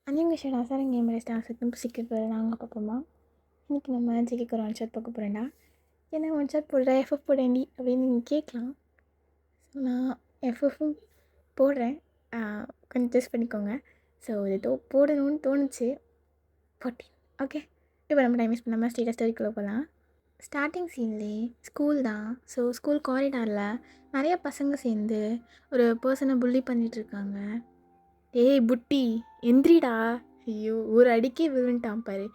안녕하세요. நான் sir camera star சித்தம் சீக்கிரம் போகிறேன் நாங்கள் பார்ப்போமா. இன்றைக்கி நம்ம ஜிக்கு ஒரு ஒன் ஷாட் பார்க்க போகிறேன்டா. என்ன ஒன் ஷாட் போடுறா எஃப்எஃப் போடேண்டி அப்படின்னு நீங்கள் கேட்கலாம். ஸோ நான் எஃப்எஃப்பும் போடுறேன், கொஞ்சம் டெஸ்ட் பண்ணிக்கோங்க. ஸோ இது போடணும்னு தோணுச்சு 14. ஓகே, இப்போ நம்ம டைம் வேஸ்ட் பண்ணாமல் ஸ்டேட்டஸ் ஸ்டோரிக்குள்ளே போகலாம். ஸ்டார்டிங் சீன்லேயே ஸ்கூல் தான். ஸோ ஸ்கூல் காரிடாரில் நிறைய பசங்க சேர்ந்து ஒரு பர்சனை புள்ளி பண்ணிகிட்ருக்காங்க. ஏய் புட்டி எந்திரிடா, ஐயோ ஒரு அடிக்கே விழுந்துட்டான் பாரு.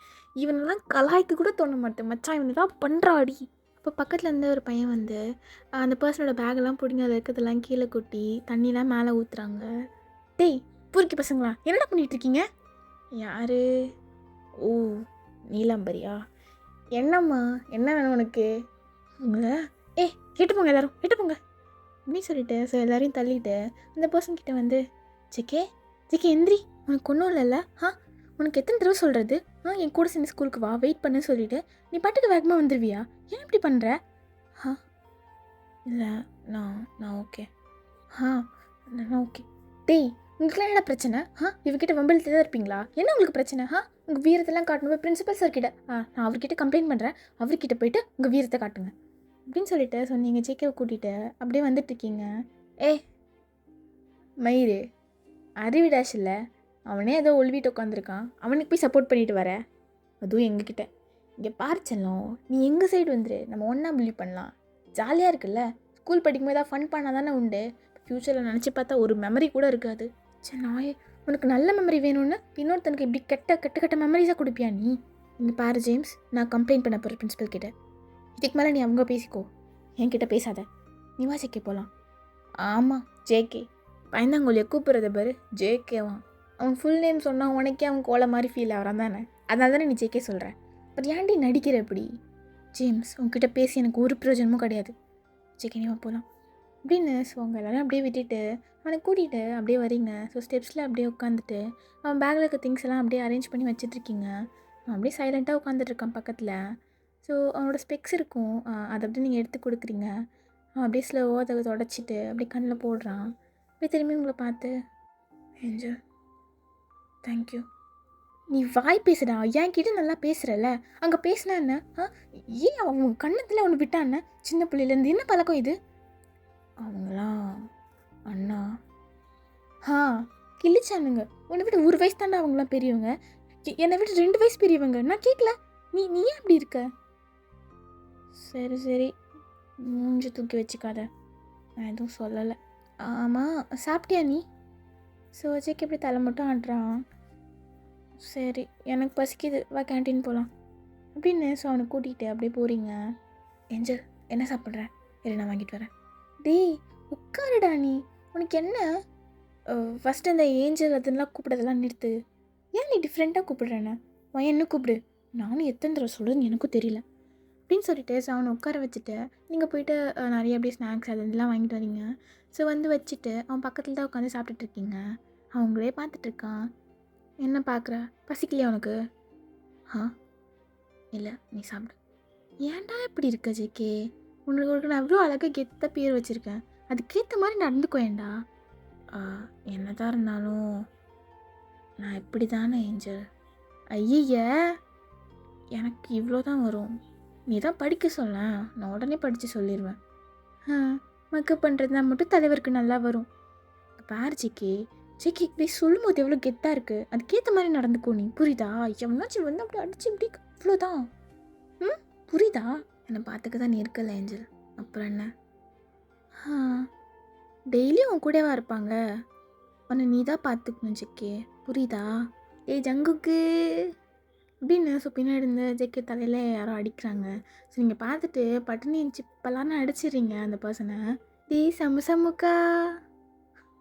இவனெல்லாம் கலாய்க்கு கூட தோண மாட்டேன் மச்சான், இவனெல்லாம் பண்ணுறா அடி. அப்போ பக்கத்தில் இருந்து ஒரு பையன் வந்து அந்த பர்சனோட பேக்கெல்லாம் பிடிங்க, அதில் இருக்கிறதெல்லாம் கீழே கொட்டி தண்ணிலாம் மேலே ஊற்றுறாங்க. டேய் பூரிக்கி பசங்களா, என்னடா பண்ணிகிட்ருக்கீங்க? யார்? ஓ நீலாம்பரியா, என்னம்மா என்ன வேணும் உனக்கு? உங்களை கேட்டு போங்க, எல்லோரும் கேட்டு போங்க அப்படின்னு சொல்லிட்டு ஸோ எல்லோரையும் தள்ளிட்டு அந்த பர்சன் கிட்டே வந்து ஜெகே எந்திரி, உனக்கு ஒன்றும் இல்லைல்ல, உனக்கு எத்தனை தடவை சொல்கிறது, என் கூட சேர்ந்து ஸ்கூலுக்கு வா, வெயிட் பண்ணுன்னு சொல்லிவிட்டு நீ பாட்டுக்கு வேகமாக வந்துடுவியா? ஏன் இப்படி பண்ணுற? இல்லை நான் ஓகே. நான் ஓகே. டேய் உங்களுக்குலாம் என்ன பிரச்சனை? இவர்கிட்ட வம்பிழுத்து தான் இருப்பீங்களா? என்ன உங்களுக்கு பிரச்சனை? உங்கள் வீரத்தெல்லாம் காட்டணும் பிரின்சிபல் சார் கிட்ட. நான் அவர்கிட்ட கம்ப்ளைண்ட் பண்ணுறேன், அவர்கிட்ட போயிட்டு உங்கள் வீரத்தை காட்டுங்க அப்படின்னு சொல்லிட்டு சொன்னீங்க. ஜேகேவை கூட்டிகிட்டு அப்படியே வந்துட்டுருக்கீங்க. மயிறு அறிவிடாஷ் இல்லை, அவனே ஏதோ ஒளிவிட்டு உட்காந்துருக்கான், அவனுக்கு போய் சப்போர்ட் பண்ணிட்டு வர, அதுவும் எங்ககிட்ட. இங்கே பார்ச்சலும் நீ எங்கள் சைடு வந்துரு, நம்ம ஒன்றா பிலீவ் பண்ணலாம், ஜாலியாக இருக்குல்ல. ஸ்கூல் படிக்கும்போது தான் ஃபன் பண்ணால் தானே உண்டு, ஃப்யூச்சரில் நினச்சி பார்த்தா ஒரு மெமரி கூட இருக்காது. சரி நாயே, உனக்கு நல்ல மெமரி வேணும்னு இன்னொருத்தனுக்கு இப்படி கெட்ட மெமரிஸாக கொடுப்பியா நீ? இங்கே பாரு ஜேம்ஸ், நான் கம்ப்ளைண்ட் பண்ண போகிறேன் பிரின்சிபல் கிட்ட. இதுக்கு மேலே நீ அவங்க பேசிக்கோ, என்கிட்ட பேசாத. நீ வா ஜேகே போகலாம். ஆமாம் ஜேகே, பயந்தாங்கோலியை கூப்பிட்றத பாரு, ஜேகேவான். அவன் ஃபுல் நேம் சொன்னால் உனக்கே அவன் கோலை மாதிரி ஃபீல் ஆகிறான் தானே, அதனால தானே நீ ஜேகே சொல்கிற. பட் ஏன்டி நடிக்கிற எப்படி? ஜேம்ஸ் உங்ககிட்ட பேசி எனக்கு ஒரு பிரயோஜனமும் கிடையாது, ஜேகே நீ வா போகலாம் அப்படின்னு. ஸோ அவங்க எல்லோரும் அப்படியே விட்டுட்டு அவனை கூட்டிகிட்டு அப்படியே வரீங்க. ஸோ ஸ்டெப்ஸில் அப்படியே உட்காந்துட்டு அவன் பேக்கில் இருக்க திங்ஸ் எல்லாம் அப்படியே அரேஞ்ச் பண்ணி வச்சிட்ருக்கீங்க. அவன் அப்படியே சைலண்ட்டாக உட்காந்துட்ருக்கான் பக்கத்தில். ஸோ அவனோட ஸ்பெக்ஸ் இருக்கும், அதை அப்படியே நீங்கள் எடுத்து கொடுக்குறீங்க. அவன் அப்படியே ஸ்லோவாக அதை தொடச்சிட்டு அப்படியே கண்ணில் போடுறான். அப்படியே திரும்பி உங்களை பார்த்து ஏஞ்சல் தேங்க்யூ. நீ வாய் பேசுடா, என் கிட்ட நல்லா பேசுகிறல்ல, அங்கே பேசினா என்ன? ஏன் அவங்க கண்ணத்தில் ஒன்று விட்டான்னு? சின்ன பிள்ளையிலேருந்து என்ன பழக்கம் இது? அவங்களாம் அண்ணா கிழிச்சானுங்க. உன்னை விட ஒரு வயசு தாண்டா அவங்களாம் பெரியவங்க, என்னை விட 2 வயசு பெரியவங்க. நான் கேட்கல, நீ ஏன் அப்படி இருக்க? சரி மூஞ்சி தூக்கி வச்சுக்காத, நான் எதுவும் சொல்லலை. ஆமாம் சாப்பிட்டியா நீ? ஸோ ஜேகே எப்படி தலை மட்டும் ஆடுறான். சரி எனக்கு பசிக்குது, வா கேன்டீன் போகலாம் அப்படின்னு. ஸோ அவனை கூட்டிகிட்டு அப்படியே போகிறீங்க. ஏஞ்சல் என்ன சாப்பிட்ற? சரி நான் வாங்கிட்டு வரேன். டேய் உட்காருடா, நீ உனக்கு என்ன? ஃபஸ்ட்டு அந்த ஏஞ்சல் அதெல்லாம் கூப்பிட்றதெல்லாம் நிறுத்து. ஏன் நீ டிஃப்ரெண்ட்டாக கூப்பிட்றேன்னு? என்ன கூப்பிடு, நானும் எத்தனை தடவை சொல்கிறேன்னு எனக்கும் தெரியல அப்படின்னு சொல்லிட்டு. ஸோ அவனை உட்கார வச்சுட்டு நீங்கள் போயிட்டு நிறைய அப்படியே ஸ்நாக்ஸ் அதெல்லாம் வாங்கிட்டு வரீங்க. ஸோ வந்து வச்சுட்டு அவன் பக்கத்தில் தான் உட்காந்து சாப்பிட்டுட்ருக்கீங்க. அவங்களே பார்த்துட்ருக்கான். என்ன பார்க்குற, பசிக்கலையா உனக்கு? இல்லை நீ சாப்பிடு. ஏன்டா இப்படி இருக்க ஜேகே? உனக்கு நான் எவ்வளோ அழகாக கெத்த பேர் வச்சுருக்கேன், அதுக்கேற்ற மாதிரி நடந்துக்கோயேண்டா. என்னதான் இருந்தாலும் நான் இப்படி தானே ஏஞ்சல். ஐய எனக்கு இவ்வளோ தான் வரும், நீ தான் படிக்க சொல்ல, நான் உடனே படித்து சொல்லிடுவேன். மேக்கப் பண்ணுறதுனா மட்டும் தலைவருக்கு நல்லா வரும். பாரு ஜேகே இப்படி சொல்லும் போது எவ்வளோ கெத்தாக இருக்குது, அதுக்கேற்ற மாதிரி நடந்துக்கோ நீ, புரியுதா? எவனாச்சும் வந்து அப்படி அடிச்சு இப்படி இவ்வளோதான். புரியுதா? என்னை பார்த்துக்க தான் நீ இருக்கல ஏஞ்சல், அப்புறம் என்ன? டெய்லியும் உன் கூடவா இருப்பாங்க, உன்னை நீ தான் பார்த்துக்கணும் ஜேகே, புரியுதா? ஜங்குக்கு அப்படின்னு. ஸோ பின்னாடி இருந்து ஜேகே தலையில் யாரோ அடிக்கிறாங்க. ஸோ நீங்கள் பார்த்துட்டு பட்டுனி சிப்பெல்லாம் அடிச்சிடுறீங்க அந்த பர்சனை. சமுக்கா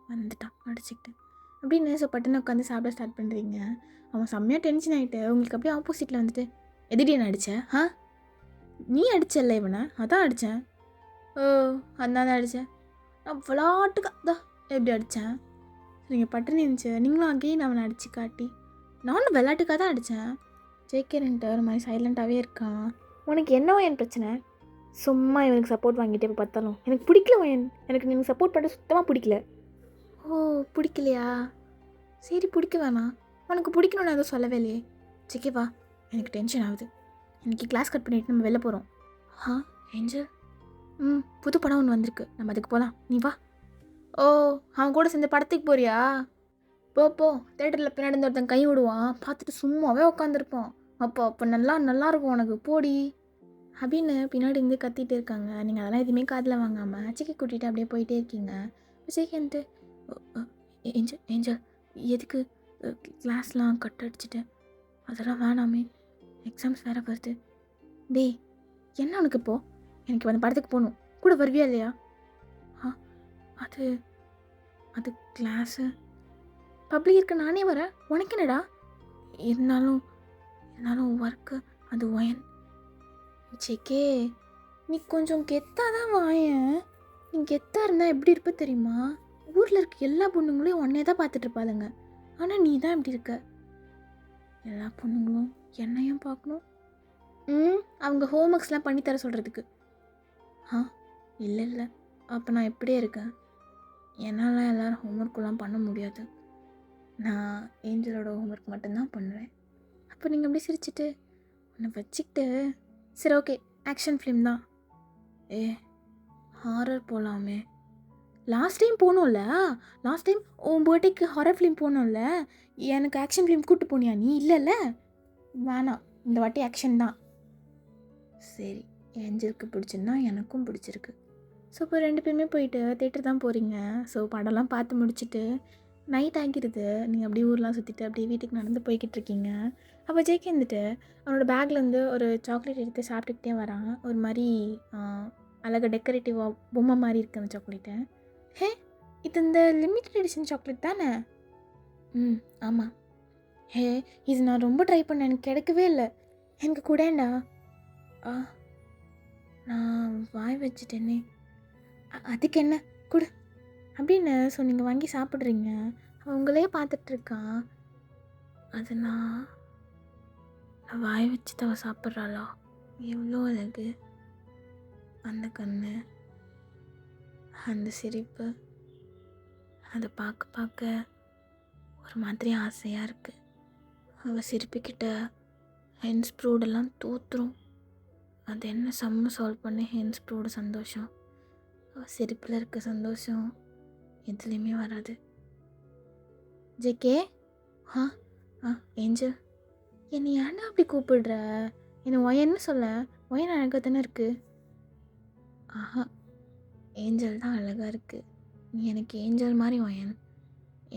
வந்துட்டான் அடிச்சுக்கிட்டு அப்படின்னு. ஸோ பட்டுன்னு உட்காந்து சாப்பிட ஸ்டார்ட் பண்ணுறீங்க. அவன் செம்மையாக டென்ஷன் ஆகிட்டு உங்களுக்கு அப்படியே ஆப்போசிட்டில் வந்துட்டு எதிரி என்ன அடித்த? நீ அடிச்சல்ல இவனை? அதான் அடித்தேன். அதனால தான் அடித்தேன், நான் விளாட்டுக்கா தான் எப்படி அடித்தேன். நீங்கள் பட்டுன்னு இருந்துச்சு, நீங்களும் அங்கேயும் அவனை அடித்து காட்டி நானும் விளாட்டுக்காக தான் அடித்தேன். ஜேகேன்ட்டு ஒரு மாதிரி சைலண்ட்டாகவே இருக்கான். உனக்கு என்னவோ என் பிரச்சனை? சும்மா இவனுக்கு சப்போர்ட் வாங்கிட்டே இப்போ பார்த்தாலும் எனக்கு பிடிக்கல. எனக்கு நீங்கள் சப்போர்ட் பண்ண சுத்தமாக பிடிக்கல. ஓ பிடிக்கலையா? சரி பிடிக்க வேணாம், உனக்கு பிடிக்கணும்னு எதுவும் சொல்லவே இல்லையே. சிக்கி வா, எனக்கு டென்ஷன் ஆகுது. இன்றைக்கி கிளாஸ் கட் பண்ணிவிட்டு நம்ம வெளில போகிறோம். ஏஞ்சல், புது படம் ஒன்று வந்திருக்கு, நம்ம அதுக்கு போகலாம், நீ வா. ஓ, அவன் கூட சேர்ந்து படத்துக்கு போறியா? போ தேட்டரில் பின்னாடி ஒருத்தன் கை விடுவான், பார்த்துட்டு சும்மாவே உட்காந்துருப்பான். அப்போ நல்லா இருக்கும் உனக்கு, போடி அப்படின்னு பின்னாடி இருந்து கத்திட்டு இருக்காங்க. நீங்கள் அதெல்லாம் எதுவுமே காதில் வாங்காமல் சிக்கி கூட்டிகிட்டு அப்படியே போயிட்டே இருக்கீங்க. சிக்கி வந்துட்டு ஏஞ்சல் எதுக்கு கிளாஸ்லாம் கட் அடிச்சுட்டு, அதெல்லாம் வேணாமே, எக்ஸாம்ஸ் வேறு வருது. டேய், என்ன உனக்கு இப்போது? எனக்கு அந்த படத்துக்கு போகணும், கூட வருவியா இல்லையா? அது அது கிளாஸு பப்ளிக் இருக்கு, நானே வரேன், உனக்கு என்னடா? இருந்தாலும் ஒர்க்கு, அது ஒயன். சேக்கே, நீ கொஞ்சம் கெத்தாக தான் வாயேன். நீ கெத்தாக இருந்தால் எப்படி இருப்ப தெரியுமா? ஊரில் இருக்க எல்லா பொண்ணுங்களையும் உன்னே தான் பார்த்துட்ருப்பாளுங்க. ஆனால் நீ தான் இப்படி இருக்க. எல்லா பொண்ணுங்களும் என்னையும் பார்க்கணும். அவங்க ஹோம்ஒர்க்ஸ்லாம் பண்ணித்தர சொல்கிறதுக்கு. இல்லை அப்போ நான் எப்படியே இருக்கேன்? என்னால் எல்லோரும் ஹோம்ஒர்க்கெலாம் பண்ண முடியாது. நான் ஏஞ்சலோட ஹோம்ஒர்க் மட்டும்தான் பண்ணுவேன். அப்போ நீங்கள் அப்படி சிரிச்சிட்டு உன்னை வச்சுக்கிட்டு, சரி ஓகே, ஆக்ஷன் ஃபிலிம் தான். ஹாரர் போகலாமே. லாஸ்ட் டைம் போனோம்ல, லாஸ்ட் டைம் உன் பர்த்டேக்கு ஹாரர் ஃபிலிம் போனோம்ல, எனக்கு ஆக்ஷன் ஃபிலிம் கூப்பிட்டு போனியா நீ? இல்லைல்ல, வேணாம், இந்த வாட்டி ஆக்ஷன் தான். சரி, ஏஞ்சலுக்கு பிடிச்சிருந்தா எனக்கும் பிடிச்சிருக்கு. ஸோ இப்போ 2 பேருமே போயிட்டு தேட்டர் தான் போகிறீங்க. ஸோ படம்லாம் பார்த்து முடிச்சுட்டு நைட் ஆகிடுது. நீங்கள் அப்படியே ஊர்லாம் சுற்றிட்டு அப்படியே வீட்டுக்கு நடந்து போய்கிட்டு இருக்கீங்க. அப்போ ஜேகே வந்துட்டு அவனோட பேக்லேருந்து ஒரு சாக்லேட் எடுத்து சாப்பிட்டுக்கிட்டே வரான். ஒரு மாதிரி அழகாக டெக்கரேட்டிவாக பொம்மை மாதிரி இருக்குது அந்த சாக்லேட்டை. இது இந்த லிமிட்டட் எடிஷன் சாக்லேட் தானே? ஆமாம். இது நான் ரொம்ப ட்ரை பண்ணேன், எனக்கு கிடைக்கவே இல்லை. எனக்கு கூடேண்டா. நான் வாய் வச்சுட்டேனே. அதுக்கு என்ன, கொடு அப்படின்னு நீங்கள் வாங்கி சாப்பிட்றீங்க. அவங்களே பார்த்துட்ருக்கான். அது நான் வாய் வச்சு தவ சாப்பிட்றாளா? எவ்வளோ அழகு அந்த கண்ணு, அந்த சிரிப்பு, அதை பார்க்க ஒரு மாதிரி ஆசையாக இருக்குது. அவள் சிரிப்புக்கிட்ட ஹென்ஸ் ப்ரூடெல்லாம் தூத்துரும். அது என்ன செம்ம சால்வ் பண்ணி ஹென்ஸ் ப்ரூடு சந்தோஷம். அவள் சிரிப்பில் இருக்க சந்தோஷம் எதுலேயுமே வராது. ஜேகே, ஏஞ்சல், என்னை ஏன்னா அப்படி கூப்பிடுற? என்னை ஒயன்னு சொல்ல, ஒயன் அழகாக தானே இருக்குது. ஏஞ்சல் தான் அழகாக இருக்குது. நீ எனக்கு ஏஞ்சல் மாதிரி ஒயன்.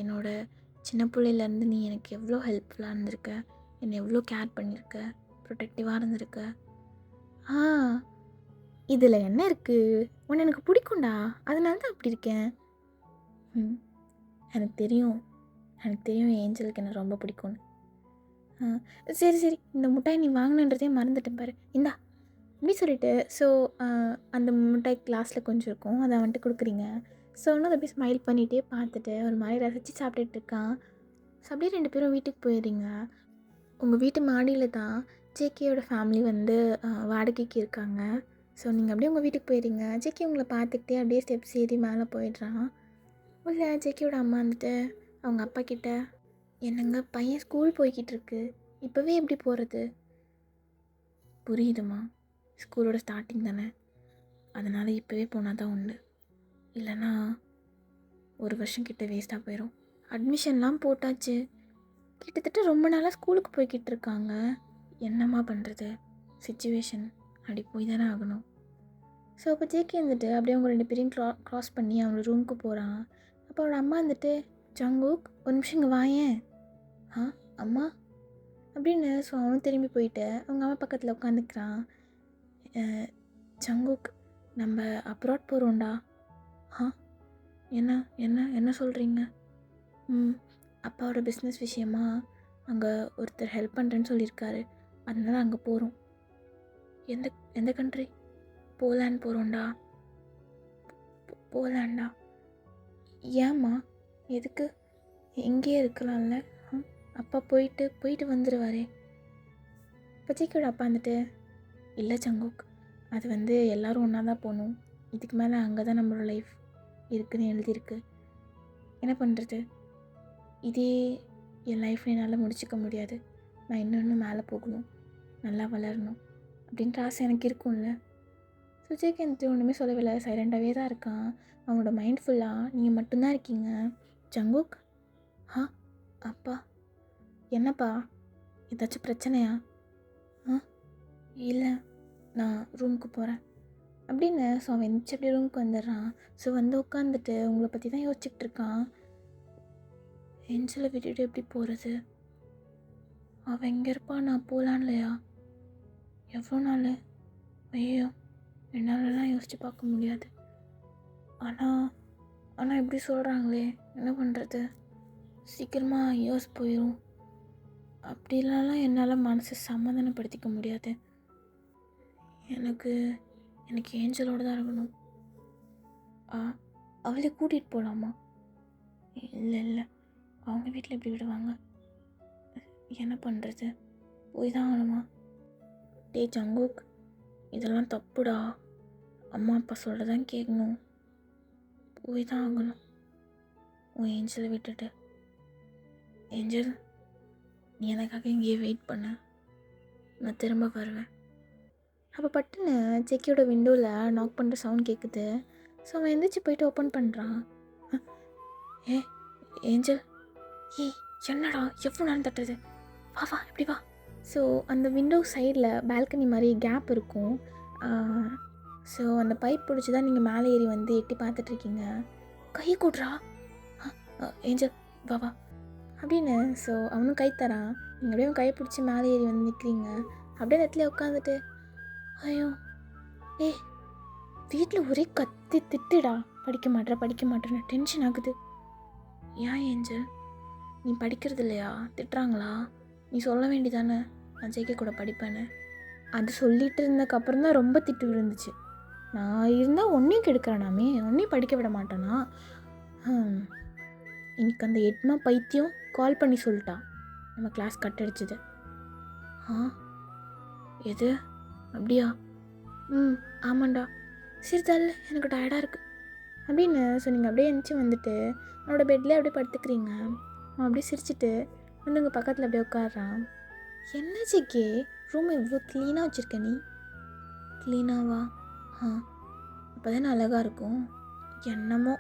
என்னோட சின்ன பிள்ளையிலேருந்து நீ எனக்கு எவ்வளோ ஹெல்ப்ஃபுல்லாக இருந்திருக்க, என்னை எவ்வளோ கேர் பண்ணியிருக்க, ப்ரொடெக்டிவாக இருந்திருக்க. இதில் என்ன இருக்குது? உன்னை எனக்கு பிடிக்கும்டா, அதனால தான் அப்படி இருக்கேன். எனக்கு தெரியும் ஏஞ்சலுக்கு என்ன ரொம்ப பிடிக்கும்னு. சரி, இந்த முட்டாய் நீ வாங்கினன்றதே மறந்துட்டேன் பாரு, இந்தா அப்படி சொல்லிட்டு. ஸோ அந்த முட்டாய் கிளாஸில் கொஞ்சம் இருக்கும், அதை வந்துட்டு கொடுக்குறீங்க. ஸோ ஒன்று அதை அப்படியே ஸ்மைல் பண்ணிகிட்டே பார்த்துட்டு ஒரு மாதிரி ரசித்து சாப்பிட்டுட்டு இருக்கான். ஸோ அப்படியே 2 பேரும் வீட்டுக்கு போயிடுறீங்க. உங்கள் வீட்டு மாடியில் தான் ஜேகேயோட ஃபேமிலி வந்து வாடகைக்கு இருக்காங்க. ஸோ நீங்கள் அப்படியே உங்கள் வீட்டுக்கு போயிடுறீங்க. ஜேகே உங்களை பார்த்துக்கிட்டே அப்படியே ஸ்டெப்ஸ் ஏறி மேலே போயிடுறான். இல்லை, ஜேகேயோட அம்மா வந்துட்டு அவங்க அப்பா கிட்ட, என்னங்க பையன் ஸ்கூல் போய்கிட்டு இருக்கு, இப்போவே எப்படி போகிறது? புரியுதுமா, ஸ்கூலோட ஸ்டார்டிங் தானே, அதனால் இப்போவே போனால் தான் உண்டு, இல்லைன்னா 1 வருஷம் கிட்ட வேஸ்ட்டாக போயிடும். அட்மிஷன்லாம் போட்டாச்சு, கிட்டத்தட்ட ரொம்ப நாளாக ஸ்கூலுக்கு போய்கிட்டு இருக்காங்க. என்னம்மா பண்ணுறது, சிச்சுவேஷன் அப்படி போய் தானே ஆகணும். ஸோ அப்போ ஜேகே வந்துட்டு அப்படியே அவங்க 2 பேரையும் க்ராஸ் பண்ணி அவங்க ரூமுக்கு போகிறான். அப்போ அவரோட அம்மா வந்துட்டு, ஜங்குக் 1 நிமிஷம் இங்கே வாயேன். அம்மா அப்படின்னு. ஸோ அவனும் திரும்பி போயிட்டு அவங்க அம்மா பக்கத்தில் உட்காந்துக்கிறான். ஜங்குக், நம்ம அப்ராட் போகிறோம்டா. என்ன சொல்கிறீங்க? அப்பாவோட பிஸ்னஸ் விஷயமா அங்கே ஒருத்தர் ஹெல்ப் பண்ணுறேன்னு சொல்லியிருக்காரு, அதனால அங்கே போகிறோம். எந்த கண்ட்ரி? போலாண்ட் போகிறோம்டா. போலாண்டா? ஏம்மா, எதுக்கு? எங்கேயே இருக்கலாம்ல, அப்பா போயிட்டு வந்துடுவாரே. பச்சைக்கோட அப்பா வந்துட்டு, இல்லை ஜங்குக், அது வந்து எல்லோரும் ஒன்றா தான் போகணும், இதுக்கு மேலே அங்கே தான் நம்மளோட லைஃப் இருக்குதுன்னு எழுதியிருக்கு, என்ன பண்ணுறது? என் லைஃப் என்னால் முடிச்சிக்க முடியாது. நான் இன்னும் மேலே போகணும், நல்லா வளரணும் அப்படின்ற ஆசை எனக்கு இருக்கும்ல. சுஜய்காந்த் ஒன்றுமே சொல்லவில்லை, சைலண்டாகவே தான் இருக்கான். அவனோட மைண்ட் ஃபுல்லாக நீங்கள் மட்டும்தான் இருக்கீங்க. ஜங்குக், ஆ அப்பா, என்னப்பா, ஏதாச்சும் பிரச்சனையா? ஆ இல்லை, நான் ரூமுக்கு போகிறேன் அப்படின்னு. ஸோ அவன் எந்திரிச்சு அப்படியே ரூமுக்கு வந்துடுறான். ஸோ வந்து உட்காந்துட்டு உங்களை பற்றி தான் யோசிச்சுக்கிட்டு இருக்கான். ஏஞ்சலை விட்டுட்டு எப்படி போகிறது? அவன் எங்கே இருப்பான், நான் போகலான் இல்லையா? எவ்வளோ நாள்? ஐயோ, என்னாலலாம் யோசித்து பார்க்க முடியாது. ஆனால் எப்படி சொல்கிறாங்களே, என்ன பண்ணுறது? சீக்கிரமாக இயர்ஸ் போயிடும். அப்படிலாம் என்னால் மனசை சமாதானப்படுத்திக்க முடியாது. எனக்கு ஏஞ்சலோடு தான் இருக்கணும். அவளை கூட்டிகிட்டு போகலாமா? இல்லை, அவங்க வீட்டில் எப்படி விடுவாங்க? என்ன பண்ணுறது? போய் தான் ஆகணுமா? டேய் ஜங்குக், இதெல்லாம் தப்புடா. அம்மா அப்பா சொல்ல தான் கேட்கணும். போய் தான் ஆகணும். உன் ஏஞ்சலை விட்டுட்டு. ஏஞ்சல், நீ எனக்காக இங்கேயே வெயிட் பண்ண, நான் திரும்ப வருவேன். அப்போ பட்டுன்னு செக்கியோட விண்டோவில் நாக் பண்ணுற சவுண்ட் கேட்குது. ஸோ அவன் எந்திரிச்சு போயிட்டு ஓப்பன் பண்ணுறான். ஏஞ்சல், என்னடா எவ்வளோ நேரம் தட்டுறது? வா இப்படி வா. ஸோ அந்த விண்டோ சைடில் பால்கனி மாதிரி கேப் இருக்கும். ஸோ அந்த பைப் பிடிச்சி தான் நீங்கள் மேலே ஏறி வந்து எட்டி பார்த்துட்ருக்கீங்க. கை கூட்றா. ஏஞ்சல், வா அப்படின்னு. ஸோ அவனும் கை தரான். நீங்கள் அப்படியே கையை பிடிச்சி மேலே ஏறி வந்து நிற்கிறீங்க. அப்படியே இடத்துல உட்காந்துட்டு, ஐயோ வீட்டில் ஒரே கத்தி திட்டுடா, படிக்க மாட்டேன்னு டென்ஷன் ஆகுது. ஏன் ஏஞ்சல், நீ படிக்கிறது இல்லையா? திட்டுறாங்களா? நீ சொல்ல வேண்டிதானே நான் ஜெயிக்க கூட படிப்பேன்னு. அது சொல்லிட்டு இருந்ததுக்கப்புறம் தான் ரொம்ப திட்டு விழுந்துச்சு. நான் இருந்தால் ஒன்றையும் கெடுக்கிறேனாமே, ஒன்றையும் படிக்க விட மாட்டேனா? இன்னைக்கு அந்த எட்மா பைத்தியம் கால் பண்ணி சொல்லிட்டான் நம்ம கிளாஸ் கட் அடிச்சது. எது அப்படியா? ஆமாண்டா. சரி தள்ள, எனக்கு டயர்டாக இருக்குது அப்படின்னு. ஸோ நீங்கள் அப்படியே எழுந்துச்சி வந்துட்டு அவனோட பெட்லேயே அப்படியே படுத்துக்கிறீங்க. அவன் அப்படியே சிரிச்சிட்டு வந்து உங்கள் பக்கத்தில் அப்படியே உட்காடுறான். என்ன ஜெக்கே, ரூம் இவ்வளோ க்ளீனாக வச்சுருக்க நீ? க்ளீனாவா? அப்போ தானே அழகாக இருக்கும். என்னமோ.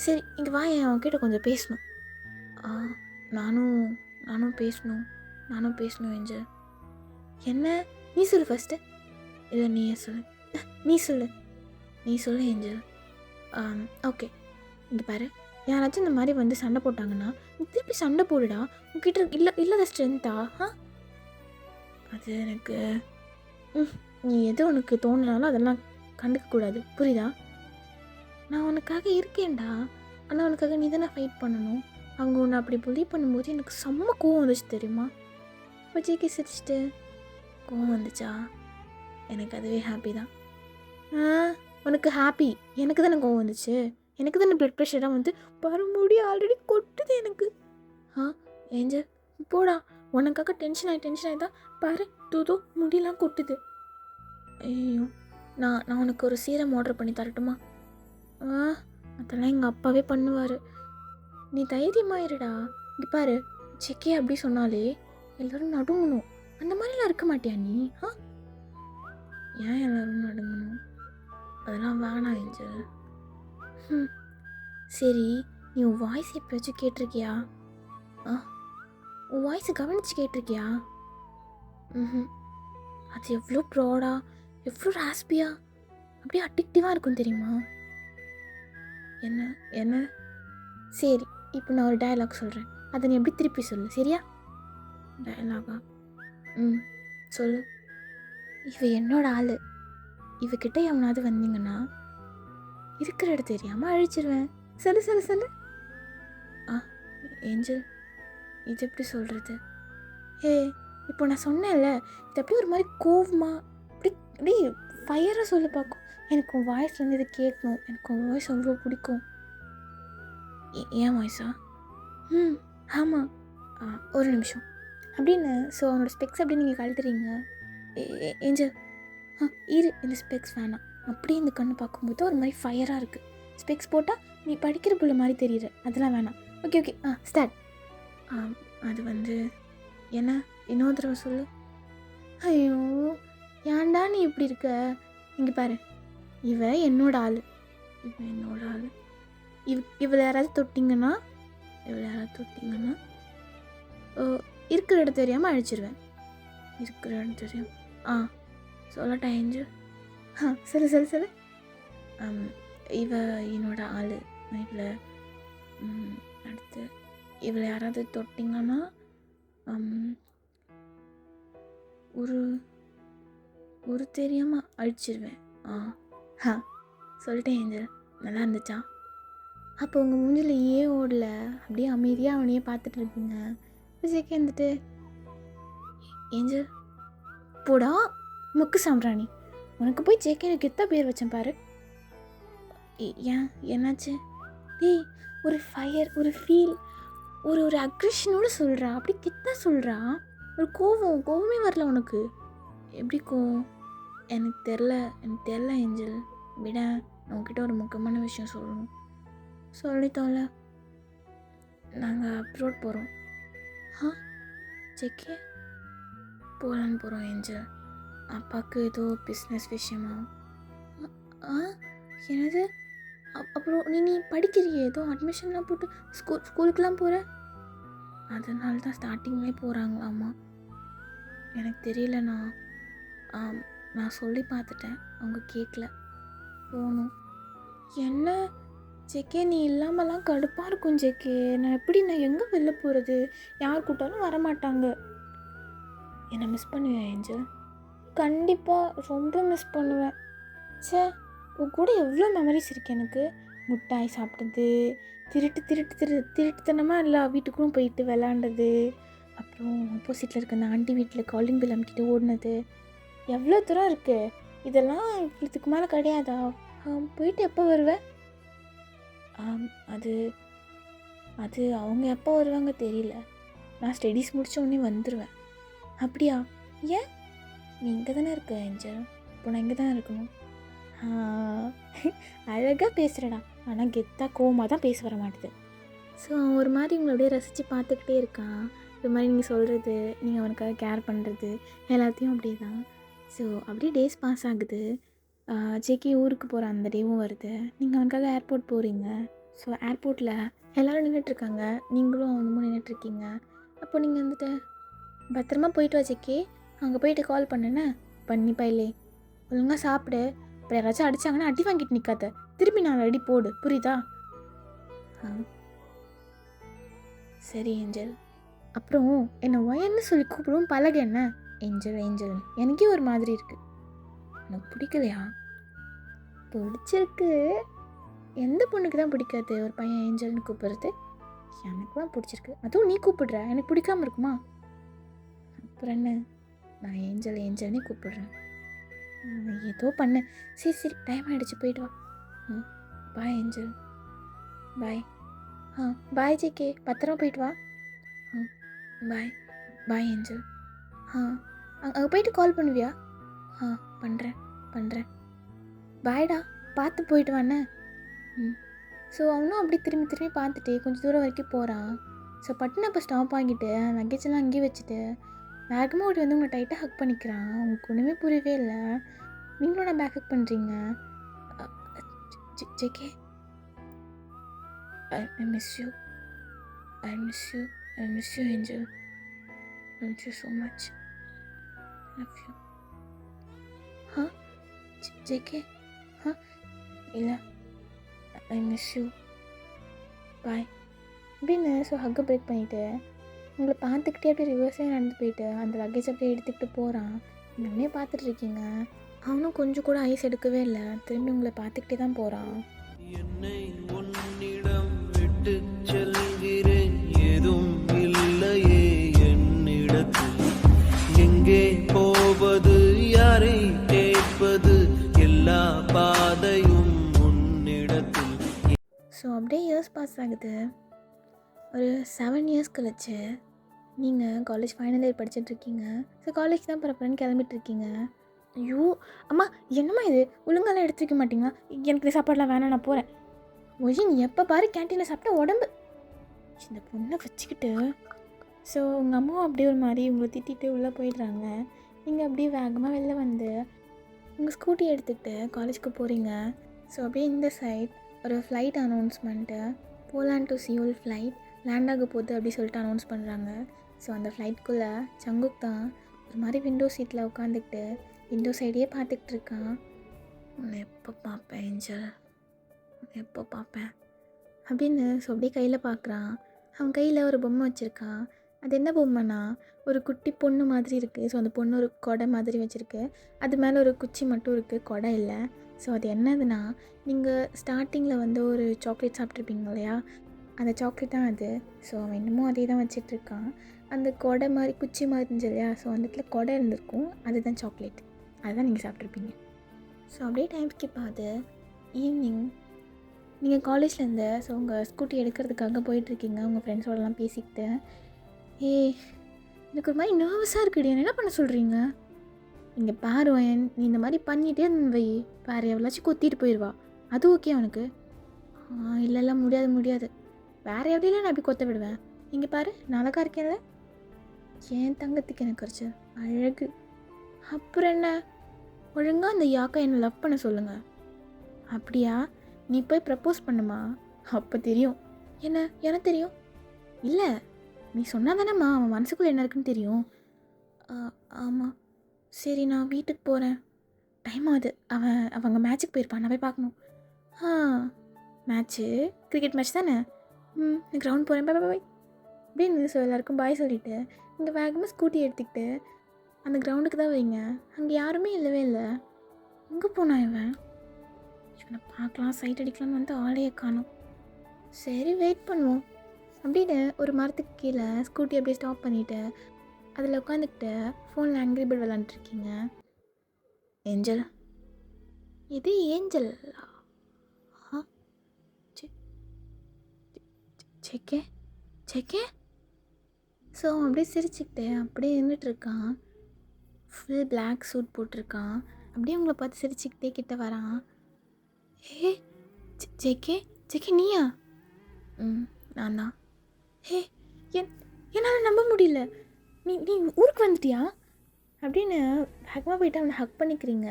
சரி இங்கே வா, அவன்கிட்ட கொஞ்சம் பேசணும். நானும் பேசணும் ஏஞ்சல். என்ன? நீ சொல்லு ஃபஸ்ட்டு. இல்லை நீயே சொல்லு. நீ சொல்லு ஏஞ்சல். ஓகே, இங்கே பாரு, யாராச்சும் இந்த மாதிரி வந்து சண்டை போட்டாங்கன்னா நீ திருப்பி சண்டை போடுடா. உங்ககிட்ட இல்லாத ஸ்ட்ரென்த்தா? அது எனக்கு நீ எது உனக்கு தோணுனாலும் அதெல்லாம் கண்டுக்கக்கூடாது, புரியுதா? நான் உனக்காக இருக்கேன்டா. ஆனால் உனக்காக நீ தானே ஃபைட் பண்ணணும். அவங்க உன்னை அப்படி புலி பண்ணும்போது எனக்கு செம்ம கோவம் வந்துச்சு தெரியுமா? விஜய்க்கு சிரிச்சிட்டு, கோவம் வந்துச்சா? எனக்கு அதுவே ஹாப்பி தான். உனக்கு ஹாப்பி, எனக்கு தானே கோவம் வந்துச்சு. எனக்கு தானே ப்ளட் ப்ரெஷராக வந்து பருமுடி ஆல்ரெடி கொட்டுது எனக்கு. ஏஞ்சல் போடா, உனக்காக டென்ஷன் ஆகி தான் பாரு, தூதோ முடியெல்லாம் கொட்டுது. ஐயோ, நான் உனக்கு ஒரு சீரம் ஆர்டர் பண்ணி தரட்டுமா? அதெல்லாம் எங்கள் அப்பாவே பண்ணுவார். நீ தைரியமாயிருடா. இங்கே பாரு, செக்கே அப்படி சொன்னாலே எல்லோரும் நடுங்கணும். அந்த மாதிரிலாம் இருக்க மாட்டியா நீ? ஏன் எல்லோரும் நடுங்கணும்? அதெல்லாம் வேணாம் ஏஞ்சல். சரி, நீ உன் வாய்ஸ் எப்போயாச்சும் கேட்டிருக்கியா? உன் வாய்ஸை கவனித்து கேட்டிருக்கியா? அது எவ்வளோ ப்ராடா, எவ்வளோ ராஸ்பியா, அப்படியே அடிக்டிவாக இருக்கும் தெரியுமா? என்ன? சரி, இப்போ நான் ஒரு டயலாக் சொல்கிறேன், அதை நீ எப்படி திருப்பி சொல்லு, சரியா? டயலாகா? சொல்லு. இவ என்னோட ஆள், இவகிட்ட எவனாவது வந்தீங்கன்னா இருக்கிற இடம் தெரியாமல் அழிச்சிருவேன். சொல்லு. ஏஞ்சல், இது எப்படி சொல்கிறது? இப்போ நான் சொன்னேன்ல, இது அப்படியே ஒரு மாதிரி கோவமாக அப்படி ஃபயராக சொல்ல பார்க்கும். எனக்கு உன் வாய்ஸ்லேருந்து இது கேட்கணும். எனக்கு உன் வாய்ஸ் அவ்வளோ பிடிக்கும். ஏன் வாய்ஸா? ஆமாம். ஒரு நிமிஷம் அப்படின்னு. ஸோ அவனோட ஸ்பெக்ஸ் அப்படி நீங்கள் கழுத்துறீங்க. ஏஞ்சல், இரு, இந்த ஸ்பெக்ஸ் வேணாம். அப்படியே இந்த கண்ணு பார்க்கும்போது ஒரு மாதிரி ஃபயராக இருக்குது. ஸ்பெக்ஸ் போட்டால் நீ படிக்கிற புள்ள மாதிரி தெரியுற, அதெல்லாம் வேணாம். Okay, start. அது என்ன இன்னொரு தடவை சொல்லு. ஐயோ ஏன்டா நீ இப்படி இருக்க? இங்கே பாரு, இவ என்னோட ஆள், இவளை யாராவது தொட்டிங்கன்னா இருக்கிற இடம் தெரியாமல் அழிச்சிருவேன். இருக்கிற இடம் தெரியும். சொல்லட்டா ஏஞ்சல்? சொல்லு. இவ என்னோட ஆள். இவளை அடுத்து இவளை யாராவது தொட்டிங்கன்னா ஒரு தெரியாமல் அழிச்சிருவேன். சொல்லிட்டேன் ஏஞ்சல். நல்லா இருந்துச்சா? அப்போ உங்கள் மூஞ்சில் ஏன் ஓடல? அப்படியே அமைதியாக அவனையே பார்த்துட்டு இருக்கீங்க. ஜேகே வந்துட்டு, ஏஞ்சல் போடா முக்கு சாம்பிராணி, உனக்கு போய் ஜேகே எனக்கு எத்தனை பேர் வச்சேன் பாரு. ஏன் என்னாச்சு? டேய், ஒரு ஃபயர், ஒரு ஃபீல், ஒரு அக்ரெஷனோடு சொல்கிறா. அப்படி கிட்ட சொல்கிறா. ஒரு கோவமே வரல உனக்கு? எப்படி கோவம்? எனக்கு தெரில ஏஞ்சல். விட, உங்ககிட்ட ஒரு முக்கியமான விஷயம் சொல்லணும். சொல்லித்தோல. நாங்கள் அப்ரோட் போகிறோம். ஜேகே போகலான்னு போகிறோம் ஏஞ்சல். அப்பாவுக்கு ஏதோ பிஸ்னஸ் விஷயமா. என்னது? அப்புறம் நீ படிக்கிறியே, ஏதோ அட்மிஷன்லாம் போட்டு ஸ்கூலுக்கெலாம் போகிற. அதனால தான் ஸ்டார்டிங்லேயே போகிறாங்களாம்மா. எனக்கு தெரியலண்ணா. நான் சொல்லி பார்த்துட்டேன், அவங்க கேட்கல. போகணும். என்ன ஜேகே, நீ இல்லாமலாம் கடுப்பாக இருக்கும் ஜேகே. நான் எங்கே வெளில போகிறது? யார் கூட்டாலும் வரமாட்டாங்க. என்னை மிஸ் பண்ணுவேன் ஏஞ்சல்? கண்டிப்பாக ரொம்ப மிஸ் பண்ணுவேன். உன் கூட எவ்வளோ மெமரிஸ் இருக்குது எனக்கு. முட்டாய் சாப்பிட்டது, திருட்டுத்தனமாக எல்லா வீட்டுக்கும் போயிட்டு விளாண்டது, அப்புறம் ஆப்போசிட்டில் இருக்க அந்த ஆண்டி வீட்டில் காலிங் பில் அமுக்கிட்டு ஓடினது, எவ்வளோ தூரம் இருக்குது. இதெல்லாம் இதுக்கு மேலே கிடையாதா? போயிட்டு எப்போ வருவேன்? அது அவங்க எப்போ வருவாங்க தெரியல. நான் ஸ்டடீஸ் முடித்த உடனே வந்துடுவேன். அப்படியா? ஏன்? நீ இங்கே தானே இருக்க ஏஞ்சல். இப்போ நான் இங்கே தான் இருக்கணும். அழகாக பேசுகிறடா, ஆனால் கெத்தாக கோவமாக தான் பேச வர மாட்டேது. ஸோ அவன் ஒரு மாதிரி உங்களை அப்படியே ரசித்து பார்த்துக்கிட்டே இருக்கான். இது மாதிரி நீங்கள் சொல்கிறது, நீங்கள் அவனுக்காக கேர் பண்ணுறது எல்லாத்தையும் அப்படியே தான். ஸோ அப்படியே டேஸ் பாஸ் ஆகுது. ஜேகே ஊருக்கு போகிற அந்த டேவும் வருது. நீங்கள் அவனுக்காக ஏர்போர்ட் போகிறீங்க. ஸோ ஏர்போர்ட்டில் எல்லோரும் நின்றுட்டுருக்காங்க, நீங்களும் அவனும் நின்றுட்டுருக்கீங்க. அப்போ நீங்கள் வந்துட்டு, பத்திரமா போயிட்டு வா ஜேகே, அங்கே போயிட்டு கால் பண்ணுன்னு பண்ணிப்பா. இல்லை ஒழுங்காக சாப்பிடு. அப்புறம் யாராச்சும் அடித்தாங்கன்னா அடி வாங்கிட்டு நிற்காத, திருப்பி நான் அடி போடு, புரியுதா? சரி ஏஞ்சல். அப்புறம் என்னை ஒயன்னு சொல்லி கூப்பிடுவோம் பழக. என்ன ஏஞ்சல் எனக்கே ஒரு மாதிரி இருக்குது. எனக்கு பிடிக்கலையா? பிடிச்சிருக்கு. எந்த பொண்ணுக்கு தான் பிடிக்காது ஒரு பையன் ஏஞ்சல்னு கூப்பிட்றது? எனக்குலாம் பிடிச்சிருக்கு. அதுவும் நீ கூப்பிடுற, எனக்கு பிடிக்காம இருக்குமா? அப்புறம் என்ன, நான் ஏஞ்சல்னே கூப்பிடுறேன். ஏதோ பண்ண. சரி டைம் ஆகிடுச்சு, போயிட்டு வா. பாய் ஏஞ்சல். பாய். பாய் ஜேகே, பத்திரமா போயிட்டு வா. பாய் ஏஞ்சல். அங்கே போயிட்டு கால் பண்ணுவியா? பண்ணுறேன். பாய்டா, பார்த்து போயிட்டு வாண்ணே. ஸோ அவனும் அப்படி திரும்பி பார்த்துட்டு கொஞ்சம் தூரம் வரைக்கும் போகிறான். ஸோ பட்டுன்னு அப்போ ஸ்டாப் ஆகிட்டு லக்கேஜெல்லாம் அங்கேயே வச்சுட்டு வேகமாக ஓடி வந்து உங்களை டைட்டாக ஹக் பண்ணிக்கிறான். உங்களுக்கு ஒன்றுமே புரியவே இல்லை. நீங்களும் நான் பேக் ஹக் பண்ணுறீங்க. JK, I miss you Angel. Love you so much. Love you. JK, இல்லை, I miss you. பாய் அப்படின்னு. ஸோ ஹக்கை பிரேக் பண்ணிவிட்டு உங்களை பார்த்துக்கிட்டே அப்படியே ரிவர்ஸே நடந்து போயிட்டு அந்த லக்கேஜ் அப்படியே எடுத்துக்கிட்டு போகிறான். இன்னுமே பார்த்துட்டு இருக்கீங்க. அவனும் கொஞ்சம் கூட ஐஸ் எடுக்கவே இல்லை, திரும்பி உங்களை பார்த்துக்கிட்டே தான் போகிறான். என்னை உன்னிடம் விட்டு செல்கிறேன், எதுவும் இல்லையே என்னிடத்தில், எங்கே போவது, யாரை கேட்பது, எல்லா பாதையும் முன்னிடத்தில். ஸோ அப்படியே இயர்ஸ் பாஸ் ஆகுது. ஒரு 7 இயர்ஸ் கழிச்சு நீங்கள் காலேஜ் ஃபைனல் இயர் படிச்சுட்ருக்கீங்க. ஸோ காலேஜ் தான் பரப்புறேன்னு கிளம்பிட்டுருக்கீங்க. ஐயோ அம்மா, என்னம்மா இது, ஒழுங்காலாம் எடுத்து வைக்க மாட்டிங்களா? எனக்கு இந்த சாப்பாடெலாம் வேணாம், நான் போகிறேன். ஒய், நீ எப்போ பாரு கேன்டீனில் சாப்பிட்டா உடம்பு. இந்த பொண்ணை வச்சுக்கிட்டு ஸோ உங்கள் அம்மாவும் அப்படியே ஒரு மாதிரி உங்களை திட்டிட்டு உள்ளே போயிடுறாங்க. நீங்கள் அப்படியே வேகமாக வெளில வந்து உங்கள் ஸ்கூட்டி எடுத்துக்கிட்டு காலேஜ்க்கு போகிறீங்க. ஸோ அப்படியே இந்த சைட் ஒரு flight announcement, Poland to Seoul flight land ஆக போகுது அப்படி சொல்லிட்டு அனௌன்ஸ் பண்ணுறாங்க. ஸோ அந்த ஃப்ளைட்குள்ளே சங்குக் தான் ஒரு மாதிரி விண்டோ சீட்டில் உட்காந்துக்கிட்டு விண்டோ சைடையே பார்த்துக்கிட்டு இருக்கான். உன்னை எப்போ பார்ப்பேன் ஏஞ்சல், உன்னை எப்போ பார்ப்பேன் அப்படின்னு. ஸோ அப்படியே கையில் பார்க்குறான். அவன் கையில் ஒரு பொம்மை வச்சுருக்கான். அது என்ன பொம்மைனா ஒரு குட்டி பொண்ணு மாதிரி இருக்குது. ஸோ அந்த பொண்ணு ஒரு கொடை மாதிரி வச்சுருக்கு. அது மேலே ஒரு குச்சி மட்டும் இருக்குது, கொடை இல்லை. ஸோ அது என்னதுன்னா, நீங்கள் ஸ்டார்டிங்கில் வந்து ஒரு சாக்லேட் சாப்பிட்ருப்பீங்க இல்லையா, அந்த சாக்லேட் தான் அது. ஸோ அவன் இன்னமும் அதே தான் வச்சிட்ருக்கான். அந்த கொடை மாதிரி குச்சி மாதிரி இருந்துச்சு இல்லையா, ஸோ அந்த இடத்துல கொடை இருந்திருக்கும், அதுதான் சாக்லேட். அதுதான் நீங்கள் சாப்பிட்ருப்பீங்க. ஸோ அப்படியே டைம் ஸ்கிப் ஆகுது. ஈவினிங் நீங்கள் காலேஜ்லேருந்து ஸோ உங்கள் ஸ்கூட்டி எடுக்கிறதுக்காக போயிட்டுருக்கீங்க உங்கள் ஃப்ரெண்ட்ஸோடலாம் பேசிக்கிட்டு. எனக்கு ஒரு மாதிரி நர்வஸாக இருக்குடி, என்ன பண்ண சொல்கிறீங்க? இங்கே பாருவேன், நீ இந்த மாதிரி பண்ணிகிட்டே வை, வேறு எவ்வளாச்சும் கொத்திட்டு போயிடுவா. அது ஓகே அவனுக்கு? இல்லை முடியாது. வேறு எப்படிலாம் நான் அப்படி கொத்த விடுவேன்? இங்கே பாரு, நான் அழகாக இருக்கேன்ல. என் தங்கத்துக்கு எனக்கு குறைச்சி அழகு. அப்புறம் என்ன, ஒழுங்காக அந்த யாக்கா என்னை லவ் பண்ண சொல்லுங்கள். அப்படியா? நீ போய் ப்ரப்போஸ் பண்ணுமா, அப்போ தெரியும். என்ன தெரியும்? இல்லை, நீ சொன்னால் தானேம்மா அவன் மனசுக்குள்ளே என்ன இருக்குன்னு தெரியும். ஆமாம், சரி நான் வீட்டுக்கு போகிறேன், டைம் ஆகுது. அவங்க மேட்ச்சுக்கு போயிருப்பான், நான் போய் பார்க்கணும். மேட்ச்சு கிரிக்கெட் மேட்ச் தானே? நான் கிரவுண்ட் போகிறேன், பாய் பாய் அப்படின்னு. ஸோ எல்லாருக்கும் பாய் சொல்லிவிட்டு இங்கே வேகமாக ஸ்கூட்டி எடுத்துக்கிட்டு அந்த கிரவுண்டுக்கு தான் வைங்க. அங்கே யாருமே இல்லவே இல்லை. எங்கே போனான் இவனை பார்க்கலாம் சைட் அடிக்கலாம்னு வந்து ஆளையே காணோம். சரி வெயிட் பண்ணுவோம் அப்படின்னு ஒரு மரத்துக்கு கீழே ஸ்கூட்டி அப்படியே ஸ்டாப் பண்ணிவிட்டு அதில் உட்காந்துக்கிட்டு ஃபோனில் ஆங்கிரி பேர்ட் விளாண்டுருக்கீங்க. ஏஞ்சல், இது ஏஞ்சல்? செக்கே. ஸோ அப்படியே சிரிச்சுக்கிட்டு அப்படியே இருந்துகிட்ருக்கான். ஃபுல் பிளாக் சூட் போட்டிருக்கான். அப்படியே உங்களை பார்த்து சிரிச்சுக்கிட்டே கிட்ட வரான். ஜேகே நீயா? நான் தான். என்னால் நம்ப முடியல, நீ ஊருக்கு வந்துட்டியா அப்படின்னு வேகமாக போயிட்டு அவனை ஹக் பண்ணிக்கிறீங்க.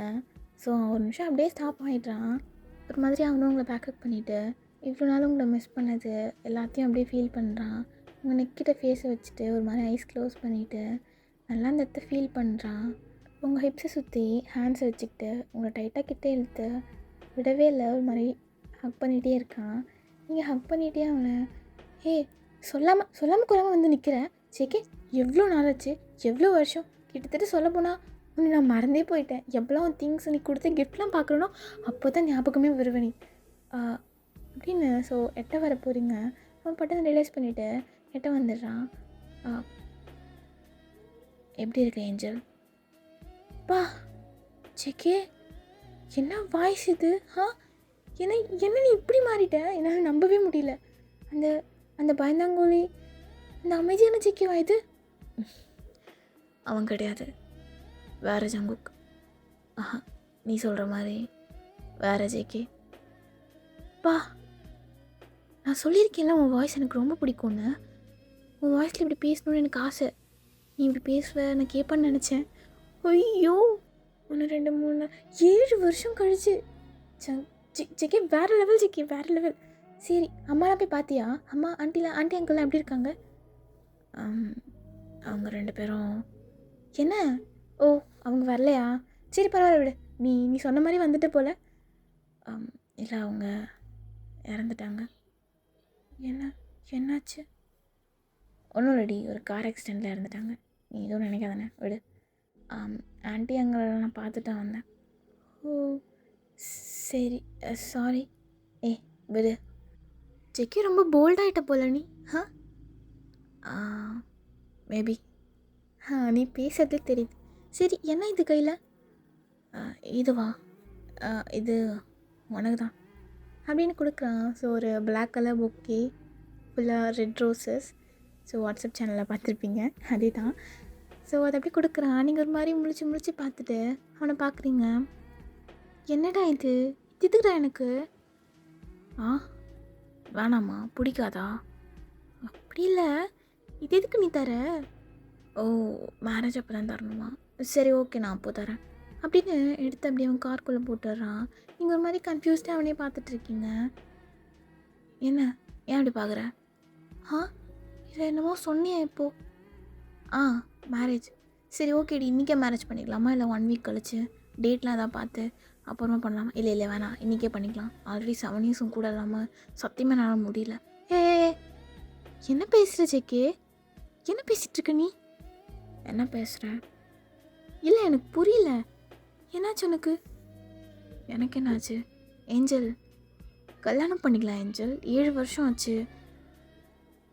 ஸோ ஒரு நிமிஷம் அப்படியே ஸ்டாப் ஆகிடுறான். ஒரு மாதிரி அவனும் உங்களை பேக்கப் பண்ணிவிட்டு இவ்வளோ நாள் உங்களை மிஸ் பண்ணது எல்லாத்தையும் அப்படியே ஃபீல் பண்ணுறான். உங்கள் நெக்கிட்ட ஃபேஸை வச்சுட்டு ஒரு மாதிரி ஐஸ் க்ளோஸ் பண்ணிவிட்டு நல்லா அந்த இடத்த ஃபீல் பண்ணுறான். உங்கள் ஹிப்ஸை சுற்றி ஹேண்ட்ஸை வச்சுக்கிட்டு உங்களை டைட்டாக கிட்டே இழுத்து விடவே இல்லை, ஒரு மாதிரி ஹக் பண்ணிகிட்டே இருக்கான். நீங்கள் ஹக் பண்ணிகிட்டே அவனை சொல்லாமல் கொள்ளாமல் வந்து நிற்கிறேன். சேக்கே, எவ்வளோ நாளாச்சு, எவ்வளோ வருஷம், கிட்டத்தட்ட சொல்ல போனால் உன்னை நான் மறந்தே போயிட்டேன். எவ்வளோ திங்ஸ் நீ கொடுத்த கிஃப்ட்லாம் பார்க்குறனோ அப்போ தான் ஞாபகமே வருவேன் நீ அப்படின்னு. ஸோ எட்ட வர போகிறீங்க. அவன் பட்டனை ரியலைஸ் பண்ணிவிட்டு எட்ட வந்துடுறான். எப்படி இருக்க ஏஞ்சல்? பா சேக்கே, என்ன வாய்ஸ் இது? என்ன நீ இப்படி மாறிட்ட? என்னால் நம்பவே முடியல. அந்த பயந்தாங்கோலி, அந்த அமைதியான ஜேகேவா இது? அவன் கிடையாது, வேறு ஜங்குக். நீ சொல்கிற மாதிரி வேறு ஜேகே. பா, நான் சொல்லியிருக்கேன்ல உன் வாய்ஸ் எனக்கு ரொம்ப பிடிக்கும்னு. உன் வாய்ஸில் இப்படி பேசணுன்னு எனக்கு ஆசை. நீ இப்படி பேசுவ நான் கேட்பான்னு நினச்சேன். ஐயோ, 1 2 3 7 வருஷம் கழிச்சு ஜேகே, வேறு லெவல் ஜேகே, வேறு லெவல். சரி, அம்மாலாம் போய் பார்த்தியா? அம்மா ஆண்டி அங்கிள்லாம் எப்படி இருக்காங்க? அவங்க 2 பேரும் என்ன? அவங்க வரலையா? சரி பரவாயில்ல விடு, நீ சொன்ன மாதிரி வந்துட்டு போல. இல்லை, அவங்க இறந்துட்டாங்க. என்னாச்சு? ஒன்றும் ரெடி, ஒரு கார் ஆக்சிடெண்ட்டில் இறந்துட்டாங்க. நீ எதுவும் நினைக்காதானே, விடு. ஆண்டி அங்கிளெல்லாம் நான் பார்த்துட்டு தான் வந்தேன். சரி, சாரி. விடு. ஜெக்கி, ரொம்ப போல்டாகிட்ட போல நீ. மேபி. நீ பேசுறதே தெரியுது. சரி, என்ன இது கையில்? இதுவா? இது உனக்கு தான் அப்படின்னு கொடுக்குறான். ஸோ ஒரு பிளாக் கலர் பொக்கே ஃபுல்லாக ரெட் ரோசஸ். ஸோ வாட்ஸ்அப் சேனலில் பார்த்துருப்பீங்க, அதே தான். ஸோ அதை அப்படியே கொடுக்குறான். நீங்கள் ஒரு மாதிரி முழிச்சு பார்த்துட்டு அவனை பார்க்குறீங்க. என்னடா இது இதுக்குடா எனக்கு? வேணாம்மா, பிடிக்காதா? அப்படி இல்லை, இது எதுக்கு நீ தர? ஓ, மேரேஜ் அப்போ தான் தரணுமா? சரி ஓகே, நான் அப்போ தரேன் அப்படின்னு எடுத்து அப்படியே அவன் கார்க்குள்ளே போட்டுடுறான். நீங்கள் ஒரு மாதிரி கன்ஃபியூஸ்டாக அவனே பார்த்துட்ருக்கீங்க. என்ன, ஏன் அப்படி பார்க்குற? ஆ, இதை என்னமோ சொன்னியா இப்போ? ஆ, மேரேஜ். சரி ஓகேடி, இன்றைக்கே மேரேஜ் பண்ணிக்கலாமா இல்லை 1 வீக் கழிச்சு டேட்லாம் எதாவது பார்த்து அப்புறமா பண்ணலாமா? இல்லை இல்லை வேணாம், இன்றைக்கே பண்ணிக்கலாம். ஆல்ரெடி 7 இயர்ஸும் கூட இல்லாமல் சத்தியமாக என்னால் முடியல. ஏ, என்ன பேசுகிற ஜேகே? என்ன பேசிகிட்டு இருக்க நீ? என்ன பேசுகிற? இல்லை எனக்கு புரியல. என்னாச்சு உனக்கு? எனக்கு என்னாச்சு? ஏஞ்சல், கல்யாணம் பண்ணிக்கலாம் ஏஞ்சல். 7 வருஷம் ஆச்சு.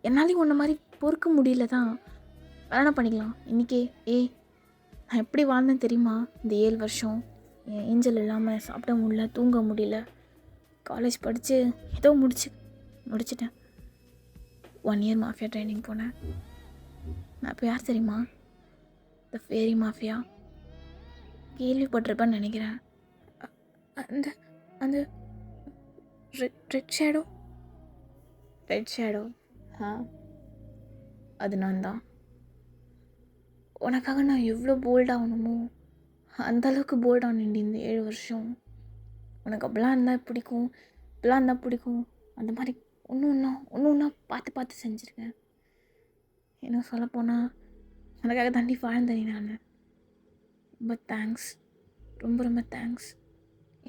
என்னாலையும் உன்ன மாதிரி பொறுக்க முடியல தான். கல்யாணம் பண்ணிக்கலாம் இன்றைக்கே. நான் எப்படி வாழ்ந்தேன் தெரியுமா இந்த 7 வருஷம்? என் ஏஞ்சல் இல்லாமல் சாப்பிட முடியல, தூங்க முடியல. காலேஜ் படித்து ஏதோ முடிச்சிட்டேன். 1 இயர் மாஃபியா ட்ரைனிங் போனேன். நான் இப்போ யார் தெரியுமா? த ஃபேரி மாஃபியா. கேள்விப்பட்டிருப்பேன்னு நினைக்கிறேன். அந்த அந்த ரெட் ஷேடோ அது நான் தான். உனக்காக நான் எவ்வளோ போல்டாகணுமோ அந்தளவுக்கு போல்டாக நின்று இந்த 7 வருஷம். உனக்கு அப்படிலாம் இருந்தால் பிடிக்கும், இப்படிலாம் இருந்தால் பிடிக்கும், அந்த மாதிரி ஒன்று ஒன்றா பார்த்து செஞ்சுருக்கேன். என்ன சொல்லப்போனால் உனக்காக தாண்டி வாழ்ந்தேன் நான். ரொம்ப தேங்க்ஸ், ரொம்ப தேங்க்ஸ்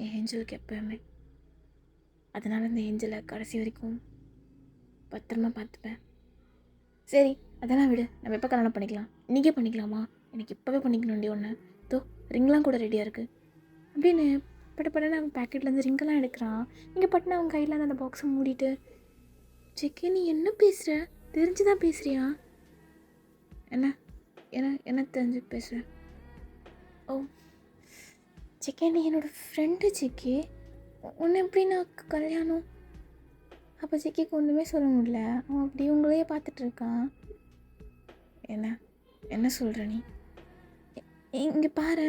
என் ஏஞ்சலுக்கு எப்போயுமே. அதனால் இந்த ஏஞ்சலை கடைசி வரைக்கும் பத்திரமா பார்த்துப்பேன். சரி அதெல்லாம் விடு, நம்ம எப்போ கல்யாணம் பண்ணிக்கலாம்? இன்றைக்கே பண்ணிக்கலாமா? எனக்கு இப்போவே பண்ணிக்கணும்டி ஒன்று. தோ ரிங்லாம் கூட ரெடியாக இருக்குது அப்படின்னு படப்படன்னு அவன் பேக்கெட்லேருந்து ரிங்கெல்லாம் எடுக்கிறான். இங்கே பட்டுன்னு அவன் கையில் அந்த பாக்ஸை மூடிட்டு, ஜேகே நீ என்ன பேசுகிற? தெரிஞ்சு தான் பேசுகிறியா? என்ன தெரிஞ்சு பேசுகிற? ஓ ஜேகே, நீ என்னோடய ஃப்ரெண்டு ஜேகே. உன்னை எப்படி நான் கல்யாணம்? அப்போ ஜேகேக்கு ஒன்றுமே சொல்ல முடியல. அவன் அப்படி உங்களையே பார்த்துட்ருக்கான். என்ன சொல்கிற நீ? இங்கே பாரு,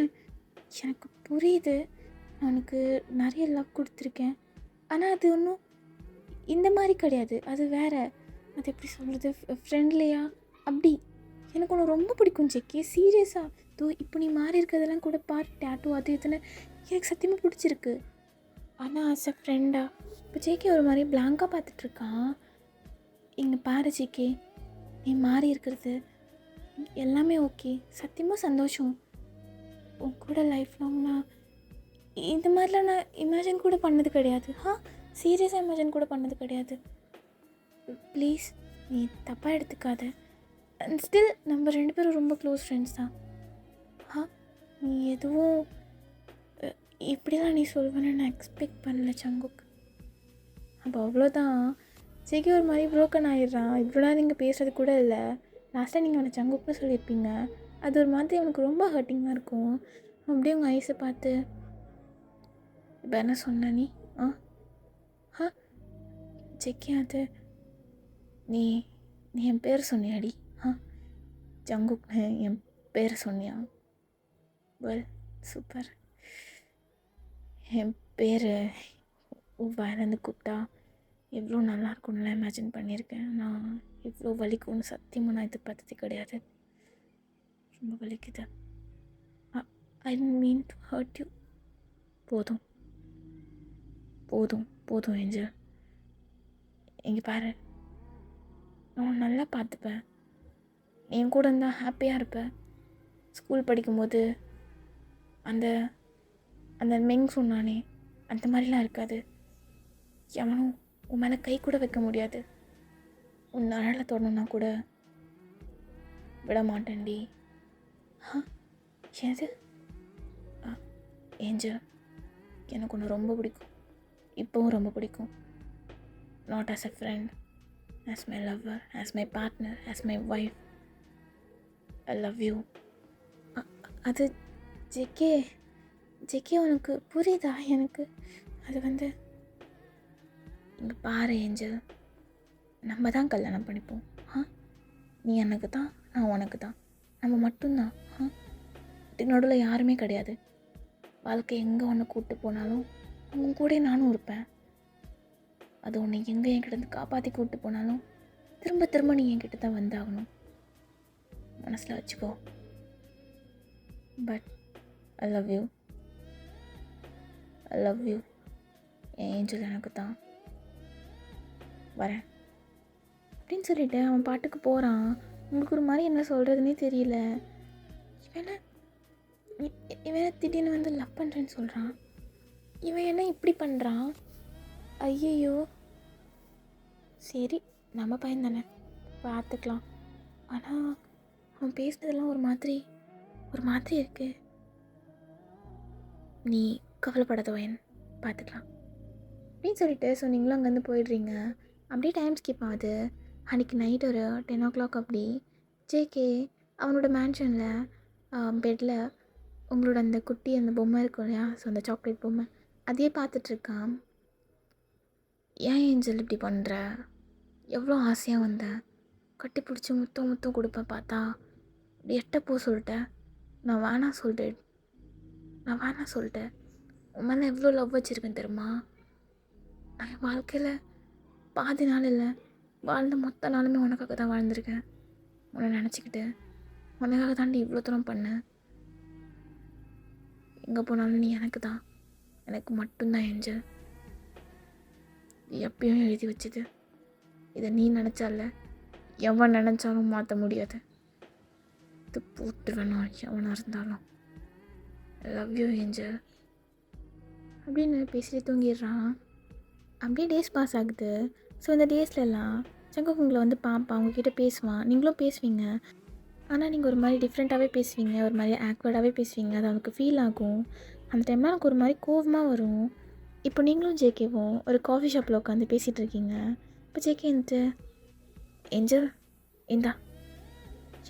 எனக்கு புரியுது. நான் உனக்கு நிறைய லவ் கொடுத்துருக்கேன். ஆனால் அது ஒன்றும் இந்த மாதிரி கிடையாது. அது வேறு. அது எப்படி சொல்கிறது, ஃப்ரெண்ட்லியா அப்படி. எனக்கு ஒன்று ரொம்ப பிடிக்கும் ஜேகே, சீரியஸாக. தோ இப்போ நீ மாறி இருக்கிறதெல்லாம் கூட பாரு, டேட்டூ அது இதுன்னு எனக்கு சத்தியமாக பிடிச்சிருக்கு. ஆனால் ஆஸ் அ ஃப்ரெண்டா இப்போ ஜேகே ஒரு மாதிரி பிளாங்காக பார்த்துட்ருக்கான். இங்கே பாரு ஜேகே, நீ மாறி இருக்கிறது எல்லாமே ஓகே, சத்தியமாக சந்தோஷம். உன் கூட லைஃப் லாங்னா இந்த மாதிரிலாம் நான் இமேஜின் கூட பண்ணது கிடையாது. சீரியஸாக இமேஜின் கூட பண்ணது கிடையாது. ப்ளீஸ் நீ தப்பாக எடுத்துக்காத. அண்ட் ஸ்டில் நம்ம 2 பேரும் ரொம்ப க்ளோஸ் ஃப்ரெண்ட்ஸ் தான். நீ எதுவும் இப்படிலாம் நீ சொல்வேன்னு நான் எக்ஸ்பெக்ட் பண்ணல சங்குக். அப்போ அவ்வளோதான். ஜேகே ஒரு மாதிரி ப்ரோக்கன் ஆகிடுறான். இவ்வளோ நீங்கள் பேசுறது கூட இல்லை. லாஸ்ட்டாக நீங்கள் அவனை சங்குக்குன்னு சொல்லியிருப்பீங்க. அது ஒரு மாதிரி அவனுக்கு ரொம்ப ஹர்ட்டிங்காக இருக்கும். அப்படியே உங்கள் ஐஸை பார்த்து, இப்போ என்ன சொன்ன நீ? ஜேகே, அது நீ என் பேர் சொன்னியாடி? ஜங்குக்னு என் பேர் சொன்னியா? Well super. என் பேர் வாயிலேருந்து கூப்பிட்டா எவ்வளோ நல்லாயிருக்கும்னு இமேஜின் பண்ணியிருக்கேன். நான் இவ்வளோ வலிக்கும்னு சத்தியமாக நான் எதிர்பார்த்தது கிடையாது. ரொம்ப வலிக்குது. ஐ மீன் டு ஹர்ட் யூ. போதும் ஏஞ்சல். இங்கே பாரு, நான் நல்லா பார்த்துப்பேன். என் கூட இருந்தால் ஹாப்பியாக இருப்பேன். ஸ்கூல் படிக்கும்போது அந்த அந்த மெங் சொன்னானே, அந்த மாதிரிலாம் இருக்காது. எவனும் உன் மேலே கை கூட வைக்க முடியாது. உன் அழலை தொடணுன்னா கூட விட மாட்டேன்டி. ஏது ஏஞ்சல், எனக்கு ஒன்று ரொம்ப பிடிக்கும். இப்போவும் ரொம்ப பிடிக்கும். Not as a friend, as my lover, as my partner, as my wife. I love you. அது ஜேகே உனக்கு புரியுதா? எனக்கு அது இங்கே பாரு ஏஞ்சல், நம்ம தான் கல்யாணம் பண்ணிப்போம். நீ எனக்கு தான், நான் உனக்கு தான். நம்ம மட்டும்தான். இதுக்கு நடுவில் யாருமே கிடையாது. வாழ்க்கை எங்கே ஒன்று கூப்பிட்டு போனாலும் உன் கூட நானும் இருப்பேன். அது உன்னை எங்கே என்கிட்ட காப்பாற்றி கூப்பிட்டு போனாலும் திரும்ப நீ என்கிட்ட தான் வந்தாகணும். மனசில் வச்சுக்கோ. But I love you. I love you. N angel எனக்கு தான். வரேன் அப்படின்னு சொல்லிட்டு அவன் பாட்டுக்கு போகிறான். உங்களுக்கு ஒரு மாதிரி என்ன சொல்கிறதுனே தெரியல. இவனை இவனை திடீர்னு வந்து லவ் பண்ணுறேன்னு சொல்கிறான். இவன் என்ன இப்படி பண்ணுறான்? ஐயையோ. சரி, நம்ம பையன் தானே, பார்த்துக்கலாம். ஆனால் அவன் பேசுனதெல்லாம் ஒரு மாதிரி இருக்கு. நீ கவலைப்படாத வயன், பார்த்துக்கலாம் அப்படின்னு சொல்லிட்டு ஸோ நீங்களும் அங்கேருந்து போயிடுறீங்க. அப்படியே டைம் ஸ்கிப் ஆகுது. அன்றைக்கி நைட் ஒரு 10 o'clock அப்படி ஜேகே அவனோட மேன்ஷனில் பெட்டில் உங்களோட அந்த குட்டி அந்த பொம்மை இருக்கும் இல்லையா, ஸோ அந்த சாக்லேட் பொம்மை அதையே பார்த்துட்ருக்கான். ஏன் ஏஞ்சல் இப்படி பண்ணுற? எவ்வளோ ஆசையாக வந்தேன், கட்டி பிடிச்சி முத்தம் கொடுப்பேன், பார்த்தா இப்படி எட்ட சொல்லிட்டேன். நான் வேணாம் சொல்லிட்டேன். உன் மேலே எவ்வளோ லவ் வச்சுருக்கேன் தெரியுமா? நான் என் வாழ்க்கையில் பாதி நாள் இல்லை, வாழ்ந்த மொத்த நாளுமே உனக்காக தான் வாழ்ந்திருக்கேன். உன்னை நினச்சிக்கிட்டு உனக்காக தாண்டி இவ்வளோ தூரம் பண்ணேன். எங்கே போனாலும் நீ எனக்கு மட்டும்தான் ஏஞ்சல். எப்பயும் எழுதி வச்சுது. இதை நீ நினச்சால எவன் நினச்சாலும் மாற்ற முடியாது. இது போட்டு வேணும் எவனாக இருந்தாலும். லவ் யூ ஏஞ்சல் அப்படின்னு பேசிட்டு தூங்கிடுறான். அப்படியே டேஸ் பாஸ் ஆகுது. ஸோ இந்த டேஸ்லலாம் சங்கக் உங்களை வந்து பார்ப்பான், உங்ககிட்ட பேசுவான், நீங்களும் பேசுவீங்க. ஆனால் நீங்கள் ஒரு மாதிரி டிஃப்ரெண்ட்டாகவே பேசுவீங்க, ஒரு மாதிரி ஆக்வர்டாகவே பேசுவீங்க. அது அவனுக்கு ஃபீல் ஆகும். அந்த டைமில் எனக்கு ஒரு மாதிரி கோவமாக வரும். இப்போ நீங்களும் ஜேகேவும் ஒரு காஃபி ஷாப்பில் உட்காந்து பேசிகிட்டு இருக்கீங்க. இப்போ ஜேகே வந்துட்டு, ஏஞ்சல் இந்தா.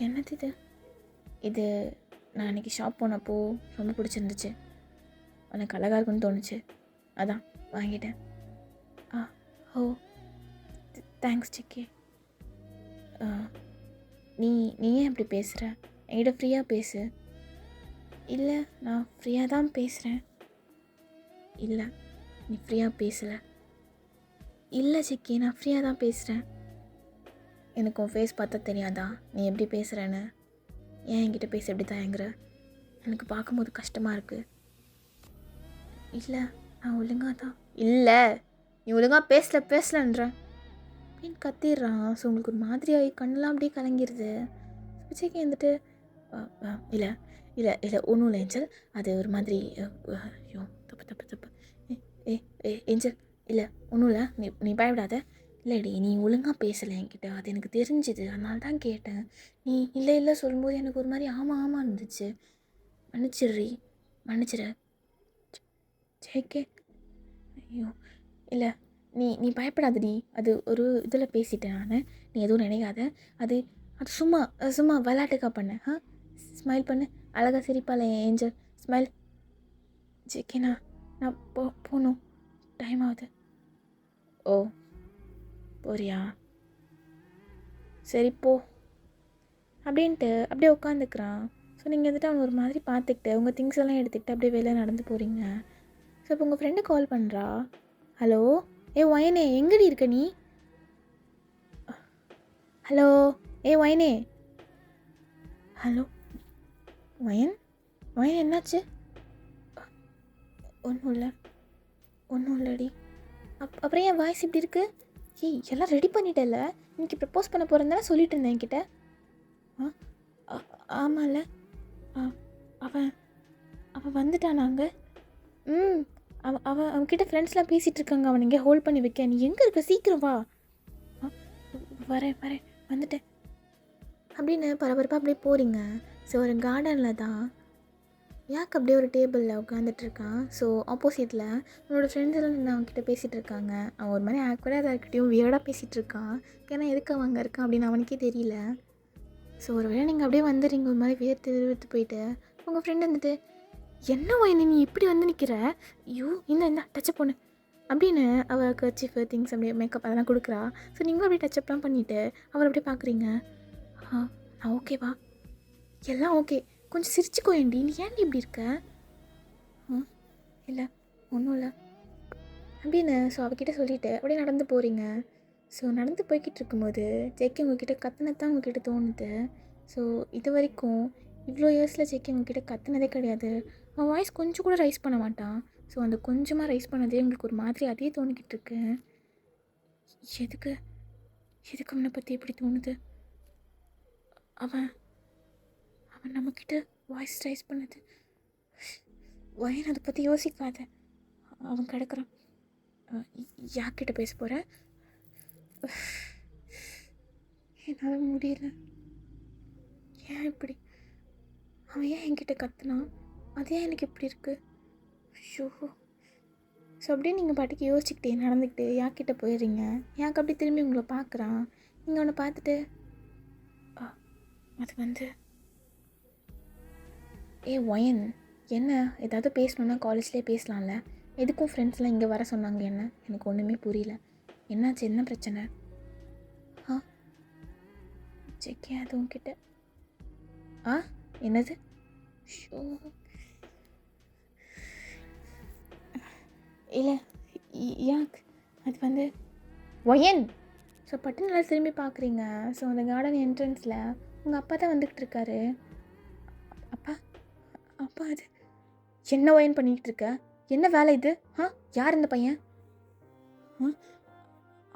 என்னது இது நான் அன்றைக்கி ஷாப் போனப்போ ரொம்ப பிடிச்சிருந்துச்சு, உனக்கு அழகாக இருக்குன்னு தோணுச்சு, அதான் வாங்கிட்டேன். ஓ தேங்க்ஸ் ஜேகே. நீ ஏன் அப்படி பேசுகிற? என்கிட்ட ஃப்ரீயாக பேசு. இல்லை, நான் ஃப்ரீயாக தான் பேசுகிறேன். இல்லை, நீ ஃப்ரீயாக பேசலை. இல்லை ஜிக்கி, நான் ஃப்ரீயாக தான் பேசுகிறேன். எனக்கு உன் ஃபேஸ் பார்த்தா தெரியாதா நீ எப்படி பேசுகிறேன்னு? ஏன் என்கிட்ட பேச எப்படி தயங்குற? எனக்கு பார்க்கும்போது கஷ்டமாக இருக்குது. இல்லை, நான் ஒழுங்காக தான். இல்லை, நீ ஒழுங்காக பேசலன்ற அப்படின்னு கத்திடுறான். ஸோ உங்களுக்கு ஒரு மாதிரியாகி கண்ணெலாம் அப்படியே கலங்கிடுது. ஜிக்கி வந்துட்டு, இல்லை இல்லை இல்லை ஒன்றும் இல்லை ஏஞ்சல், அது ஒரு மாதிரி ஐயோ தப்பு ஏஞ்சல், இல்லை ஒன்றும் இல்லை, நீ பயப்படாத. இல்லைடி, நீ ஒழுங்காக பேசலை என்கிட்ட, அது எனக்கு தெரிஞ்சுது, அதனால தான் கேட்டேன். நீ இல்லை சொல்லும்போது எனக்கு ஒரு மாதிரி ஆமாம் இருந்துச்சு. மன்னிச்சிடு ஜேகே. ஐயோ இல்லை, நீ பயப்படாதடி, அது ஒரு இதில் பேசிட்டேன் நான், நீ எதுவும் நினைக்காத. அது சும்மா விளையாட்டுக்கா பண்ணேன். ஸ்மைல் பண்ணு, அழகாக சிரிப்பாள் ஏஞ்சல், ஸ்மைல். ஜேகே, நான் போகணும், டைம் ஆகுது. ஓ போறியா? சரி போ அப்படின்ட்டு அப்படியே உட்காந்துக்கிறான். ஸோ நீங்கள் வந்துட்டு அவன் ஒரு மாதிரி பார்த்துக்கிட்டு உங்கள் திங்ஸ் எல்லாம் எடுத்துக்கிட்டு அப்படியே வெளியே நடந்து போகிறீங்க. ஸோ இப்போ உங்கள் ஃப்ரெண்டு கால் பண்ணுறா. ஹலோ ஒயனே, எங்கடி இருக்க நீ? ஹலோ ஒயனே. ஹலோ வயன் என்னாச்சு? ஒன்றும் இல்லடி. அப்புறம் என் வாய்ஸ் இப்படி இருக்கு? எல்லாம் ரெடி பண்ணிட்டல, இன்னைக்கு ப்ரப்போஸ் பண்ண போகிறேன்னு சொல்லிட்டு இருந்தேன் என்கிட்ட. ஆமாம்ல, அவன் வந்துட்டானாங்க. அவன்கிட்ட ஃப்ரெண்ட்ஸ்லாம் பேசிகிட்டு இருக்காங்க, அவன் எங்கேயா ஹோல்ட் பண்ணி வைக்க. நீ எங்கே இருக்க? சீக்கிரம் வா. வரேன் வந்துட்டேன் அப்படின்னு பரபரப்பாக அப்படியே போகிறீங்க. ஸோ ஒரு கார்டனில் தான் யாக்கு அப்படியே ஒரு டேபிளில் உட்காந்துட்ருக்கான். ஸோ ஆப்போசிட்டில் உன்னோட ஃப்ரெண்ட்ஸ் எல்லாம் நின்று அவன்கிட்ட பேசிகிட்டு இருக்காங்க. அவன் ஒரு மாதிரி ஆக்வர்டாக யார்கிட்டையும் வியர்டாக பேசிகிட்டு இருக்கான். ஏன்னா எதுக்கு அவன் அங்கே இருக்கான் அப்படின்னு அவனுக்கே தெரியல. ஸோ ஒரு வேளை நீங்கள் அப்படியே வந்துடுறீங்க, ஒரு மாதிரி வியர்த்து போயிட்டு. உங்கள் ஃப்ரெண்டு வந்துட்டு, என்னவா என்ன நீ இப்படி வந்து நிற்கிற? ஐயோ இந்த டச்சப் பண்ணு அப்படின்னு அவள் கர்ச்சீஃப் திங்ஸ் அப்படியே மேக்கப் அதெல்லாம் கொடுக்குறா. ஸோ நீங்களும் அப்படியே டச்சப்லாம் பண்ணிவிட்டு அவரை அப்படியே பார்க்குறீங்க. நான் ஓகேவா? எல்லாம் ஓகே, கொஞ்சம் சிரிச்சுக்கோ ஏண்டி, நீ ஏன்டி இப்படி இருக்க? இல்லை ஒன்றும் இல்லை அப்படின்னு ஸோ அவகிட்ட சொல்லிவிட்டு அப்படியே நடந்து போகிறீங்க. ஸோ நடந்து போய்கிட்டு இருக்கும்போது ஜெய்கே உங்ககிட்ட கத்துனத்தான் உங்ககிட்ட தோணுது. ஸோ இது வரைக்கும் இவ்வளோ இயர்ஸில் ஜேகே உங்ககிட்ட கத்துனதே கிடையாது. அவன் வாய்ஸ் கொஞ்சம் கூட ரைஸ் பண்ண மாட்டான். ஸோ அந்த கொஞ்சமாக ரைஸ் பண்ணதே உங்களுக்கு ஒரு மாதிரி அதே தோணிக்கிட்டு இருக்கு. எதுக்கு எதுக்கு அவனை பற்றி எப்படி தோணுது? அவன் அவன் நம்மக்கிட்ட வாய்ஸ் ரைஸ் பண்ணது வயன் அதை பற்றி யோசிக்காத. அவன் கிடக்குறான். யார்கிட்ட பேச போகிறேன்? என்னால் முடியல. ஏன் இப்படி? அவன் ஏன் என்கிட்ட கத்துனான்? அதே எனக்கு இப்படி இருக்குது. ஐயோ! ஸோ அப்படியே நீங்கள் பாட்டுக்கு யோசிச்சுக்கிட்டே நடந்துக்கிட்டு யார்கிட்ட போயிடுறீங்க. யாருக்கு அப்படி திரும்பி உங்களை பார்க்குறான். நீங்கள் அவனை பார்த்துட்டு அது வந்து ஒயன் என்ன ஏதாவது பேசணுன்னா காலேஜ்லேயே பேசலாம்ல. எதுக்கும் ஃப்ரெண்ட்ஸ்லாம் இங்கே வர சொன்னாங்க என்ன? எனக்கு ஒன்றுமே புரியல. என்னாச்சு? என்ன பிரச்சனை? ஜேகே அது உங்ககிட்ட என்னது? ஷோ இல்லை யாக் அது வந்து ஒயன். ஸோ பட்டு நல்லா திரும்பி பார்க்குறீங்க. ஸோ அந்த கார்டன் என்ட்ரன்ஸில் உங்கள் அப்பா தான் வந்துக்கிட்டு இருக்காரு. அப்பா அப்பா அது என்ன ஒயன் பண்ணிக்கிட்டு இருக்க? என்ன வேலை இது? யார் இந்த பையன்?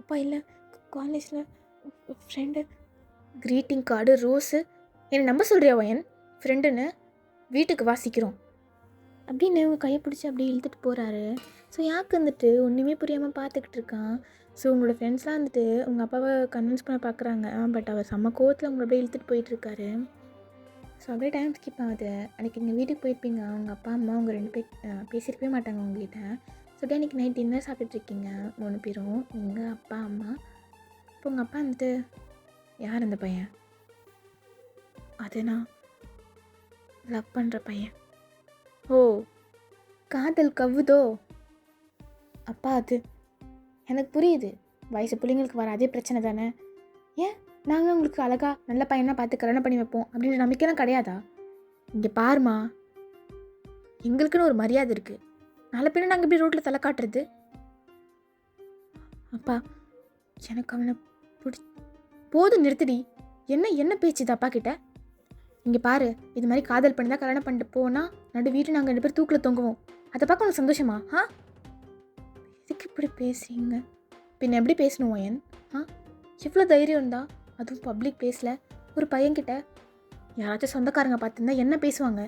அப்பா இல்லை, காலேஜில் ஃப்ரெண்டு. Greeting card, rose. என்னை நம்ப சொல்கிறியா ஒயன்? ஃப்ரெண்டுன்னு வீட்டுக்கு வாசிக்கிறோம் அப்படின்னு உங்கள் கையை பிடிச்சி அப்படியே இழுத்துட்டு போகிறாரு. ஸோ யாருக்கு வந்துட்டு ஒன்றுமே புரியாமல் பார்த்துக்கிட்டு இருக்கான். ஸோ உங்களோட ஃப்ரெண்ட்ஸ்லாம் வந்துட்டு உங்கள் அப்பாவை கன்வின்ஸ் பண்ண பார்க்குறாங்க. பட் அவர் செம்ம கோவத்தில் உங்களை அப்படியே இழுத்துட்டு போயிட்டுருக்காரு. ஸோ அப்படியே டைம் ஸ்கிப் ஆகுது. அன்றைக்கி நீங்கள் வீட்டுக்கு போயிருப்பீங்க. உங்கள் அப்பா அம்மா உங்கள் 2 பேர் பேசியிருக்கவே மாட்டாங்க உங்கள்கிட்ட. ஸோ அப்படியே அன்றைக்கி நைட் டின்னர் சாப்பிட்டுட்ருக்கீங்க 3 பேரும், நீங்கள் அப்பா அம்மா. இப்போ உங்கள் அப்பா வந்துட்டு யார் அந்த பையன்? அது நான் லவ் பண்ணுற பையன். ஓ, காதல் கவ்வுதோ? அப்பா அது எனக்கு புரியுது. வயசு பிள்ளைங்களுக்கு வர அதே பிரச்சனை தானே. ஏன் நாங்கள் உங்களுக்கு அழகா நல்ல பையனாக பார்த்து கல்யாணம் பண்ணி வைப்போம் அப்படின்ற நம்பிக்கைலாம் கிடையாதா? இங்கே பாருமா, எங்களுக்குன்னு ஒரு மரியாதை இருக்குது. நாளை பின்ன நாங்கள் இப்படி ரோட்டில் தலை காட்டுறது? அப்பா எனக்கு அவனை போதும், நிறுத்தடி. என்ன பேச்சுது அப்பா கிட்ட? இங்கே பாரு, இது மாதிரி காதல் பண்ணி தான் கல்யாணம் பண்ணிட்டு போனால் நடு வீட்டு நாங்கள் 2 பேர் தூக்கில் தொங்குவோம். அதை பார்க்க உனக்கு சந்தோஷமா? எதுக்கு இப்படி பேசுறீங்க? பின்ன எப்படி பேசணும் ஒயன்? எவ்வளோ தைரியம் இருந்தா, அதுவும் பப்ளிக் பிளேஸில் ஒரு பையன்கிட்ட. யாராச்சும் சொந்தக்காரங்க பார்த்துருந்தா என்ன பேசுவாங்க?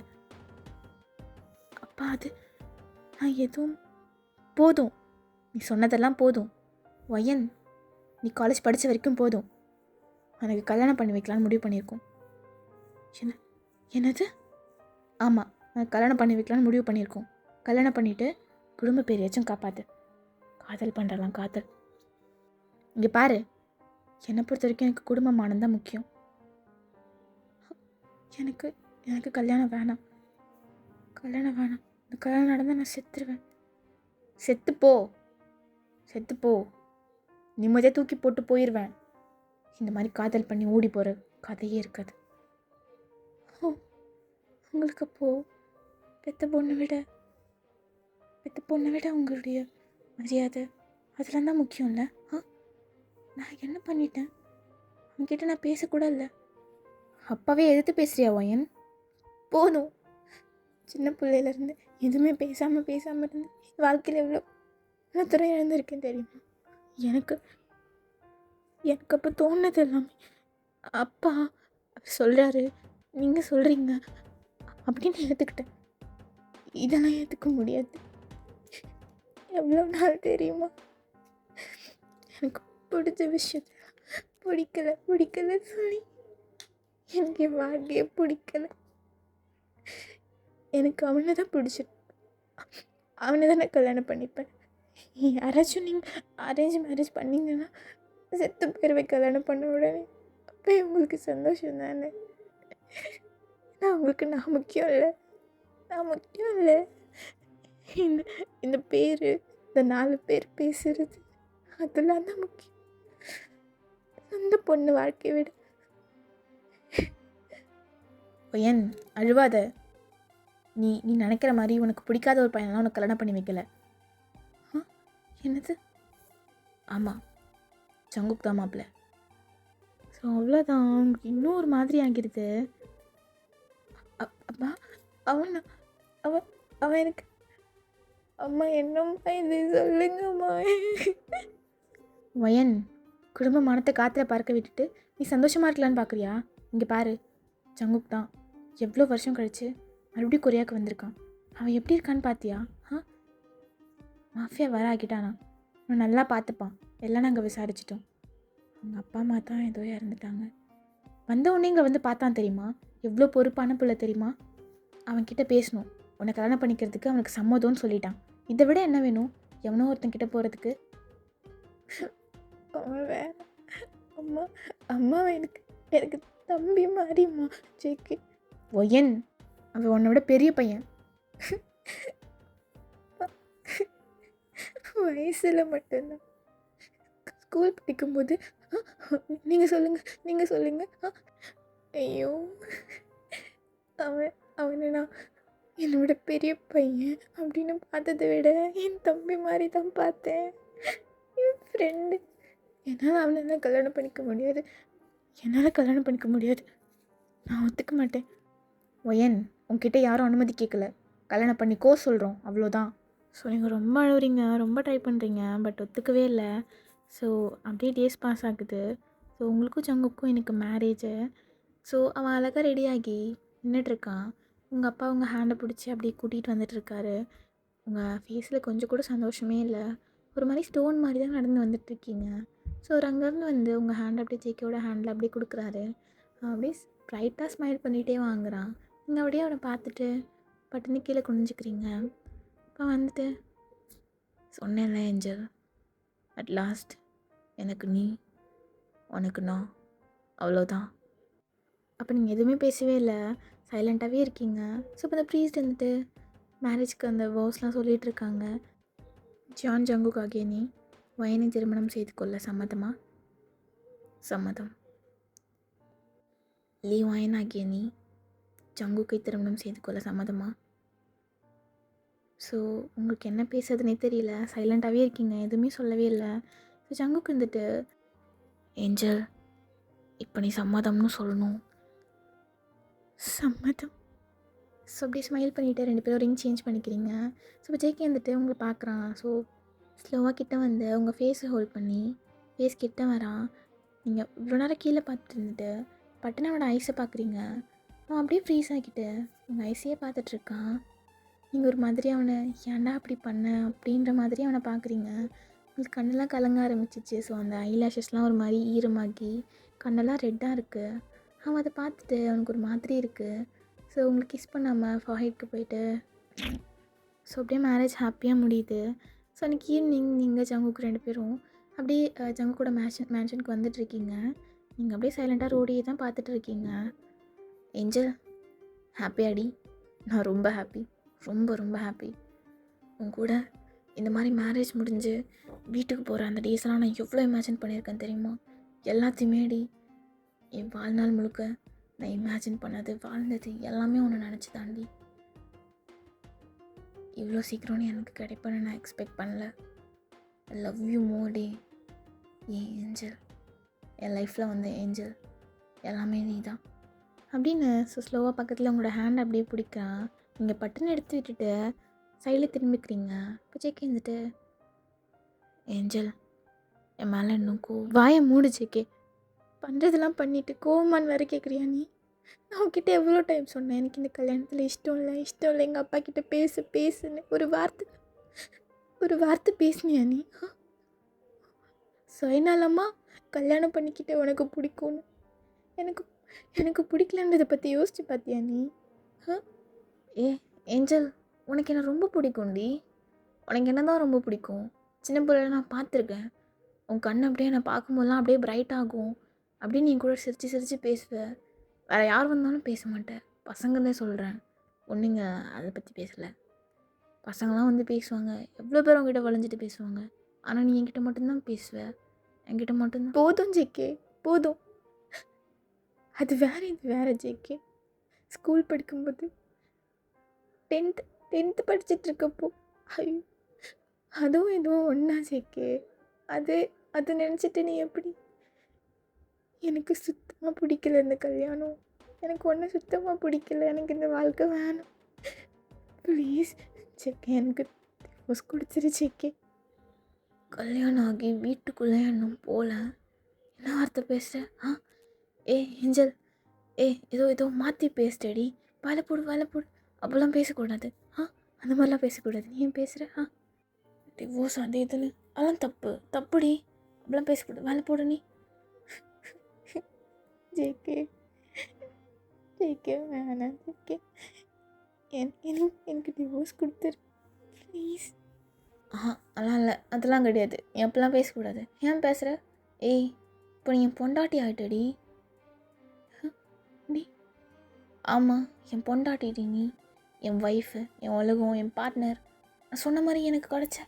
அப்பா அது நான் எதுவும் போதும், நீ சொன்னதெல்லாம் போதும் ஒயன். நீ காலேஜ் படித்த வரைக்கும் போதும். எனக்கு கல்யாணம் பண்ணி வைக்கலான்னு முடிவு பண்ணியிருக்கோம். என்னது? ஆமாம், நான் கல்யாணம் பண்ணி வைக்கலான்னு முடிவு பண்ணியிருக்கோம். கல்யாணம் பண்ணிவிட்டு குடும்ப பேரையாச்சும் காப்பாற்று. காதல் பண்ணுறலாம் காதல். இங்கே பாரு, என்னை பொறுத்த வரைக்கும் எனக்கு குடும்பமானது தான் முக்கியம். எனக்கு கல்யாணம் வேணாம். இந்த கல்யாணம் நடந்தால் நான் செத்துருவேன். செத்துப்போ, நிம்மதியாக தூக்கி போட்டு போயிடுவேன். இந்த மாதிரி காதல் பண்ணி ஓடி போகிற கதையே இருக்காது. உங்களுக்கு அப்போது பெத்த பொண்ணை விட உங்களுடைய மரியாதை அதெல்லாம் தான் முக்கியம் இல்லை? நான் என்ன பண்ணிட்டேன்? அவன்கிட்ட நான் பேசக்கூட இல்லை. அப்பாவே எதிர்த்து பேசுறியா ஒயன்? போதும். சின்ன பிள்ளையிலேருந்து எதுவுமே பேசாமல் இருந்து வாழ்க்கையில் எவ்வளோ துறை இழந்திருக்கேன் தெரியுமா? எனக்கு அப்போ தோணுது எல்லாமே. அப்பா சொல்கிறாரு, நீங்கள் சொல்கிறீங்க அப்படின்னு ஏற்றுக்கிட்டேன். இதெல்லாம் ஏற்றுக்க முடியாது. எவ்வளோ நாள் தெரியுமா எனக்கு பிடிச்ச விஷயத்த பிடிக்கல சொல்லி எனக்கு என் வாழ்க்கையே பிடிக்கல. எனக்கு அவனை தான் பிடிச்சிருக்கு. அவனை தான் நான் கல்யாணம் பண்ணிப்பேன். யாராச்சும் நீங்கள் அரேஞ்ச் மேரேஜ் பண்ணிங்கன்னா செத்து பேரவை கல்யாணம் பண்ண உடனே அப்போ உங்களுக்கு சந்தோஷம் தானே? நான் முக்கியம் இல்லை. இந்த பேர், இந்த 4 பேர் பேசுறது அதெல்லாம் தான் முக்கியம். அந்த பொண்ணு வாழ்க்கையை விட. ஏன் அழுவாத. நீ நினைக்கிற மாதிரி உனக்கு பிடிக்காத ஒரு பையனெலாம் உனக்கு கல்யாணம் பண்ணி வைக்கல. என்னது? ஆமாம், சங்குப் தான் மாப்பிள்ள. ஸோ ஸோ அவ்வளோதான். அவங்களுக்கு இன்னும் ஒரு மாதிரி ஆகிடுது. அம்மா அவன் அவன் அவன் எனக்கு அம்மா என்னம்மா இது சொல்லுங்கம்மா. வயன் குடும்ப மானத்தை காற்றுல பறக்க விட்டுட்டு நீ சந்தோஷமாக இருக்கலான்னு பார்க்குறியா? இங்கே பாரு, ஜங்குக் தான் எவ்வளோ வருஷம் கழிச்சு மறுபடியும் கொரியாவுக்கு வந்திருக்கான். அவன் எப்படி இருக்கான்னு பார்த்தியா? மாஃபியா வர ஆகிட்டானா? அவன் நல்லா பார்த்துப்பான். எல்லாம் நாங்கள் விசாரிச்சிட்டோம். அவங்க அப்பா அம்மா தான் ஏதோ இறந்துட்டாங்க. வந்த உடனே இங்கே வந்து பார்த்தான் தெரியுமா? எவ்வளோ பொறுப்பான பிள்ளை தெரியுமா? அவன்கிட்ட பேசணும். உன்னை கல்யாணம் பண்ணிக்கிறதுக்கு அவனுக்கு சம்மதம்னு சொல்லிட்டான். இதை விட என்ன வேணும் எவனோ ஒருத்தன் கிட்ட போகிறதுக்கு? அவன் வேற அம்மா அம்மா எனக்கு எனக்கு தம்பி மாதிரிம்மா ஜேகே. ஒயன் அவன் உன்னை விட பெரிய பையன். வயசில் மட்டும்தான். ஸ்கூல் படிக்கும்போது நீங்கள் சொல்லுங்கள். ஐயோ, அவனை நான் என்னோட பெரிய பையன் அப்படின்னு பார்த்ததை விட என் தம்பி மாதிரி தான் பார்த்தேன். என் ஃப்ரெண்டு. என்னால் அவனை கல்யாணம் பண்ணிக்க முடியாது. நான் ஒத்துக்க மாட்டேன். ஒயன் உங்ககிட்ட யாரும் அனுமதி கேட்கல. கல்யாணம் பண்ணிக்கோ சொல்கிறோம், அவ்வளோதான். ஸோ நீங்கள் ரொம்ப அழுகுறீங்க, ரொம்ப ட்ரை பண்ணுறீங்க, பட் ஒத்துக்கவே இல்லை. ஸோ அப்படியே டேஸ் பாஸ் ஆகுது. ஸோ உங்களுக்கும் ஜங்குக்கும் எனக்கு மேரேஜு. ஸோ அவன் அழகாக ரெடியாகி நின்றுட்டுருக்கான். உங்கள் அப்பா உங்கள் ஹேண்டை பிடிச்சி அப்படியே கூட்டிகிட்டு வந்துட்டுருக்காரு. உங்கள் ஃபேஸில் கொஞ்சம் கூட சந்தோஷமே இல்லை. ஒரு மாதிரி ஸ்டோன் மாதிரி தான் நடந்து வந்துட்டுருக்கீங்க. ஸோ ஒரு அங்கேருந்து வந்து உங்கள் ஹேண்ட் அப்படியே ஜேகேயோட ஹேண்டில் அப்படியே கொடுக்குறாரு. அப்படியே ப்ரைட்டாக ஸ்மைல் பண்ணிகிட்டே வாங்குறான். நீங்கள் அப்படியே அவனை பார்த்துட்டு பட்டுன்னு கீழே குனிஞ்சிக்கிறீங்க. இப்போ வந்துட்டு சொன்னேன்ல ஏஞ்சல், அட் லாஸ்ட் எனக்கு நீ, உனக்கு நான், அவ்வளோதான். அப்போ நீங்கள் எதுவுமே பேசவே இல்லை, சைலண்ட்டாகவே இருக்கீங்க. ஸோ இப்போ இந்த ப்ரீஸ்ட் வந்துட்டு மேரேஜ்க்கு அந்த வேர்ஸ்லாம் சொல்லிகிட்ருக்காங்க. ஜான் ஜங்குக் ஆகிய நீ வயனை திருமணம் செய்து கொள்ள சம்மதமா? சம்மதம். லீ வயன் ஆகிய நீ ஜங்குக்கை திருமணம் செய்து கொள்ள சம்மதமா? ஸோ உங்களுக்கு என்ன பேசுறதுனே தெரியல, சைலண்ட்டாகவே இருக்கீங்க, எதுவுமே சொல்லவே இல்லை. ஸோ ஜங்குக்கு வந்துட்டு ஏஞ்சல் இப்போ நீ சம்மதம்னு சொல்லணும். சம்மதம். ஸோ அப்படியே ஸ்மைல் பண்ணிவிட்டு 2 பேரும் ரிங் சேஞ்ச் பண்ணிக்கிறீங்க. ஸோ இப்போ ஜேகே வந்துட்டு உங்களை பார்க்குறான். ஸோ ஸ்லோவாக கிட்ட வந்து உங்கள் ஃபேஸை ஹோல்ட் பண்ணி ஃபேஸ் கிட்ட வரான். நீங்கள் இவ்வளோ நேரம் கீழே பார்த்துட்டு இருந்துட்டு பட்டுன்னு அவனோட ஐஸை பார்க்குறீங்க. அவன் அப்படியே ஃப்ரீஸ் ஆகிட்டு உங்கள் ஐஸையே பார்த்துட்ருக்கான். நீங்கள் ஒரு மாதிரி அவனை ஏன்டா அப்படி பண்ண அப்படின்ற மாதிரி அவனை பார்க்குறீங்க. உங்களுக்கு கண்ணெல்லாம் கலங்க ஆரம்பிச்சிச்சு. ஸோ அந்த ஐலாஷஸ்லாம் ஒரு மாதிரி ஈரமாகி கண்ணெல்லாம் ரெட்டாக இருக்குது. அவன் அதை பார்த்துட்டு அவனுக்கு ஒரு மாதிரி இருக்குது. ஸோ உங்களுக்கு கிஸ் பண்ணாமல் ஃபாஹிட்க்கு போயிட்டு ஸோ அப்படியே மேரேஜ் ஹாப்பியாக முடியுது. ஸோ அன்றைக்கி ஈவினிங் நீங்கள் ஜங்குக்கு 2 பேரும் அப்படியே ஜங்குக்கோட மேன்ஷனுக்கு வந்துட்டுருக்கீங்க. நீங்கள் அப்படியே சைலண்ட்டாக ரோடியே தான் பார்த்துட்டு இருக்கீங்க. ஏஞ்சல் ஹாப்பியாடி? நான் ரொம்ப ஹாப்பி, ரொம்ப ரொம்ப ஹாப்பி. உன் கூட இந்த மாதிரி மேரேஜ் முடிஞ்சு வீட்டுக்கு போகிற அந்த டேஸ்லாம் நான் எவ்வளோ இமேஜின் பண்ணியிருக்கேன் தெரியுமா? எல்லாத்தையுமேடி என் வாழ்நாள் முழுக்க நான் இமேஜின் பண்ணது, வாழ்ந்தது எல்லாமே ஒன்று நினச்சி தாண்டி. இவ்வளோ சீக்கிரம் நீ எனக்கு கிடைப்பேன்னு நான் எக்ஸ்பெக்ட் பண்ணல. ஐ லவ் யூ மோர் டே. ஏன் ஏஞ்சல், என் லைஃப்பில் வந்து ஏஞ்சல் எல்லாமே நீ தான் அப்படின்னு. ஸோ ஸ்லோவாக பக்கத்தில் உங்களோட ஹேண்ட் அப்படியே பிடிக்கிறான். நீங்கள் பட்டுன்னு எடுத்து விட்டுட்டு சைடில் திரும்பிக்கிறீங்க. இப்போ ஜேகே இருந்துட்டு ஏஞ்சல் என் மேலே இன்னும் வாயை மூடு ஜேகே. பண்ணுறதெல்லாம் பண்ணிவிட்டு கோவமான்னு வேறு கேட்குறியா நீ? நான் உன்கிட்ட எவ்வளோ டைம் சொன்னேன் எனக்கு இந்த கல்யாணத்தில் இஷ்டம் இல்லை, எங்கள் அப்பா கிட்ட பேசுன்னு ஒரு வார்த்தை பேசுனியா நீ? சுயநலமா கல்யாணம் பண்ணிக்கிட்டு உனக்கு பிடிக்கும்னு எனக்கு பிடிக்கலன்றதை பற்றி யோசிச்சு பார்த்தியா நீ? ஏஞ்சல் உனக்கு என்ன ரொம்ப பிடிக்கும்டி. உனக்கு என்ன தான் ரொம்ப பிடிக்கும். சின்ன பிள்ளைல நான் பார்த்துருக்கேன். உன் கண் அப்படியே நான் பார்க்கும்போதெல்லாம் அப்படியே பிரைட் ஆகும். அப்படியே நீ கூட சிரித்து பேசுவேன். வேறு யார் வந்தாலும் பேச மாட்டேன். பசங்க தான் சொல்கிறேன், ஒன்றுங்க அதை பற்றி பேசலை. பசங்களாம் வந்து பேசுவாங்க, எவ்வளோ பேர் அவங்ககிட்ட வளைஞ்சிட்டு பேசுவாங்க. ஆனால் நீ என்கிட்ட மட்டும்தான் பேசுவேன், என்கிட்ட மட்டும்தான். போதும் ஜேகே போதும். அது வேறு, இது வேறு ஜேகே. ஸ்கூல் படிக்கும்போது 10th படிச்சிட்ருக்கப்போ ஐயோ அதுவும் இதுவும் ஒன்றா ஜேகே. அது நினச்சிட்டு நீ எப்படி எனக்கு சுத்தமாக பிடிக்கல இந்த கல்யாணம். எனக்கு ஒன்றும் சுத்தமாக பிடிக்கல. எனக்கு இந்த வாழ்க்கை வேணும். ப்ளீஸ் செக்கே, எனக்கு டிவோர்ஸ் கொடுத்துரு செக்கே. கல்யாணம் ஆகி வீட்டுக்குள்ளே இன்னும் போகல. என்ன வார்த்தை பேசுகிற? ஏஞ்சல், ஏதோ மாற்றி பேசுறடி. வேலை போடு அப்போல்லாம் பேசக்கூடாது. அந்த மாதிரிலாம் பேசக்கூடாது. நீ ஏன் பேசுகிற? டிவோர்ஸ் அது இதுன்னு அதெல்லாம் தப்புடி. அப்படிலாம் பேசக்கூடாது. வேலை போடு நீ. ஜேகே வேணாம் ஜேகே. எனக்கு டிவோர்ஸ் கொடுத்துரு ப்ளீஸ். அதெல்லாம் இல்லை, அதெல்லாம் கிடையாது. நீ அப்பெல்லாம் பேசக்கூடாது. ஏன் பேசுகிற? இப்போ நீ என் பொண்டாட்டி ஆகிட்டடி. டி ஆமாம், என் பொண்டாட்டிடி நீ. என் ஒய்ஃபு, என் உலகம், என் பார்ட்னர். நான் சொன்ன மாதிரி எனக்கு கிடச்ச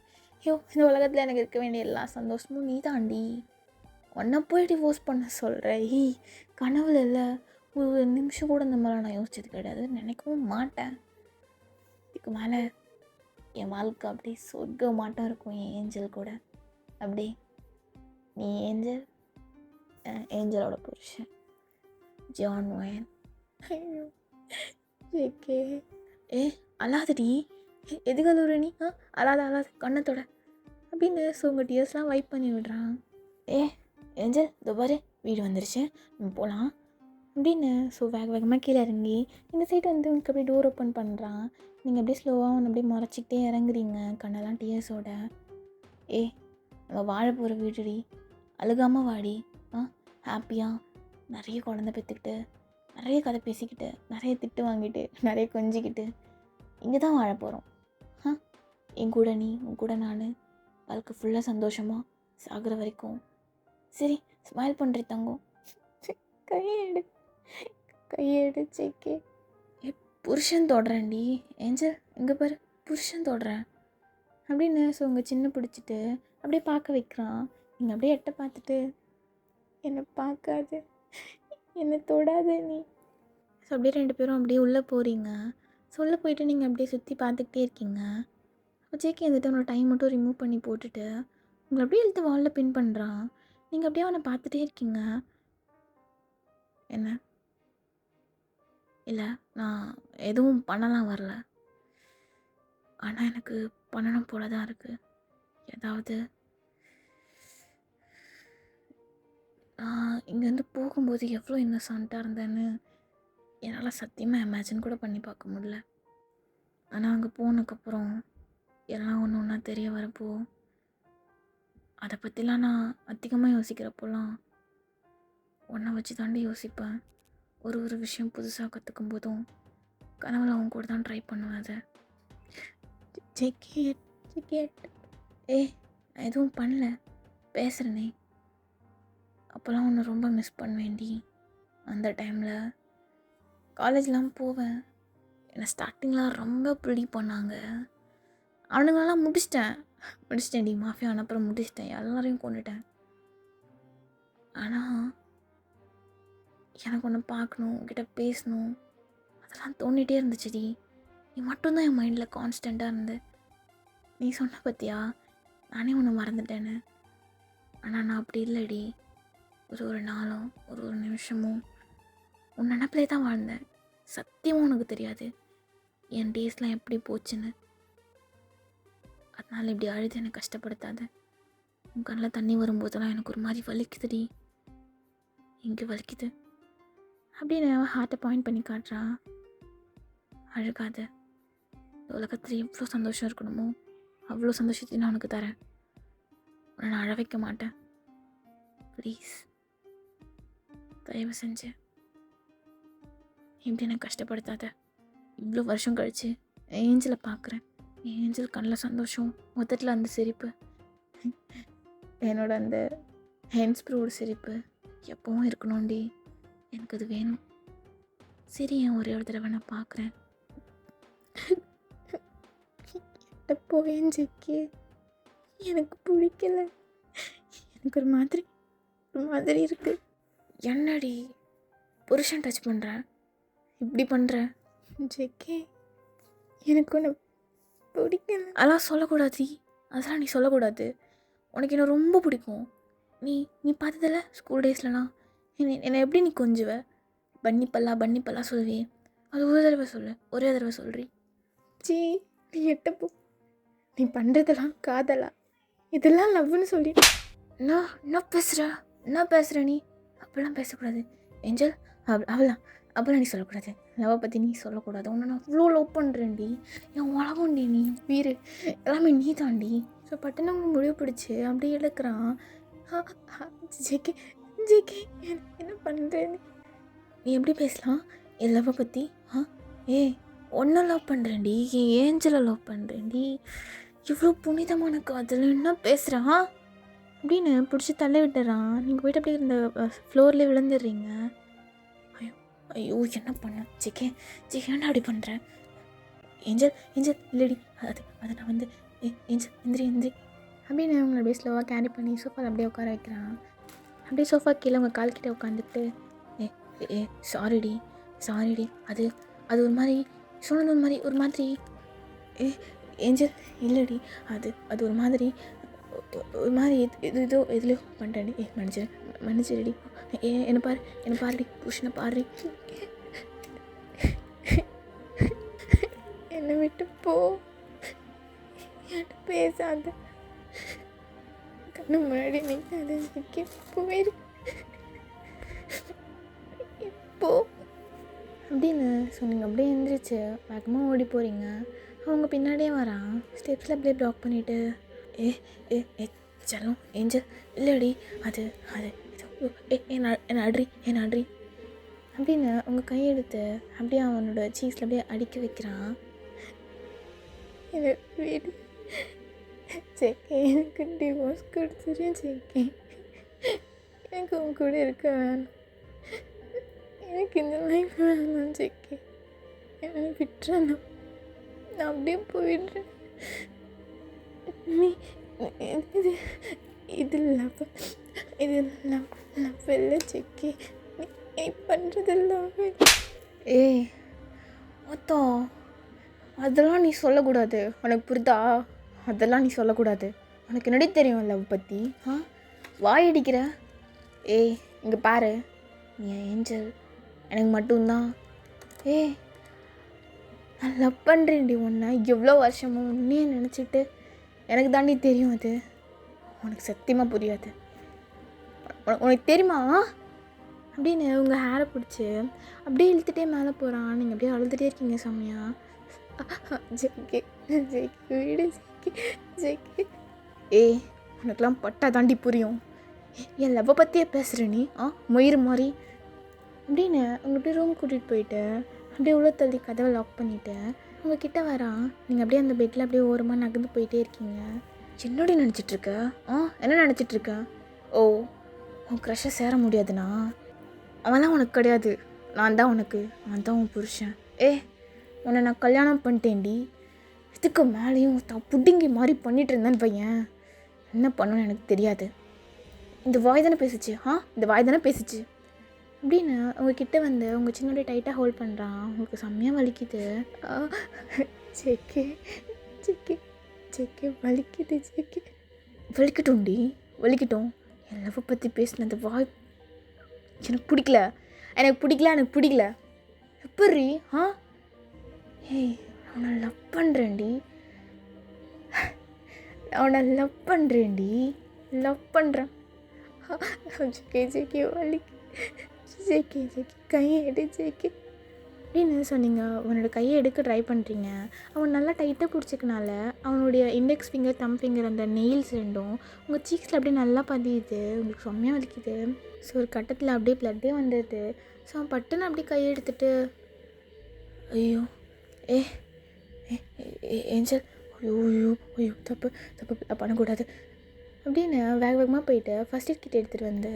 இந்த உலகத்தில் எனக்கு இருக்க வேண்டிய எல்லா சந்தோஷமும் நீ தாண்டி. உன்னை போய் டிவோர்ஸ் பண்ண சொல்கிற? கனவுல இல்லை, ஒரு நிமிஷம் கூட இந்த மாதிரிலாம் நான் யோசிச்சது கிடையாது, நினைக்கவும் மாட்டேன். இதுக்கு மேலே என் வாழ்க்கை அப்படி சொர்க்கமாட்டம் இருக்கும் என் ஏஞ்சல் கூட. அப்படி நீ ஏஞ்சலோட புருஷன் ஜான் ஒயன். ஐயோ ஜேகே, அழாதடி. எதுக்கு அழுவுற நீ? அழாத கண்ணத்தோட அப்படின்னு உங்கள் டியர்ஸ்லாம் வைப் பண்ணி விடுறான். ஏஞ்சல், இதோ பாரு வீடு வந்துருச்சு, நம்ம போகலாம் அப்படின்னு. வேகமாக கீழே இறங்கி இந்த சைடு வந்து உங்களுக்கு அப்படியே டோர் ஓப்பன் பண்ணுறான். நீங்கள் அப்படியே ஸ்லோவாக ஒன்று அப்படியே முறைச்சிக்கிட்டே இறங்குறீங்க, கண்ணெல்லாம் டியர்ஸோட. நம்ம வாழ போகிற வீடுடி, அழுகாமல் வாடி. ஹாப்பியாக நிறைய குழந்தை பெற்றுக்கிட்டு, நிறைய கதை பேசிக்கிட்டு, நிறைய திட்டு வாங்கிட்டு, நிறைய கொஞ்சிக்கிட்டு இங்கே தான் வாழ போகிறோம். என் கூட நீ, உன் கூட நான், வாழ்க்கை ஃபுல்லாக சந்தோஷமாக சாகிற வரைக்கும். சரி, ஸ்மைல் பண்ணுறேன் தங்கம். கையெடு ஜேகே. புருஷன் தொடுறேன்டி. ஏஞ்சல் இங்கே பாரு, புருஷன் தொடுறேன் அப்படின்னு உங்கள் சின்ன பிடிச்சிட்டு அப்படியே பார்க்க வைக்கிறான். நீங்கள் அப்படியே எட்ட பார்த்துட்டு, என்னை பார்க்காது, என்னை தொடாத நீ. அப்படியே 2 பேரும் அப்படியே உள்ளே போகிறீங்க. உள்ளே போயிட்டு நீங்கள் அப்படியே சுற்றி பார்த்துக்கிட்டே இருக்கீங்க. ஜேகே வந்துட்டு அவனோட டைம் மட்டும் ரிமூவ் பண்ணி போட்டுட்டு உங்களை அப்படியே இழுத்து வாலில் பின் பண்ணுறான். நீங்கள் அப்படியே அவனை பார்த்துட்டே இருக்கீங்க. என்ன? இல்லை, நான் எதுவும் பண்ணலாம் வரல, ஆனால் எனக்கு பண்ணணும் போல தான் இருக்குது. ஏதாவது இங்கேருந்து போகும்போது எவ்வளோ இன்னசென்ட்டாக இருந்தேன்னு என்னால் சத்தியமாக இமேஜின் கூட பண்ணி பார்க்க முடியல. ஆனால் அங்கே போனதுக்கப்புறம் எல்லாம் ஒன்று ஒன்றா தெரிய வரப்போ, அதை பற்றிலாம் நான் அதிகமாக யோசிக்கிறப்போலாம் ஒன்றை வச்சு தாண்டி யோசிப்பேன். ஒரு விஷயம் புதுசாக கற்றுக்கும் போதும் கனவுல அவங்க கூட தான் ட்ரை பண்ணுவேன். அதை ஜெகேட் நான் எதுவும் பண்ணல, பேசுகிறேனே. அப்போல்லாம் ஒன்று ரொம்ப மிஸ் பண்ணுவேன்டி. அந்த டைமில் காலேஜ்லாம் போவேன். என்னை ஸ்டார்டிங்லாம் ரொம்ப புள்ளி பண்ணாங்க. அவனுங்களெல்லாம் முடிச்சிட்டேன்டி. மாஃபியா அனுப்புறம் முடிச்சிட்டேன், எல்லாரையும் கொண்டுட்டேன். ஆனால் எனக்கு ஒன்று பார்க்கணும், உங்ககிட்ட பேசணும், அதெல்லாம் தோண்டிகிட்டே இருந்துச்சுடி. நீ மட்டும்தான் என் மைண்டில் கான்ஸ்டண்ட்டாக இருந்து. நீ சொன்ன பற்றியா, நானே ஒன்று மறந்துட்டேன்னு. ஆனால் நான் அப்படி இல்லைடி. ஒரு நாளும் ஒரு நிமிஷமும் உன் நினப்பிலே தான் வாழ்ந்தேன். சத்தியமும் உனக்கு தெரியாது என் டேஸ்லாம் எப்படி போச்சுன்னு. அதனால் இப்படி அழுது எனக்கு கஷ்டப்படுத்தாத. உன் கண்ணில் தண்ணி வரும்போதெல்லாம் எனக்கு ஒரு மாதிரி வலிக்குதுடி, இங்கே வலிக்குது அப்படின்னு ஹார்ட்டை பாயிண்ட் பண்ணி காட்டுறான். அழுகாத. உலகத்தில் எவ்வளோ சந்தோஷம் இருக்கணுமோ அவ்வளோ சந்தோஷத்தையும் நான் உனக்கு தரேன். உன்னை நான் அழ வைக்க மாட்டேன். ப்ளீஸ், தயவு செஞ்சு இப்படி எனக்கு கஷ்டப்படுத்தாத. இவ்வளோ வருஷம் கழிச்சு ஏஞ்சலை பார்க்குறேன். ஏஞ்சல் கண்ணில் சந்தோஷம், மொத்தத்தில் அந்த சிரிப்பு, என்னோட அந்த ஹென்ஸ்ப்ரூவோட சிரிப்பு எப்பவும் இருக்கணும்டி. எனக்கு அது வேணும். சரி, என் ஒரே ஒரு தடவை நான் பார்க்குறேன். போவேன் ஜெக்கே, எனக்கு பிடிக்கல, எனக்கு ஒரு மாதிரி இருக்கு. என்னடி புருஷன் டச் பண்ணுறேன், இப்படி பண்ணுறேன் ஜெக்கே, எனக்கு ஒன்று பிடிக்கல. அதெல்லாம் சொல்லக்கூடாது, அதெல்லாம் நீ சொல்லக்கூடாது. உனக்கு என்ன ரொம்ப பிடிக்கும். நீ பார்த்ததில்ல ஸ்கூல் டேஸ்லலாம் என்னை எப்படி நீ கொஞ்சுவ? பன்னி பல்லா சொல்லுவே. அது ஒரு தடவை சொல்லு, ஒரே தடவை சொல்றி. ஜி, நீ எட்டப்போ நீ பண்ணுறதெல்லாம் காதலா? இதெல்லாம் லவ்னு சொல்லி நான் என்ன பேசுகிற நீ? அப்போல்லாம் பேசக்கூடாது ஏஞ்சல். அப்போல்லாம் நீ சொல்லக்கூடாது. லவ்வை பற்றி நீ சொல்லக்கூடாது. உன்னை நான் அவ்வளோ லவ் பண்ணுறேன்டி. என் உலகம்டி நீ, உயிர் எல்லாமே நீ தாண்டி. ஸோ பட்டுன்னு அவங்க முடிவு பிடிச்சி அப்படியே எடுக்கிறான். ஜேகே ஜேகே என்ன பண்ணுறேன்னு நீ எப்படி பேசலாம் என் லவ்வை பற்றி? ஒன்றை லவ் பண்ணுறேன்டி, என் ஏஞ்சலை லவ் பண்ணுறேன்டி. இவ்வளோ புனிதமான காதல் என்ன பேசுகிறான் அப்படின்னு பிடிச்சி தள்ளி விட்டுறான். நீங்கள் போய்ட்டு அப்படியே இந்த ஃப்ளோர்லேயே விழுந்துடுறீங்க. ஐயோ என்ன பண்ண ஜேகே என்ன அப்படி பண்ணுறேன்? ஏஞ்சல் இல்லடி, அது நான் வந்து ஏஞ்சல் எந்திரி அப்படின்னு அவங்கள அப்படியே ஸ்லோவாக கேரி பண்ணி சோஃபாவில் அப்படியே உட்கார வைக்கிறான். அப்படியே சோஃபா கீழே உங்கள் கால் கிட்டே உட்காந்துட்டு சாரிடி அது ஒரு மாதிரி சொன்னது ஒரு மாதிரி ஏஞ்சல் இல்லடி, அது ஒரு மாதிரி எதுலையோ பண்ணிட்டேன்டி. மன்னிச்சிருடி. என்னை பாருடி, புருஷனை பாருடி. என்னை விட்டு போ, என்கிட்ட பேசாத, கண்ணு முன்னாடி நிற்காத, போயிரு போ அப்படின்னு சொன்னீங்க. அப்படியே எழுந்திரிச்சு வேகமாக ஓடி போகிறீங்க. அவங்க பின்னாடியே வரான். ஸ்டெப்ஸில் அப்படியே ப்ளாக் பண்ணிவிட்டு செல்லம் ஏஞ்சல் இல்லடி, அது என்ன அட்ரி அப்படின்னு உங்கள் கையெடுத்து அப்படியே அவனோட சீஸில் அப்படியே அடிக்க வைக்கிறான். வீடு ஜேகே, எனக்கு டிவோர்ஸ் கொடுத்துரு ஜேகே, எனக்கு உங்க கூட இருக்க வேணாம், எனக்கு இந்த லைஃப் வேணாம் ஜேகே, என்னை விட்டுறேன், நான் அப்படியே போயிடுறேன். நீ இது லவ் இல்லை ஜேகே, நீ பண்ணுறது எல்லாமே மொத்தம் அதெல்லாம் நீ சொல்லக்கூடாது. உனக்கு புரியுதா? அதெல்லாம் நீ சொல்லக்கூடாது. உனக்கு என்னடி தெரியும் லவ் பற்றி? வாயடிக்கிற. இங்கே பாரு, நீ ஏஞ்சல் எனக்கு மட்டும்தான். நான் லவ் பண்ணுறேன்டி உன்னை எவ்வளோ வருஷமும். உன்னையே நினச்சிட்டு எனக்கு தாண்டி தெரியும். அது உனக்கு சத்தியமாக புரியாது. உனக்கு தெரியுமா அப்படின்னு உங்கள் ஹேரை பிடிச்சி அப்படியே இழுத்துட்டே மேலே போகிறான். நீங்கள் அப்படியே அழுதுகிட்டே இருக்கீங்க சாமியா. ஜேகே வீடு ஜேகே உனக்கெல்லாம் பட்டா தாண்டி புரியும். என் லவ்வை பற்றியே பேசுகிற நீ மயிறு மாதிரி அப்படின்னு உங்கள் அப்படியே ரூம் கூட்டிகிட்டு போயிட்டு அப்படியே உள்ள தள்ளி கதவை லாக் பண்ணிவிட்டு உங்கள் கிட்டே வரான். நீங்கள் அப்படியே அந்த பெட்டில் அப்படியே ஓரமாக நகர்ந்து போயிட்டே இருக்கீங்க. என்னோட நினச்சிட்ருக்க? என்ன நினச்சிட்ருக்க? உன் க்ரஷை சேர முடியாதுண்ணா, அவன்லாம் உனக்கு கிடையாது, நான் தான் உன் புருஷன். உன்னை நான் கல்யாணம் பண்ணிட்டேன்டி. இதுக்கு மேலேயும் புட்டிங்கி மாதிரி பண்ணிகிட்டு இருந்தேன்னு பையன் என்ன பண்ணணும்னு எனக்கு தெரியாது. இந்த வாய் தானே பேசுச்சு அப்படின்னு உங்ககிட்ட வந்து உங்கள் சின்னோட டைட்டாக ஹோல்ட் பண்ணுறான். உங்களுக்கு செம்மையாக வலிக்குது. ஜேகே வலிக்குது ஜேகே. வலிக்கட்டும். என் லவ் பற்றி பேசின அந்த வாய் எனக்கு பிடிக்கல. எப்படி அவனை லவ் பண்ணுறேன்டி. ஜேகே வலிக்கு. ஜேகே கையை எடு ஜேகே அப்படின்னு சொன்னீங்க. அவனோட கையை எடுக்க ட்ரை பண்ணுறீங்க. அவன் நல்லா டைட்டாக பிடிச்சிக்கனால அவனுடைய இண்டெக்ஸ் ஃபிங்கர், தம் ஃபிங்கர், அந்த நெயில்ஸ் ரெண்டும் உங்கள் சீக்ஸில் அப்படியே நல்லா பதியுது. உங்களுக்கு செம்மையாக வலிக்குது. ஸோ ஒரு கட்டத்தில் அப்படியே ப்ளட்டே வந்துடுது. ஸோ அவன் பட்டுன்னு அப்படியே கையை எடுத்துட்டு ஐயோ ஏஞ்சல் ஐயோ தப்பு பண்ணக்கூடாது அப்படின்னு வேகமாக போயிட்டு ஃபஸ்ட் எய்ட் கிட்ட எடுத்துகிட்டு வந்து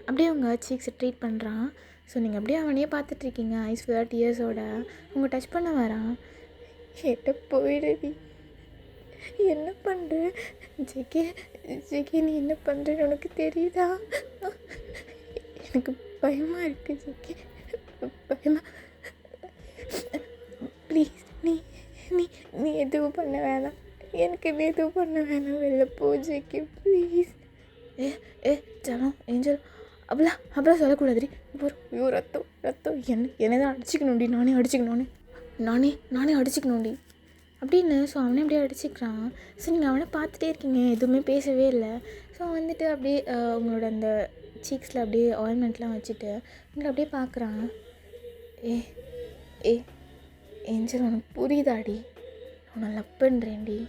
அப்படியே உங்கள் சீக்ஸை ட்ரீட் பண்ணுறான். ஸோ நீங்கள் அப்படியே அவனையே பார்த்துட்ருக்கீங்க ஐஸ் ஃபுல்லாக டியர்ஸோட. உங்கள் டச் பண்ண வரான். கேட்ட போயிடுடி. என்ன பண்ணுற ஜேகே நீ என்ன பண்ணுறன்னு உனக்கு தெரியுதா? எனக்கு பயமாக இருக்குது ஜேகே, பயமாக. ப்ளீஸ் நீ எதுவும் பண்ண வேணாம், எனக்கு நீ எதுவும் பண்ண வேணாம், வெளில போ ஜேகே ப்ளீஸ். செல்லம் ஏஞ்சல் அப்படிலாம் சொல்லக்கூடாதுடி. இப்போ ஐயோ ரத்தம் ரத்தம் என்னை தான் அடிச்சிக்கணும்டி, நானே அடிச்சிக்கணும்டி அப்படின்னு. ஸோ அவனே அப்படியே அடிச்சிக்கிறான். ஸோ நீங்கள் அவனை பார்த்துட்டே இருக்கீங்க, எதுவுமே பேசவே இல்லை. ஸோ வந்துட்டு அப்படியே உங்களோட அந்த சீக்ஸில் அப்படியே ஆயில்மெண்ட்லாம் வச்சுட்டு உங்களை அப்படியே பார்க்குறான். ஏ ஏ ஏஞ்சல், உனக்கு புரியுதாடி? உன்னை லவ் பண்ணுறேன்டி.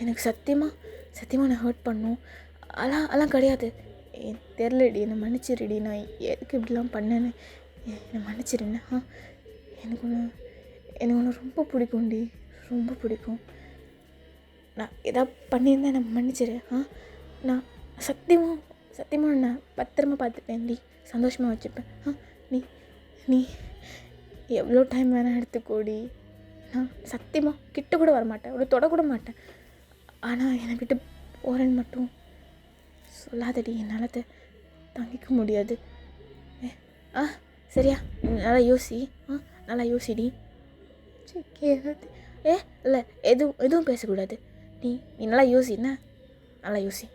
எனக்கு சத்தியமாக நான் ஹர்ட் பண்ணும் அதெல்லாம் கிடையாது. தெரிலடி, என்னை மன்னிச்சிருடி. நான் எதுக்கு இப்படிலாம் பண்ணேன்னு என்னை மன்னிச்சிருண்ணா. எனக்கு ஒன்று ரொம்ப பிடிக்கும்டி, ரொம்ப பிடிக்கும். நான் எதாவது பண்ணியிருந்தேன், என்னை மன்னிச்சிரு. நான் சத்தியமாக நான் பத்திரமா பார்த்துப்பேன்டி, சந்தோஷமாக வச்சுப்பேன். நீ எவ்வளோ டைம் வேணால் எடுத்துக்கோடி. நான் சத்தியமாக கிட்ட கூட வரமாட்டேன், ஒரு தொடக்கூட மாட்டேன். ஆனால் என்னை விட்டு போகிறேன்னு மட்டும் சொல்லாதடி, என்னால் தாங்கிக்க முடியாது. சரியா? நல்லா யோசிடி. இல்லை எதுவும் பேசக்கூடாது. நீ நல்லா யோசின்னா, நல்லா யோசி.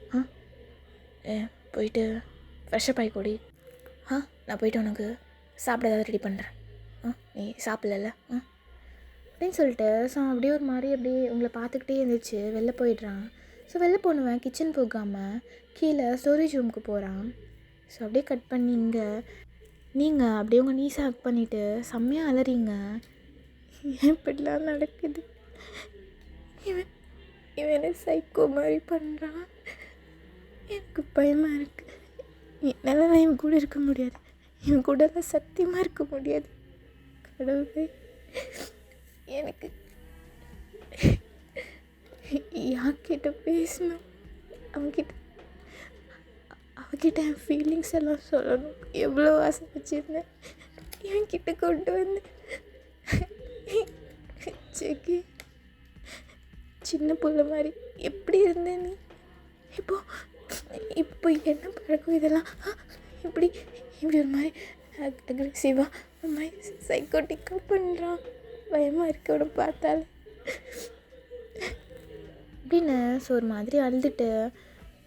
போயிட்டு ஃப்ரெஷ்ஷப் ஆகிக்கோடி. நான் போயிட்டு உனக்கு சாப்பிட ஏதாவது ரெடி பண்ணுறேன். நீ சாப்பிடல அப்படின்னு சொல்லிட்டு. ஸோ அப்படியே ஒரு மாதிரி அப்படியே உங்களை பார்த்துக்கிட்டே இருந்துச்சு. வெளில போயிடுறான். ஸோ வெளில போனவன் கிச்சன் போகாமல் கீழே ஸ்டோரேஜ் ரூமுக்கு போகிறான். ஸோ அப்படியே கட் பண்ணி இங்கே நீங்கள் அப்படியே உங்கள் நீஸை ஹக் பண்ணிவிட்டு செம்மையாக அலறீங்க. இப்படிலாம் நடக்குது, இவன் சைக்கோ மாதிரி பண்ணுறான், எனக்கு பயமாக இருக்குது. என்னால் இவன் கூட இருக்க முடியாது, இவன் கூட சத்தியமாக இருக்க முடியாது. கடவுளே, எனக்கு யார்கிட்ட பேசணும், அவகிட்ட என் ஃபீலிங்ஸ் எல்லாம் சொல்லணும். எவ்வளோ ஆசை வச்சுருந்தேன், என்கிட்ட கொண்டு வந்து செக்கி சின்ன பிள்ளை மாதிரி எப்படி இருந்தேன் நீ? இப்போ என்ன பழக்கம் இதெல்லாம்? இப்படி ஒரு மாதிரி அக்ரெசிவாக ஒரு மாதிரி சைக்கோட்டிக்காக பண்ணுறான். பயமாக இருக்க உடனே பார்த்தாலே அப்படின்னு. ஸோ ஒரு மாதிரி அழுதுட்டு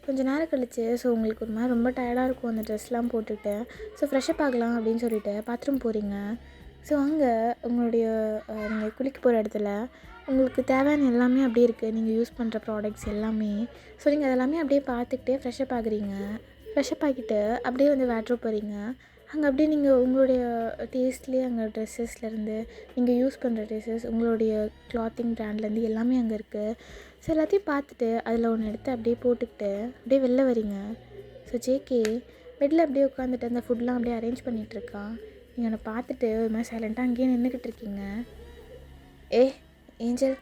கொஞ்சம் நேரம் கழிச்சு, ஸோ உங்களுக்கு ஒரு மாதிரி ரொம்ப டயர்டாக இருக்கும் அந்த ட்ரெஸ்லாம் போட்டுட்டு. ஸோ ஃப்ரெஷ்ஷப் ஆகலாம் அப்படின்னு சொல்லிட்டு பாத்ரூம் போகிறீங்க. ஸோ அங்கே உங்களுடைய நீங்கள் குளிக்க போகிற இடத்துல உங்களுக்கு தேவையான எல்லாமே அப்படியே இருக்குது, நீங்கள் யூஸ் பண்ணுற ப்ராடக்ட்ஸ் எல்லாமே. ஸோ நீங்கள் அதெல்லாமே அப்படியே பார்த்துக்கிட்டே ஃப்ரெஷ்ஷப் ஆகுறீங்க. ஃப்ரெஷ்ஷப் ஆகிட்டு அப்படியே வந்து வாட்ரோப் போகிறீங்க. அங்கே அப்படியே நீங்கள் உங்களுடைய டேஸ்ட்லேயே அங்கே ட்ரெஸ்ஸஸ்லேருந்து நீங்கள் யூஸ் பண்ணுற ட்ரெஸ்ஸஸ், உங்களுடைய கிளாத்திங் ப்ராண்ட்லேருந்து எல்லாமே அங்கே இருக்குது. ஸோ எல்லாத்தையும் பார்த்துட்டு அதில் ஒன்று எடுத்து அப்படியே போட்டுக்கிட்டு அப்படியே வெளில வரீங்க. ஸோ ஜேகே பெட்டில் அப்படியே உட்காந்துட்டு அந்த ஃபுட்லாம் அப்படியே அரேஞ்ச் பண்ணிகிட்ருக்கான். நீங்கள் என்னை பார்த்துட்டு ஒரு மாதிரி சைலண்ட்டாக அங்கேயே நின்றுக்கிட்டு இருக்கீங்க. ஏஞ்சல்,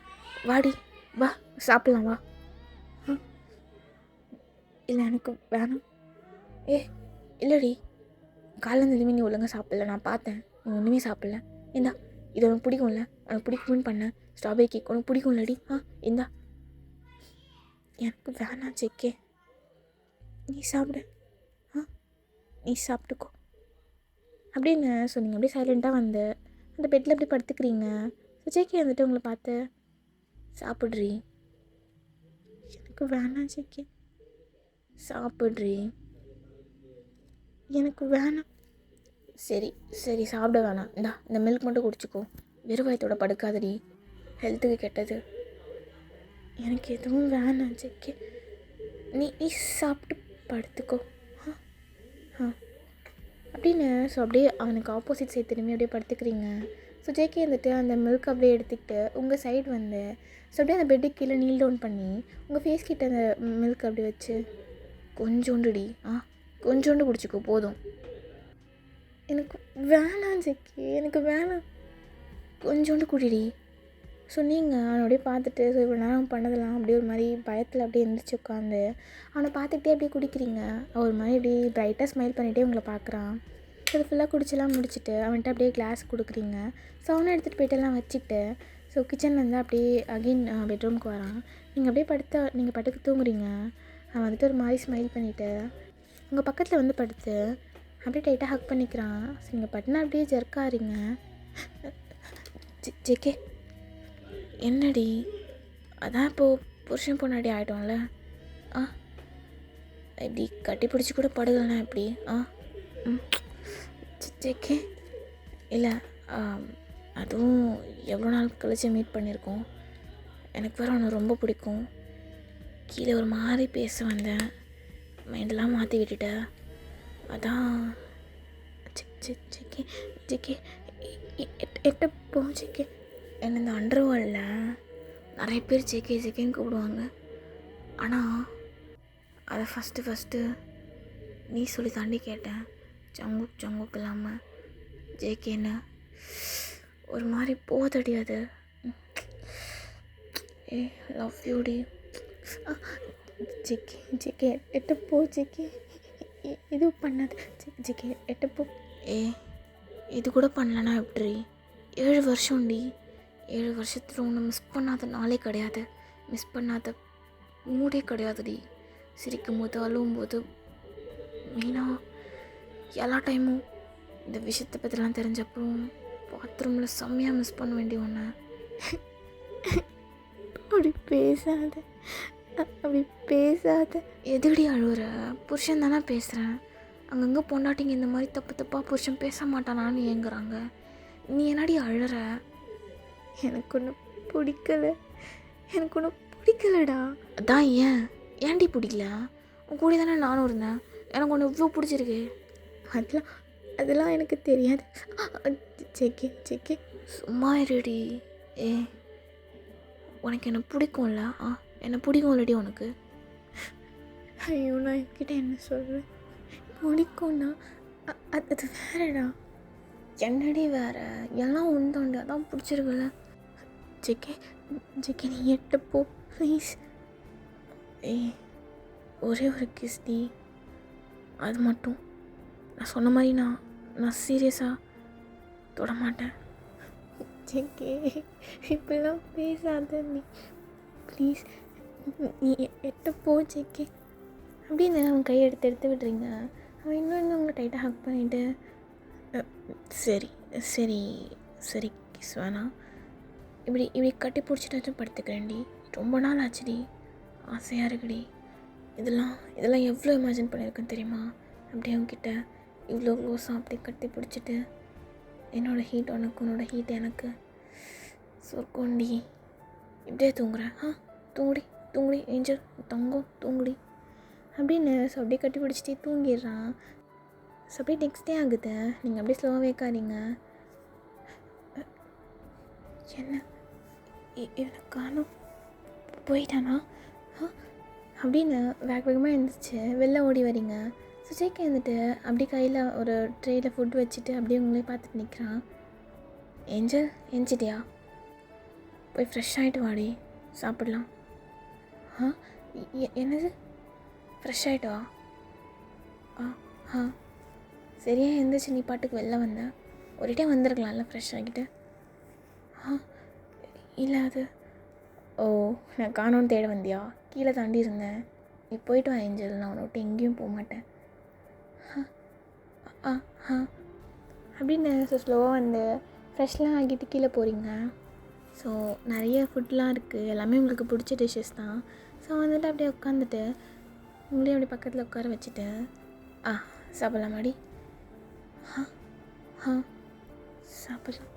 வாடி, வா சாப்பிட்லாம், வா. இல்லை எனக்கு வேணாம். இல்லைடி, காலையில் எதுவுமே நீ ஒழுங்காக சாப்பிடல, நான் பார்த்தேன். நீ ஒன்றுமே சாப்பிடல. இந்தா, இது உனக்கு பிடிக்கும்ல, உனக்கு பிடிக்கும்னு பண்ணேன். ஸ்ட்ராபெரி கேக் உனக்கு பிடிக்கும்லடி. இந்தா. எனக்கு வேணாம் செக்கே, நீ சாப்பிடு, நீ சாப்பிட்டுக்கோ அப்படின்னு சொன்னீங்க. அப்படியே சைலண்ட்டாக வந்து அந்த பெட்டில் அப்படியே படுத்துக்கிறீங்க. ஸோ ஜேகே வந்துட்டு உங்களை பார்த்து, சாப்பிட்றி, எனக்கு வேணாம் ஜேகே, சாப்பிட்றி, எனக்கு வேணாம். சரி சாப்பிட வேணாம், இந்த மில்க் மட்டும் குடிச்சிக்கோ, வெறும் வயத்தோட படுக்காதடி, ஹெல்த்துக்கு கெட்டது. எனக்கு எதுவும் வேணாம் ஜேகே, நீ சாப்பிட்டு படுத்துக்கோ அப்படின்னு. ஸோ அப்படியே அவனுக்கு ஆப்போசிட் சைட் திரும்பி அப்படியே படுத்துக்கிறீங்க. ஸோ ஜேகே வந்துட்டு அந்த மில்க் அப்படியே எடுத்துக்கிட்டு உங்கள் சைடு வந்து ஸோ அப்படியே அந்த பெட்டுக்கு கீழே நீல் டவுன் பண்ணி உங்கள் ஃபேஸ் கிட்ட அந்த மில்க் அப்படி வச்சு, கொஞ்சோண்டுடி, கொஞ்சோண்டு குடிச்சிக்கோ போதும். எனக்கு வேணாம் ஜேகே, எனக்கு வேணாம், கொஞ்சோண்டு குடிடி. ஸோ நீங்கள் அவனோடய பார்த்துட்டு ஸோ இவ்வளோ நேரம் பண்ணதெல்லாம் அப்படியே ஒரு மாதிரி பயத்தில் அப்படியே எழுந்திரிச்சி உட்காந்து அவனை பார்த்துக்கிட்டே அப்படியே குடிக்கிறீங்க. ஒரு மாதிரி அப்படியே ப்ரைட்டாக ஸ்மைல் பண்ணிகிட்டே உங்களை பார்க்குறான். அது ஃபுல்லாக குடிச்செல்லாம் முடிச்சுட்டு அவன்கிட்ட அப்படியே கிளாஸ் கொடுக்குறீங்க. ஸோ அவனை எடுத்துகிட்டு போய்ட்டெல்லாம் வச்சுக்கிட்டு ஸோ கிச்சன் வந்து அப்படியே அகெயின் பெட்ரூமுக்கு வரான். நீங்கள் அப்படியே நீங்கள் படுத்து தூங்குறீங்க. அவன் வந்துட்டு ஒரு மாதிரி ஸ்மைல் பண்ணிவிட்டு உங்கள் பக்கத்தில் வந்து படுத்து அப்படியே டைட்டாக ஹக் பண்ணிக்கிறான். ஸோ நீங்கள் பட்டினா அப்படியே ஜர்க்காகிறீங்க. ஜேகே, என்னடி, அதான் இப்போது புருஷன் பொண்ணாடி ஆகிட்டோம்ல, இப்படி கட்டி பிடிச்சி கூட படுகலண்ணா எப்படி? ஜேகே இல்லை, அதுவும் எவ்வளோ நாள் கழிச்சு மீட் பண்ணியிருக்கோம். எனக்கு வேறு அவனை ரொம்ப பிடிக்கும். கீழே ஒரு மாதிரி பேச வந்தேன், மைண்டெல்லாம் மாற்றி விட்டுட்டேன். அதான் ஜேகே ஜேகே எட்ட போ ஜேகே. என்ன இந்த அண்டர்வேர்ல்டில் நிறைய பேர் ஜேகே ஜேகேன்னு கூப்பிடுவாங்க. ஆனால் அதை ஃபஸ்ட்டு நீ சொல்லி தாண்டி கேட்டேன். ஜங்குக் இல்லாமல் ஜேகேன்னு ஒரு மாதிரி போதடி அது. ஏ லவ் யூடி. ஜேகே எட்ட போ ஜேகே. இது பண்ணாது ஜேகே எட்ட போ. இது கூட பண்ணலன்னா எப்படி? 7 வருஷம்டி. 7 வருஷத்தில் ஒன்று மிஸ் பண்ணாத நாளே கிடையாது, மிஸ் பண்ணாத மூடே கிடையாதுடி. சிரிக்கும் போது, அழுவும் போது, மெயினாக எல்லா டைமும் இந்த விஷயத்தை பற்றிலாம் தெரிஞ்சப்போ பாத்ரூமில் செம்மையாக மிஸ் பண்ண வேண்டிய ஒன்று. அப்படி பேசாத. எதுடி அழுவுற? புருஷன் தானே பேசுகிறேன். அங்கங்கே பொண்டாட்டிங்க இந்த மாதிரி தப்பாக புருஷன் பேச மாட்டானான்னு ஏங்குறாங்க. நீ என்னடி அழுற? எனக்கு ஒன்று பிடிக்கலடா. அதான் ஏன்டி பிடிக்கல? உன் கூட தானே நானும் இருந்தேன். எனக்கு ஒன்று இவ்வளோ பிடிச்சிருக்கு. அதெல்லாம் எனக்கு தெரியாது. ஜேகே சும்மா இருடி. உனக்கு என்ன பிடிக்கும்ல? என்ன பிடிக்கும் இல்லடி உனக்கு? ஐயோ, நான் என்கிட்ட என்ன சொல்கிறேன்? பிடிக்கும்னா அது வேறடா. என்னடி வேற? எல்லாம் உண்டு, அதான் பிடிச்சிருக்குல்ல. ஜேகே நீ எட்ட போ ப்ளீஸ். ஒரே ஒரு கிஸ்டி, அது மட்டும். நான் சொன்ன மாதிரி நான் சீரியஸாக தொட மாட்டேன். ஜேகே இப்பெல்லாம் பேசாத நீ ப்ளீஸ். நீ எட்ட போ ஜேகே. அப்படின்னு அவன் கையை எடுத்து விடுறீங்க. அவன் இன்னும் உங்களை டைட்டாக ஹக் பண்ணிவிட்டு, சரி கிஸ் வேணாம், இப்படி கட்டி பிடிச்சிட்டாச்சும் படுத்துக்கிறேன்டி. ரொம்ப நாள் ஆச்சுடி, ஆசையாக இருக்குடி. இதெல்லாம் எவ்வளோ இமேஜின் பண்ணியிருக்கேன் தெரியுமா? அப்படியே அவங்கக்கிட்ட இவ்வளோ க்ளோஸாக அப்படி கட்டி பிடிச்சிட்டு, என்னோடய ஹீட் உனக்கு, உன்னோட ஹீட் எனக்கு. சொர்க்கோண்டி. இப்படியே தூங்குறேன். தூங்குடி ஏஞ்சல் தங்கம், தூங்குடி அப்படின்னு அப்படியே கட்டி பிடிச்சிட்டே தூங்கிடுறான். அப்படியே நெக்ஸ்ட் டே ஆகுது. நீங்கள் அப்படியே ஸ்லோவாக வைக்காதீங்க. என்ன இவனை காணோம், போயிட்டானா அப்படின்னு வேகமாக எழுந்திரிச்சு வெளில ஓடி வரீங்க. ஜேகே வந்துட்டு அப்படியே கையில் ஒரு ட்ரேயில் ஃபுட் வச்சுட்டு அப்படியே உங்களே பார்த்துட்டு நிற்கிறான். ஏஞ்சல் எஞ்சிட்டியா? போய் ஃப்ரெஷ் ஆகிட்டு வாடி, சாப்பிடலாம். என்னது ஃப்ரெஷ் ஆகிட்டு வா? சரியா எந்திரிச்சு நீ பாட்டுக்கு வெளில வந்த? ஒரு டைம் வந்திருக்கலாம்ல ஃப்ரெஷ் ஆகிட்டு. இல்லை அது நான் காணோன்னு தேட வந்தியா? கீழே தாண்டி இருந்தேன். நீ போயிட்டு வா ஏஞ்சல், நான் உன்னை விட்டு எங்கேயும் போக மாட்டேன். அப்படின்னு ஸ்லோவாக வந்து ஃப்ரெஷ்லாம் ஆகிட்டு கீழே போகிறீங்க. ஸோ நிறைய ஃபுட்லாம் இருக்குது, எல்லாமே உங்களுக்கு பிடிச்ச டிஷ்ஷஸ் தான். ஸோ வந்துட்டு அப்படியே உட்காந்துட்டு உங்களையும் அப்படி பக்கத்தில் உட்கார வச்சுட்டு, சாப்பிட்லாமாடி? சாப்பிட்லாம்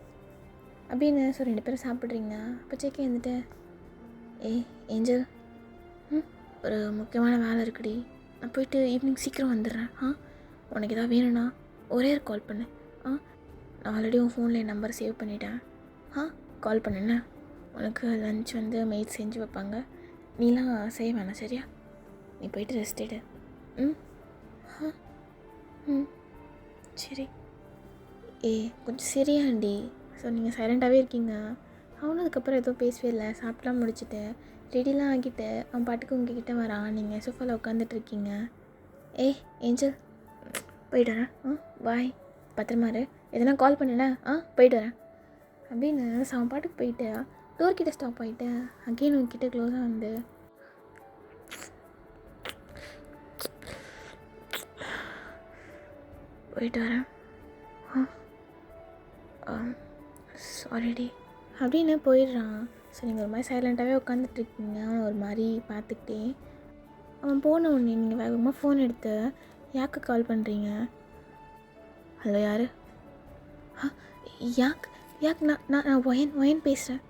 அப்படின்னு 2 பேரும் சாப்பிட்றீங்க. அப்போ ஜேகே வந்துட்டு, ஏஞ்சல் ஒரு முக்கியமான வேலை இருக்குடி, நான் போயிட்டு ஈவினிங் சீக்கிரம் வந்துடுறேன். உனக்கு எதாவது வேணும்னா ஒரே ஒரு கால் பண்ணு. நான் ஆல்ரெடி உன் ஃபோனில் என் நம்பர் சேவ் பண்ணிட்டேன். கால் பண்ணுண்ணே. உனக்கு லன்ச் வந்து மெய்ட் செஞ்சு வைப்பாங்க, நீலாம் செய்ய வேணாம் சரியா? நீ போயிட்டு ரெஸ்ட் எடு. சரி. கொஞ்சம் சரியாண்டி. ஸோ நீங்கள் சைலண்ட்டாகவே இருக்கீங்க. அவனும் அதுக்கப்புறம் எதுவும் பேசவே இல்லை. சாப்பிட்லாம் முடிச்சுட்டு ரெடிலாம் ஆகிட்டு அவன் பாட்டுக்கு உங்ககிட்ட வரான். நீங்கள் சோஃபாவில் உட்காந்துட்ருக்கீங்க. ஏஞ்சல் போயிட்டு வரேன், பாய், பத்திரமா இரு, எதனா கால் பண்ணுண்ணே, போயிட்டு வரேன் அப்படின்னு அவன் பாட்டுக்கு போயிட்டு டோர்கிட்ட ஸ்டாப் ஆகிட்டு அகெயின் உங்ககிட்ட க்ளோஸாக வந்து, போயிட்டு வரேன், சாரிடி அப்படின்னு போயிடுறான். ஸோ நீங்கள் ஒரு மாதிரி சைலண்ட்டாகவே உட்காந்துட்ருக்கீங்க. அவன் ஒரு மாதிரி பார்த்துக்கிட்டே. அவன் போன உடனே நீங்கள் வேகமாக ஃபோன் எடுத்து யாருக்கு கால் பண்ணுறீங்க? ஹலோ யார்? ஆ யாக் யாக் நான் நான் நான் ஒயன் பேசுகிறேன்.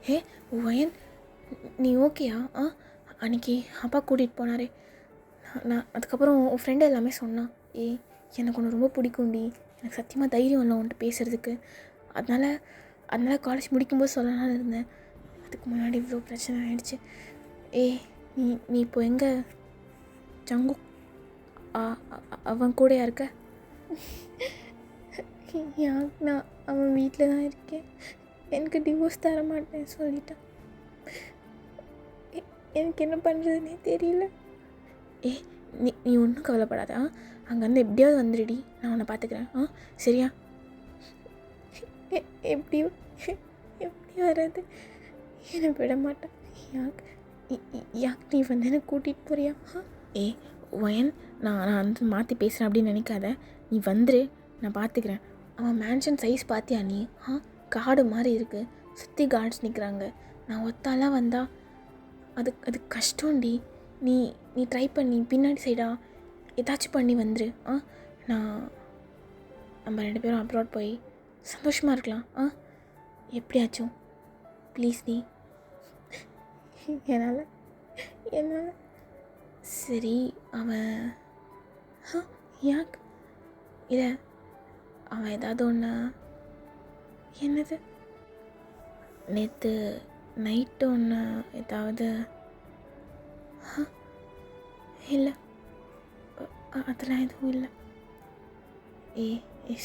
ஹே ஒயன், நீ ஓகேயா? அன்றைக்கி அப்பா கூட்டிகிட்டு போனாரே, நான் அதுக்கப்புறம் உன் ஃப்ரெண்டு எல்லாமே சொன்னான். எனக்கு ஒன்று ரொம்ப பிடிக்கும்டி, எனக்கு சத்தியமாக தைரியம் இல்லை உன்ட்டு பேசுகிறதுக்கு. அதனால் காலேஜ் முடிக்கும்போது சொல்லலாம்னு இருந்தேன். அதுக்கு முன்னாடி இவ்வளோ பிரச்சனை ஆகிடுச்சு. நீ இப்போ எங்கே? ஜங்கு அவன் கூடயா இருக்க? நான் அவன் வீட்டில் தான் இருக்கேன். எனக்கு டிவோர்ஸ் தர மாட்டேன்னு சொல்லிட்டான். எனக்கு என்ன பண்ணுறதுனே தெரியல. நீ ஒன்றும் கவலைப்படாத. அங்கேருந்து எப்படியாவது வந்துடுடி, நான் உன்னை பார்த்துக்கிறேன். சரியா? எப்படி வராது? என்னை விட மாட்டேன். யாக் நீ வந்து என்னை கூட்டிகிட்டு போறியா? ஒயன், நான் வந்து மாற்றி பேசுகிறேன் அப்படின்னு நினைக்காத. நீ வந்துரு, நான் பார்த்துக்கிறேன். அவன் மேன்ஷன் சைஸ் பார்த்தியா நீ? காடு மாதிரி இருக்குது, சுற்றி கார்ட்ஸ் நிற்கிறாங்க. நான் ஒத்தாலாம் வந்தா அது கஷ்டம்டி. நீ ட்ரை பண்ணி பின்னாடி சைடா ஏதாச்சும் பண்ணி வந்துரு. நம்ம 2 பேரும் அப்ராட் போய் சந்தோஷமாக இருக்கலாம். எப்படியாச்சும் ப்ளீஸ் நீ. என்னால் சரி. அவன் யாக் இல்லை, அவன் ஏதாவது ஒன்று. என்னது? நேற்று நைட்டு ஒன்று ஏதாவது? இல்லை, அதெல்லாம் எதுவும் இல்லை.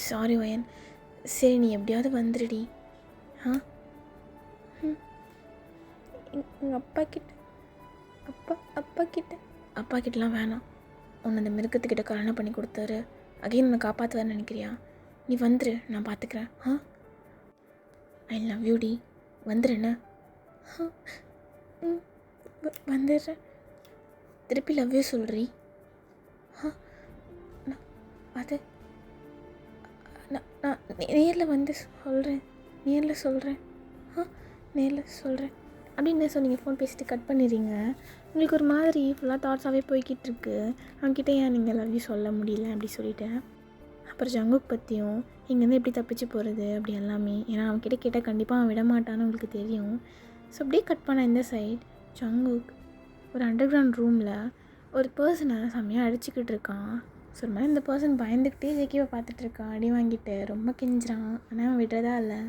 சாரி வயன். சரி, நீ எப்படியாவது வந்துடுடி. எங்கள் அப்பா கிட்டலாம் வேணாம். உன்னை அந்த மிருகத்துக்கிட்ட கல்யாணம் பண்ணி கொடுத்தாரு, அகைன் உன்னை காப்பாற்றுவார்னு நினைக்கிறியா? நீ வந்துரு, நான் பார்த்துக்கிறேன். ஐ லவ் யூ டி. வந்துடுண்ணே. வந்துடுறேன். திருப்பி லவ் யூ சொல்கிறீ? அது நான் நேரில் வந்து சொல்கிறேன். நேரில் சொல்கிறேன் அப்படின்னு சொன்னீங்க. ஃபோன் பேசிட்டு கட் பண்ணிடுறீங்க. உங்களுக்கு ஒரு மாதிரி ஃபுல்லாக தாட்ஸாகவே போய்கிட்டு இருக்கு. அவன்கிட்ட ஏன் நீங்கள் லவ் யூ சொல்ல முடியல அப்படி சொல்லிட்டேன். அப்புறம் ஜங்குக் பற்றியும் இங்கேருந்து எப்படி தப்பிச்சு போகிறது அப்படி எல்லாமே. ஏன்னா அவன்கிட்ட கேட்டால் கண்டிப்பாக அவன் விட மாட்டான்னு உங்களுக்கு தெரியும். ஸோ அப்படியே கட் பண்ண இந்த சைட் ஜங்குக் ஒரு அண்டர் கிரவுண்ட் ரூமில் ஒரு பர்சனை செம்மையாக அடிச்சுக்கிட்டு இருக்கான். ஸோ ஒரு மாதிரி இந்த பர்சன் பயந்துக்கிட்டே ஜெக்கிவை பார்த்துட்ருக்கான். அடி வாங்கிட்டு ரொம்ப கெஞ்சுறான். ஆனால் அவன் விடுறதா இல்லை.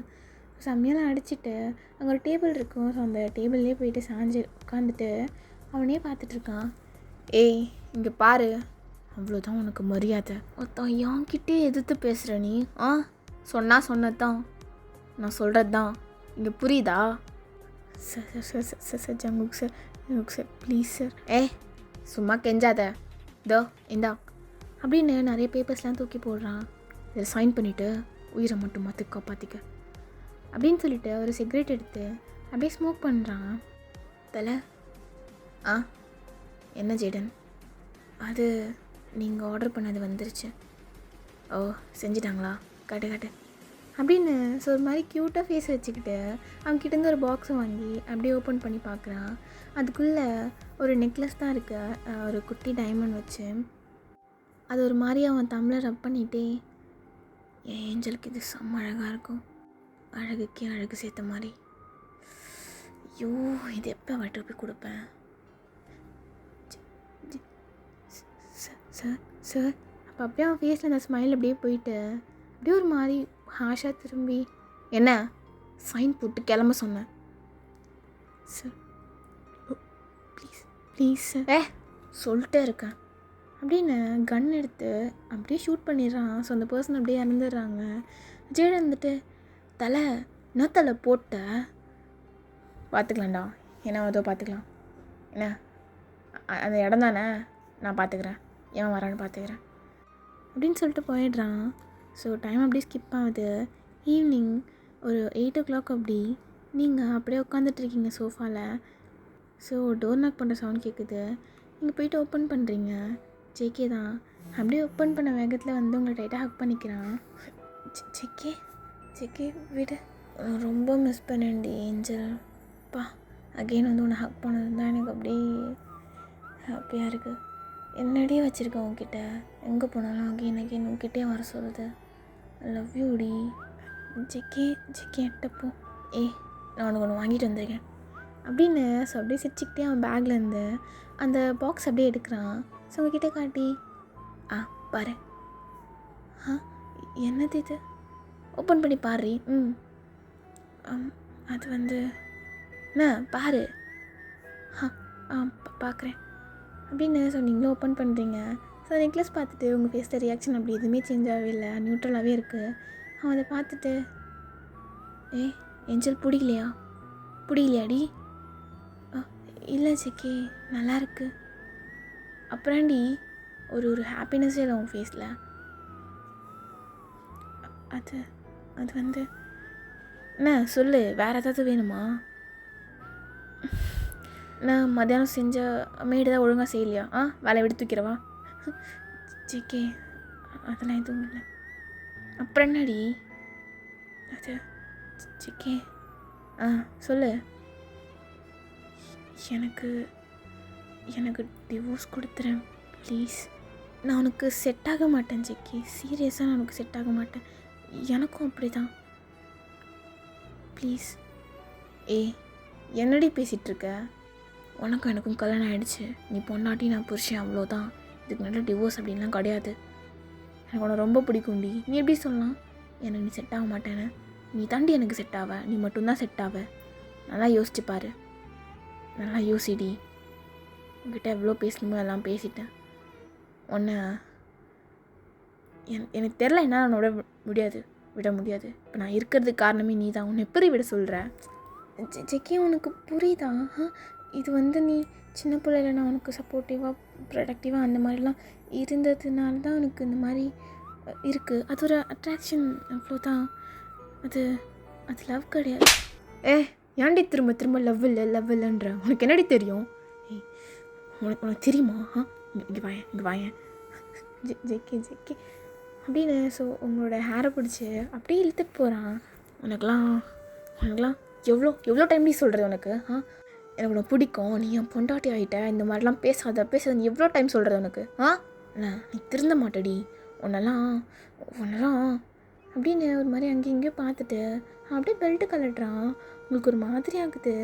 செம்மையெல்லாம் அடிச்சுட்டு அங்கே ஒரு டேபிள் இருக்கும். ஸோ அந்த டேபிள்லேயே போயிட்டு சாஞ்சு உட்காந்துட்டு அவனே பார்த்துட்ருக்கான். இங்கே பாரு, அவ்வளோதான் உனக்கு மரியாதை. ஒருத்தன் என்கிட்டே எதிர்த்து பேசுகிற நீ? சொன்னது தான், நான் சொல்கிறது தான். இங்கே புரியுதா? Sir Jungkook sir please sir. சும்மா கெஞ்சாத. இந்தா அப்படின்னு நிறைய பேப்பர்ஸ்லாம் தூக்கி போடுறான். இதில் சைன் பண்ணிவிட்டு உயிரை மட்டும் மாற்றி காப்பாற்றிக்க அப்படின்னு சொல்லிட்டு ஒரு சிகரெட் எடுத்து அப்படியே ஸ்மோக் பண்ணுறான். தலை என்ன ஜேடன்? அது நீங்கள் ஆர்டர் பண்ணது வந்துருச்சு. செஞ்சிட்டாங்களா? காட்டு அப்படின்னு. ஸோ ஒரு மாதிரி க்யூட்டாக ஃபேஸ் வச்சுக்கிட்டு அவன்கிட்டேருந்து ஒரு பாக்ஸை வாங்கி அப்படியே ஓப்பன் பண்ணி பார்க்குறான். அதுக்குள்ளே ஒரு நெக்லஸ் தான் இருக்குது, ஒரு குட்டி டைமண்ட் வச்சு. அது ஒரு மாதிரி அவன் தமிழை ரப் பண்ணிகிட்டே, என் ஏஞ்சலுக்கு இது செம்ம அழகாக இருக்கும், அழகுக்கே அழகு சேர்த்த மாதிரி. ஐயோ, இது எப்போ அவர்கிட்ட போய் கொடுப்பேன்? சார் அப்போ அப்படியே அவன் ஃபேஸில் அந்த ஸ்மைல் அப்படியே போயிட்டு அப்படியே ஒரு மாதிரி ஹாஷாக திரும்பி, என்ன சைன் போட்டு கிளம்ப சொன்னேன் சார், ப்ளீஸ் சார் சொல்லிட்டே இருக்கேன் அப்படின்னு கன் எடுத்து அப்படியே ஷூட் பண்ணிடுறான். ஸோ அந்த பர்சன் அப்படியே இறந்துடுறாங்க. ஜேடன் வந்துட்டு, தலை என்ன தலை போட்ட? பார்த்துக்கலாம்டா, என்ன ஏதோ பார்த்துக்கலாம், என்ன அந்த இடம் தானே, நான் பார்த்துக்கிறேன், ஏன் வரான்னு பார்த்துக்கிறேன் அப்படின்னு சொல்லிட்டு போயிடுறான். ஸோ டைம் அப்படியே ஸ்கிப் ஆகுது. ஈவினிங் ஒரு 8 o'clock அப்படி நீங்கள் அப்படியே உட்காந்துட்ருக்கீங்க சோஃபாவில். ஸோ டோர் நாக் பண்ணுற சவுண்ட் கேட்குது. நீங்கள் போயிட்டு ஓப்பன் பண்ணுறீங்க. ஜேகே தான். அப்படியே ஓப்பன் பண்ண வேகத்தில் வந்து உங்களை டைட்டாக ஹக் பண்ணிக்கிறான். ஜேகே விடு, ரொம்ப மிஸ் பண்ணேன்டி ஏஞ்சல். அகெயின் வந்து உன்னை ஹக் பண்ணது தான் எனக்கு அப்படியே ஹாப்பியாக இருக்குது. என்னடியே வச்சுருக்கேன் உங்ககிட்ட, எங்கே போனாலும் அகெயின் அகெயின் உங்ககிட்டே வர சொல்லுது. ஐ லவ் யூ டி. ஜெக்கே ஜெக்கே எட்டப்போ நான் உனக்கு ஒன்று வாங்கிட்டு வந்திருக்கேன் அப்படின்னு. ஸோ அப்படியே சிரிச்சுக்கிட்டே அவன் பேக்லேருந்து அந்த பாக்ஸ் அப்படியே எடுக்கிறான். ஸோ உங்ககிட்ட காட்டி பாரு. என்னது இது? ஓப்பன் பண்ணி பாரு. அது வந்து என்ன பாரு. பார்க்குறேன் அப்படின்னு. ஸோ நீங்களும் ஓப்பன் பண்ணுறீங்க. ஸோ நெக்லஸ் பார்த்துட்டு உங்கள் ஃபேஸில் ரியாக்ஷன் அப்படி எதுவுமே சேஞ்ச் ஆகவே இல்லை, நியூட்ரலாகவே இருக்குது. அவன் அதை பார்த்துட்டு ஏஞ்சல் பிடிக்கலையாடி? இல்லை ஜெக்கே நல்லாயிருக்கு. அப்புறம்டி ஒரு ஹாப்பினஸ்ஸே இல்லை உன் ஃபேஸில். அது வந்து என்ன சொல்லு, வேறு ஏதாவது வேணுமா? நான் மத்தியானம் செஞ்ச மேடு தான் ஒழுங்காக செய்யலையா? வேலையை விட்டு தூக்கிறவா? ஜிகே அதெல்லாம் எதுவும் இல்லை. அப்புறம் என்னடி அது? ஜிகே சொல்லு. எனக்கு டிவோர்ஸ் கொடுத்துறேன் ப்ளீஸ். நான் உனக்கு செட் ஆக மாட்டேன் ஜிக்கி, சீரியஸாக நான் உனக்கு செட் ஆக மாட்டேன். எனக்கும் அப்படி தான். ப்ளீஸ். என்னடி பேசிகிட்ருக்க? உனக்கும் எனக்கும் கல்யாணம் ஆகிடுச்சு. நீ பொண்டாட்டி, நான் புருஷன், அவ்வளோதான். இதுக்கு நல்ல டிவோர்ஸ் அப்படின்லாம் கிடையாது. எனக்கு உன்னை ரொம்ப பிடிக்கும்டி. நீ எப்படி சொல்லலாம் எனக்கு நீ செட் ஆக மாட்டேன்னு? நீ தாண்டி எனக்கு செட் ஆவ, நீ மட்டும்தான் செட் ஆவ. நல்லா யோசிச்சு பாரு, நல்லா யோசிடி. உங்ககிட்ட எவ்வளோ பேசணுமோ எல்லாம் பேசிட்டேன். உன்னை எனக்கு தெரில என்ன விட முடியாது. இப்போ நான் இருக்கிறதுக்கு காரணமே நீ தான். உன்னை எப்படி விட சொல்கிற? ஜெக்கே உனக்கு புரியுதா? இது வந்து நீ சின்ன பிள்ளையில நான் உனக்கு சப்போர்ட்டிவாக ப்ரொடக்டிவாக அந்த மாதிரிலாம் இருந்ததுனால தான் உனக்கு இந்த மாதிரி இருக்குது. அது ஒரு அட்ராக்ஷன், அவ்வளோதான். அது லவ் கிடையாது. ஏன்டி திரும்ப லவ் இல்லைன்ற? உனக்கு என்னடி தெரியும்? உனக்கு தெரியுமா? இங்கே வாயேன் ஜெக்கே அப்படின்னு. ஸோ உங்களோட ஹேரை பிடிச்சி அப்படியே இழுத்துட்டு போகிறான். உனக்கெலாம் எவ்வளோ டைம் நீ சொல்கிறது உனக்கு? எனக்கு உனக்கு பிடிக்கும், நீ என் பொண்டாட்டி ஆகிட்ட, இந்த மாதிரிலாம் பேசாத நீ எவ்வளோ டைம் சொல்கிறது உனக்கு? நீ திருந்த மாட்டடி. உன்னெல்லாம் அப்படின்னு ஒரு மாதிரி அங்கேயும் இங்கேயும் பார்த்துட்டு அப்படியே பெல்ட்டு கலட்டுறான். உங்களுக்கு ஒரு மாதிரி ஆகுது.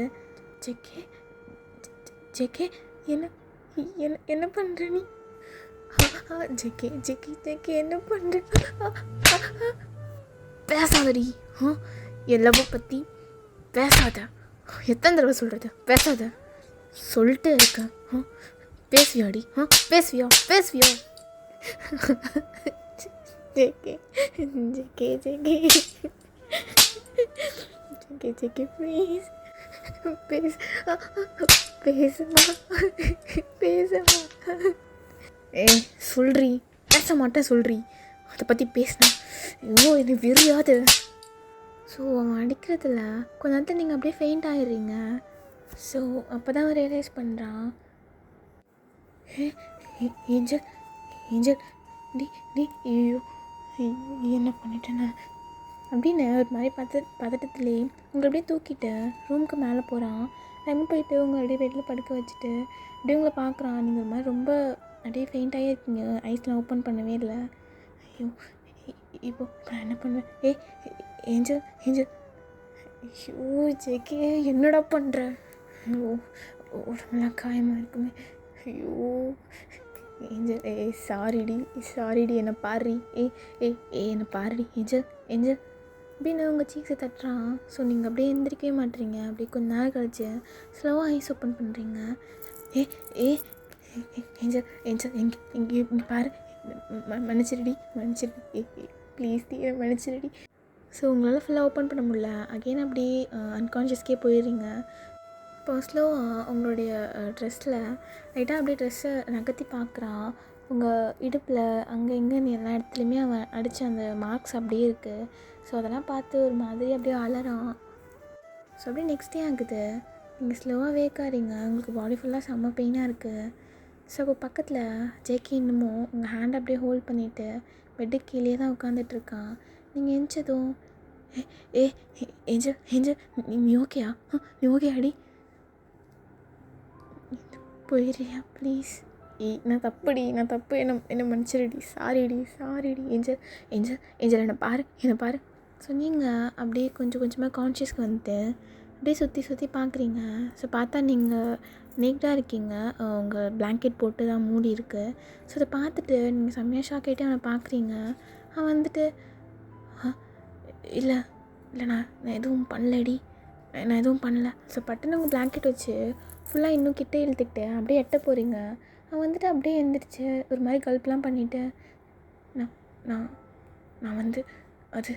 ஜெக்கே என்ன பண்ணுற நீ? ஜெக்கே என்ன பண்ணுற? பேசாதடி. என் லவ்வை பற்றி பேசாத. எத்தனை தடவை சொல்கிறது? பேசாத சொல்லிட்டு இருக்கேன். பேசுவியாடி? பேசுவியா? ஜெக்கே ப்ளீஸ் பேசுமா. சொல்றி, பேச மாட்டேன் சொல்றி. அதை பற்றி பேசினேன். எனக்கு வெறியாது. ஸோ அவன் அடிக்கிறதுல கொஞ்ச நேரத்தில் நீங்கள் அப்படியே ஃபெயிண்ட் ஆகிடுறீங்க. ஸோ அப்போ தான் அவன் ரியலைஸ் பண்ணுறான். ஏஞ்சல் டி ஐயோ என்ன பண்ணிட்டேன்னு அப்படின்னு ஒரு மாதிரி பதட்டத்துலேயே உங்களை அப்படியே தூக்கிட்டு ரூமுக்கு மேலே போகிறான். டைம் போயிட்டு உங்களை அப்படியே பெட்டில் படுக்க வச்சுட்டு அப்படியே உங்களை பார்க்குறான். நீங்கள் ஒரு மாதிரி ரொம்ப அப்படியே ஃபெயிண்டாகவே இருக்கீங்க. ஐஸ்லாம் ஓப்பன் பண்ணவே இல்லை. ஐயோ இப்போ நான் என்ன பண்ணுவேன்? ஏஞ்சல் ஐயோ ஜெக்கே என்னடா பண்ணுற? ஐயோ உடம்புலாம் காயமாக இருக்குமே. ஐயோ ஏஞ்சல் சாரிடி என்னை பாரு. என்னை பாருடி ஏஞ்சல் அப்படின்னு உங்கள் சீக்ஸை தட்டுறான். ஸோ நீங்கள் அப்படியே எந்திரிக்கவே மாட்டுறீங்க. அப்படியே கொஞ்ச நேரம் கழிச்சு ஸ்லோவாக ஐஸ் ஓப்பன் பண்ணுறீங்க. ஏஞ்சல் எங்கே பாரு. மன்னிச்சிருடி ப்ளீஸ் மன்னிச்சிருடி. ஸோ உங்களால் ஃபுல்லாக ஓப்பன் பண்ண முடியல. அகெயின் அப்படியே அன்கான்ஷியஸ்க்கே போயிடுறீங்க. இப்போ ஸ்லோவாக உங்களுடைய ட்ரெஸ்ஸில் லைட்டாக அப்படியே ட்ரெஸ்ஸை நகர்த்தி பார்க்குறான். உங்கள் இடுப்பில் அங்கே இங்கேன்னு எல்லா இடத்துலையுமே அவன் அடித்த அந்த மார்க்ஸ் அப்படியே இருக்குது. ஸோ அதெல்லாம் பார்த்து ஒரு மாதிரி அப்படியே அலறான். ஸோ அப்படியே நெக்ஸ்ட் டே ஆகுது. நீங்கள் ஸ்லோவாக வேக்காரீங்க. உங்களுக்கு பாடி ஃபுல்லாக செம்ம பெயினாக இருக்குது. ஸோ இப்போ பக்கத்தில் ஜேகே இன்னமும் உங்கள் ஹேண்ட் அப்படியே ஹோல்ட் பண்ணிவிட்டு பெட்டு கீழே தான் உட்காந்துட்ருக்கான். நீங்கள் எந்திச்சதும் ஏஞ்சல் நீ ஓகேயாடி? போயிடுறியா ப்ளீஸ்? நான் தப்புடி, நான் தப்பு, என்ன மன்னிச்சிடுடி, சாரிடி ஏஞ்சல் ஏஞ்சல் ஏஞ்சல் என்னை பாரு. ஸோ நீங்கள் அப்படியே கொஞ்சம் கொஞ்சமாக கான்ஷியஸ்க்கு வந்துட்டு அப்படியே சுற்றி பார்க்குறீங்க. ஸோ பார்த்தா நீங்கள் நேக்டாக இருக்கீங்க, உங்கள் பிளாங்கெட் போட்டு தான் மூடி இருக்குது. ஸோ அதை பார்த்துட்டு நீங்கள் செம்மையாக ஷாக் ஆகிட்டு அவனை பார்க்குறீங்க. அவன் வந்துட்டு இல்லை நான் எதுவும் பண்ணலடி, நான் எதுவும் பண்ணல. ஸோ பட்டுன்னு உங்கள் பிளாங்கெட் வச்சு ஃபுல்லாக இன்னும் கிட்டே இழுத்துக்கிட்டு அப்படியே எட்ட போகிறீங்க. அவன் வந்துட்டு அப்படியே எழுந்திரிச்சு ஒரு மாதிரி கல்ப்லாம் பண்ணிவிட்டு நான் நான் வந்து அது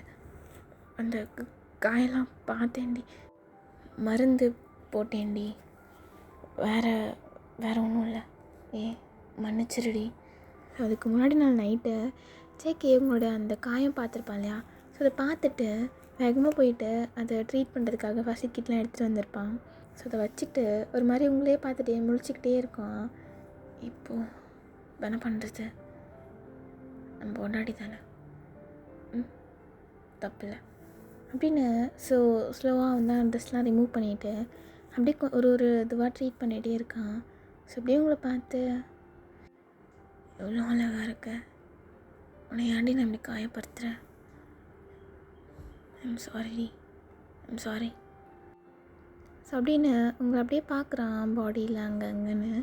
அந்த காயெல்லாம் பார்த்தேன்டி, மருந்து போட்டேன்டி, வேறு ஒன்றும் இல்லை, மன்னிச்சிருடி. அதுக்கு முன்னாடி நாள் நைட்டு ஜேகே உங்களோட அந்த காயம் பார்த்துருப்பான் இல்லையா? ஸோ அதை பார்த்துட்டு வேகமாக போயிட்டு அதை ட்ரீட் பண்ணுறதுக்காக ஃபர்ஸ்ட் கிட்லாம் எடுத்துகிட்டு வந்திருப்பான். ஸோ அதை வச்சுட்டு ஒரு மாதிரி உங்களே பார்த்துட்டே முழிச்சிக்கிட்டே இருக்கான். இப்போது என்ன பண்ணுறது, நம்ம பொண்டாட்டி தானே, தப்பில்லை அப்படின்னு. ஸோ ஸ்லோவாக வந்து அந்த ட்ரெஸ்லாம் ரிமூவ் பண்ணிவிட்டு அப்படியே ஒரு இதுவாக ட்ரீட் பண்ணிகிட்டே இருக்கான். ஸோ அப்படியே உங்களை பார்த்து எவ்வளோ அழகாக இருக்க, உன்னை ஏன்டி நான் இப்படி காயப்படுத்துகிறேன், ஐம் சாரி. ஸோ அப்படின்னு உங்களை அப்படியே பார்க்குறான் பாடியில் அங்கன்னு.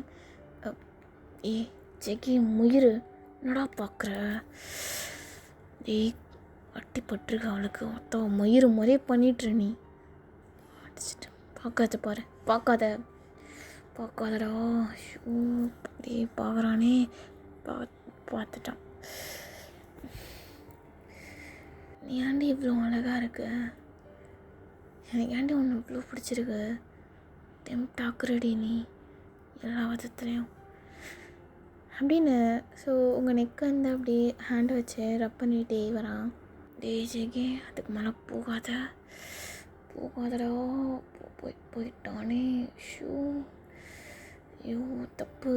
ஜெகி முயிர் என்னடா பார்க்குற, அட்டி பட்டுருக்கு அவளுக்கு, மொத்த மயிறு மாதிரியே பண்ணிட்டுரு நீ, அடிச்சிட்டு பார்க்காதடா. ஷூ அப்படியே பார்க்குறானே, பார்த்துட்டான். நீ ஏன்டி இவ்வளோ அழகாக இருக்கு, எனக்கு ஏன்டி ஒன்று இவ்வளோ பிடிச்சிருக்கு, டெம்ப்ட் ஆக்குறடி நீ எல்லா விதத்துலேயும் அப்படின்னு. ஸோ உங்கள் நெக்கை வந்து அப்படி ஹேண்டை வச்சு ரப் பண்ணிகிட்டே வரான். ஜெகே அதுக்கு மேலே போகாதடா, போயிட்டானே. ஷூ ஐயோ தப்பு,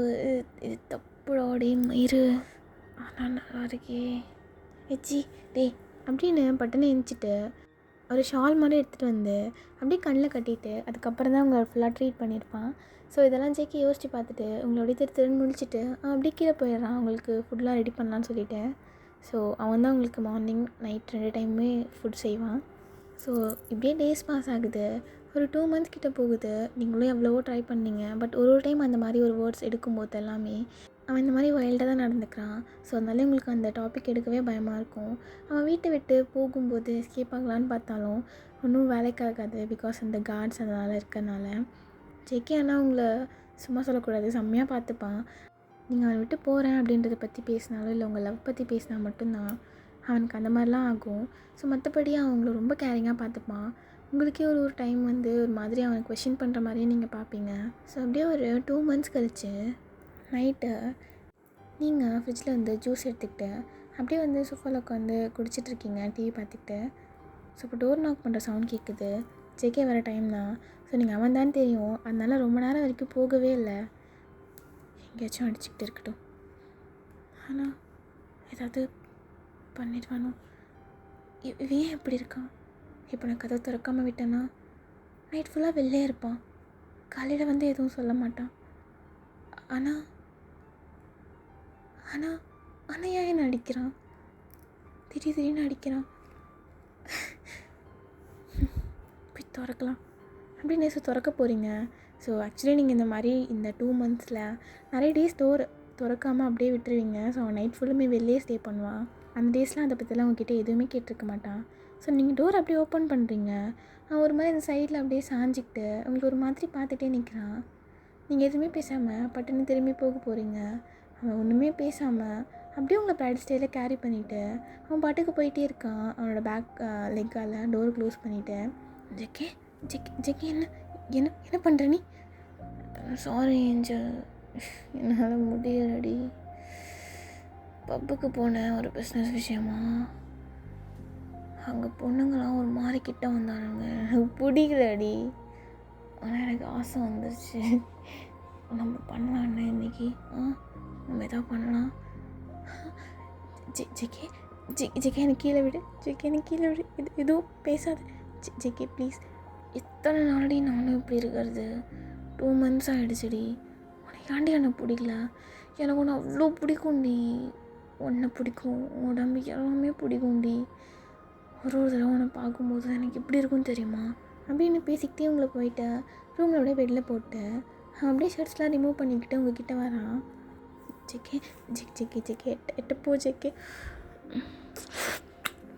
இது தப்புடாடே மயிறு, ஆனால் நல்லா இருக்கே எச்சி அப்படின்னு பட்டுன்னு எழுந்திச்சிட்டு ஒரு ஷால் மாதிரி எடுத்துகிட்டு வந்து அப்படியே கண்ணில் கட்டிட்டு அதுக்கப்புறம் தான் உங்களை ஃபுல்லாக ட்ரீட் பண்ணியிருப்பான். ஸோ இதெல்லாம் ஜேக்கி யோசித்து பார்த்துட்டு உங்களோட திருன்னு முடிச்சுட்டு அவன் அப்படியே கீழே போயிடுறான் உங்களுக்கு ஃபுட்லாம் ரெடி பண்ணலான்னு சொல்லிவிட்டு. ஸோ அவன் தான் உங்களுக்கு மார்னிங் நைட் 2 டைமுமே ஃபுட் செய்வான். ஸோ இப்படியே டேஸ் பாஸ் ஆகுது. ஒரு 2 மந்த்ஸ் கிட்டே போகுது. நீங்களும் எவ்வளவோ ட்ரை பண்ணீங்க. பட் ஒரு டைம் அந்த மாதிரி ஒரு வேர்ட்ஸ் எடுக்கும்போது எல்லாமே அவன் இந்த மாதிரி வைல்டாக தான் நடந்துக்கிறான். ஸோ அதனால உங்களுக்கு அந்த டாபிக் எடுக்கவே பயமாக இருக்கும். அவன் வீட்டை விட்டு போகும்போது எஸ்கேப் ஆகலான்னு பார்த்தாலும் ஒன்றும் வேலைக்காகாது. பிகாஸ் அந்த கார்ட்ஸ் அதனால் இருக்கனால ஜெக்கி ஆனால் உங்களை சும்மா சொல்லக்கூடாது, செம்மையாக பார்த்துப்பான். நீங்கள் அவனை விட்டு போகிறேன் அப்படின்றத பற்றி பேசினாலும் இல்லை உங்கள் லவ் பற்றி பேசினா மட்டும்தான் அவனுக்கு அந்த மாதிரிலாம் ஆகும். ஸோ மற்றபடி அவங்கள ரொம்ப கேரிங்காக பார்த்துப்பான். உங்களுக்கே ஒரு டைம் வந்து ஒரு மாதிரி அவனை கொஷின் பண்ணுற மாதிரியே நீங்கள் பார்ப்பீங்க. ஸோ அப்படியே ஒரு 2 மந்த்ஸ் கழிச்சு நைட்டு நீங்கள் ஃப்ரிட்ஜில் வந்து ஜூஸ் எடுத்துக்கிட்டு அப்படியே வந்து சோஃபாவில் உட்காந்து குடிச்சிட்ருக்கீங்க டிவி பார்த்துக்கிட்டு. ஸோ இப்போ டோர் நாக் பண்ணுற சவுண்ட் கேட்குது. ஜெகே வர டைம் தான். ஸோ நீங்கள் அவன் தான் தெரியும். அதனால ரொம்ப நேரம் வரைக்கும் போகவே இல்லை. எங்கேயாச்சும் அடிச்சுக்கிட்டு இருக்கட்டும், ஆனால் ஏதாவது பண்ணிடுவானோ, இவன் எப்படி இருக்கான். இப்போ நான் கதை திறக்காமல் விட்டேன்னா நைட் ஃபுல்லாக வெளிலே இருப்பான். காலையில் வந்து எதுவும் சொல்ல மாட்டான். ஆனால் ஆனால் ஆனால் ஏன் என்ன அடிக்கிறான், திடீர்னு அடிக்கிறான். போய் திறக்கலாம் அப்படின்னு திறக்க போகிறீங்க. ஸோ ஆக்சுவலி நீங்கள் இந்த மாதிரி இந்த 2 மந்த்ஸில் நிறைய டேஸ் டோர் திறக்காமல் அப்படியே விட்டுருவீங்க. ஸோ அவன் நைட் ஃபுல்லுமே வெளியே ஸ்டே பண்ணுவான். அந்த டேஸ்லாம் அதை பற்றிலாம் உங்ககிட்ட எதுவுமே கேட்டிருக்க மாட்டான். ஸோ நீங்கள் டோர் அப்படியே ஓப்பன் பண்ணுறீங்க. அவன் ஒரு மாதிரி அந்த சைடில் அப்படியே சாஞ்சிக்கிட்டு உங்களுக்கு ஒரு மாதிரி பார்த்துட்டே நிற்கிறான். நீங்கள் எதுவுமே பேசாமல் பட்டுன்னு திரும்பி போக போகிறீங்க. அவன் ஒன்றுமே பேசாமல் அப்படியே உங்களை ப்ரைட் ஸ்டைலில் கேரி பண்ணிவிட்டு அவன் பாட்டுக்கு போயிட்டே இருக்கான். அவனோட பேக் லெக்கால் டோர் க்ளோஸ் பண்ணிவிட்டு. ஜெக்கே ஜெக்கே ஜெக்கே என்ன என்ன என்ன பண்ணுற நீ. சாரி ஏஞ்சல், என்னால் முடியலடி. பப்புக்கு போனேன் ஒரு பிஸ்னஸ் விஷயமா. அங்கே பொண்ணுங்களாம் ஒரு மாதிரி கிட்ட வந்தானுங்க, எனக்கு பிடிக்கலடி. ஆனால் எனக்கு ஆசை வந்துருச்சு. நம்ம பண்ணலான்னு இன்றைக்கி. நம்ம எதாவது பண்ணலாம். ஜெக்கே ஜெக்கே எனக்கு கீழே விடு, ஜெக்கே எனக்கு கீழே விடு, எதுவும் பேசாது ஜெக்கே ப்ளீஸ். எத்தனை நாளடி நானும் இப்படி இருக்கிறது. 2 மந்த்ஸ் ஆகிடுச்சுடி. உனக்கு ஏன்டி எனக்கு பிடிக்கல? எனக்கு ஒன்று அவ்வளோ பிடிக்கும்டி. உன்னை பிடிக்கும், உடம்பு எல்லாமே பிடிக்கும்டி. ஒரு தடவை உன்னை பார்க்கும்போது எனக்கு எப்படி இருக்குன்னு தெரியுமா? அப்படின்னு பேசிக்கிட்டே உங்களை போயிட்டேன். ரூமில் அப்படியே பெட்டில் போட்டு அப்படியே ஷர்ட்ஸ்லாம் ரிமூவ் பண்ணிக்கிட்டு உங்ககிட்ட வரான். ஜெக்கே ஜெக்கே ஜெக்கே எட்டப்போ ஜெக்கே.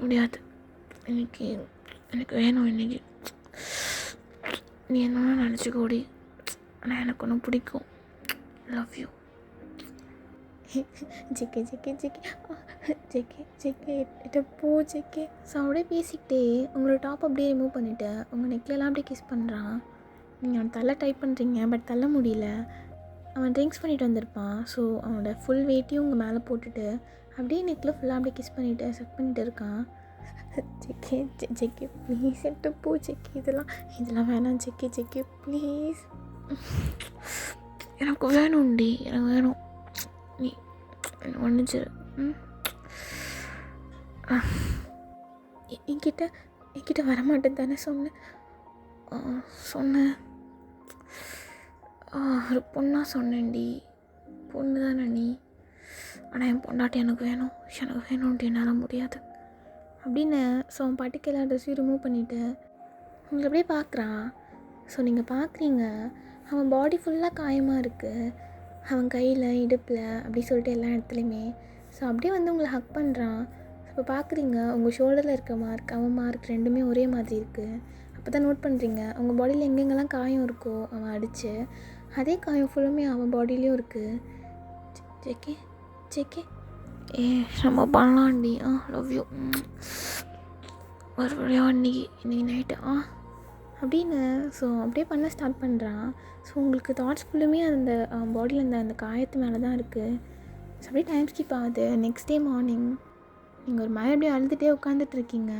முடியாது, எனக்கு வேணும் இன்னைக்கு. நீ என்ன நினச்சிக்கோடி, ஆனால் எனக்கு ஒன்று பிடிக்கும். Love you. ஜெக்கே ஜெக்கே ஜெக்கே ஜெக்கே ஜெக்கே எட்டப்போ ஜெக்கே. ஸோ அப்படியே பேசிக்கிட்டே உங்களோட டாப் அப்படியே ரிமூவ் பண்ணிவிட்டு உங்கள் நெக்லெலாம் அப்படியே கிஸ் பண்ணுறான். நீங்கள் அவன் தள்ள ட்ரை பண்ணுறீங்க, பட் தள்ள முடியல. அவன் ட்ரிங்க்ஸ் பண்ணிட்டு வந்திருப்பான். ஸோ அவனோட ஃபுல் வெயிட்டையும் உங்கள் மேலே போட்டுட்டு அப்படியே நெக்கில் ஃபுல்லாக அப்படியே கிஸ் பண்ணிவிட்டு செக் பண்ணிகிட்டு இருக்கான். ஜெக்கே ஜெக்கே ப்ளீஸ் எட்டப்போ ஜெக்கே, இதெல்லாம் வேணாம் ஜெக்கே ஜெக்கே ப்ளீஸ். எனக்கு வேணும்டி, எனக்கு வேணும். நீ ஒன்றுச்சிரு. என்கிட்ட வரமாட்டேன் தானே சொன்னேன். ஒரு பொண்ணாக சொன்னேன்டி. பொண்ணு தானே நீ, ஆனால் என் பொண்டாட்டி எனக்கு வேணும்டி, என்னால் முடியாது அப்படின்னு. ஸோ அவன் பாட்டுக்கு எல்லா ட்ரெஸ்ஸையும் ரிமூவ் பண்ணிவிட்டு உங்களை அப்படியே பார்க்குறான். ஸோ நீங்கள் பார்க்குறீங்க, அவன் பாடி ஃபுல்லாக காயமாக இருக்குது. அவன் கையில், இடுப்பில் அப்படி சொல்லிட்டு எல்லா இடத்துலையுமே. ஸோ அப்படியே வந்து உங்களை ஹக் பண்ணுறான். இப்போ பார்க்குறீங்க, உங்கள் ஷோல்டரில் இருக்க மார்க், அவன் மார்க் ரெண்டுமே ஒரே மாதிரி இருக்குது. அப்போ தான் நோட் பண்ணுறீங்க, உங்கள் பாடியில் எங்கெங்கெல்லாம் காயம் இருக்கோ அவன் அடித்து, அதே காயம் ஃபுல்லுமே அவன் பாடியிலையும் இருக்குது. ஜெக்கே ஜெக்கே நம்ம பண்ணலாண்டி. Love you. ஒரு வழியாக இன்னைக்கு நைட்டு அப்படின்னு. ஸோ அப்படியே பண்ண ஸ்டார்ட் பண்ணுறான். ஸோ உங்களுக்கு தாட்ஸ் ஃபுல்லுமே அந்த பாடியில் அந்த காயத்து மேலே தான் இருக்குது. ஸோ அப்படியே டைம் ஸ்கிப் ஆகுது. நெக்ஸ்ட் டே மார்னிங் நீங்கள் ஒரு மாதிரி அப்படியே அழுதுகிட்டே உட்காந்துட்ருக்கீங்க.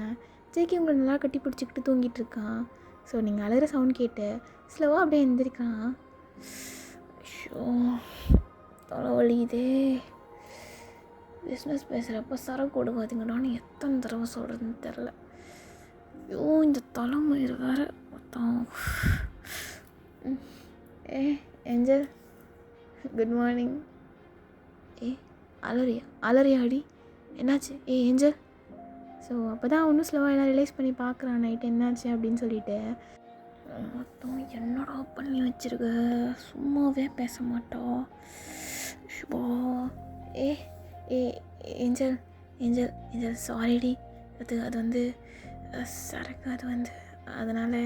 ஜேகே உங்களை நல்லா கட்டி பிடிச்சிக்கிட்டு தூங்கிட்டு இருக்கான். ஸோ நீங்கள் அழுகிற சவுண்ட் கேட்டு ஸ்லோவாக அப்படியே எழுந்திரிக்கான். ஷோ தலைவலி இதே. பிஸ்னஸ் பேசுகிறப்ப சரக்கு கொடுக்காதீங்கடான்னு எத்தனை தடவை சொல்கிறதுன்னு தெரில. ஐயோ இந்த தலைமயிறு வேறு மொத்தம். Angel good morning. அலறியாடி என்னாச்சு? ஏஞ்சல். ஸோ அப்போ தான் ஒன்றும் ஸ்லோவாக எல்லாம் ரிலைஸ் பண்ணி பார்க்குறான் நைட்டு என்னாச்சு அப்படின்னு சொல்லிட்டு. மொத்தம் என்னடா பண்ணி வச்சுருக்க, சும்மாவே பேச மாட்டா. ஷுபா ஏஞ்சல் ஏஞ்சல் ஏஞ்சல் சாரிடி. அது வந்து சரக்கு, அது வந்து அதனால்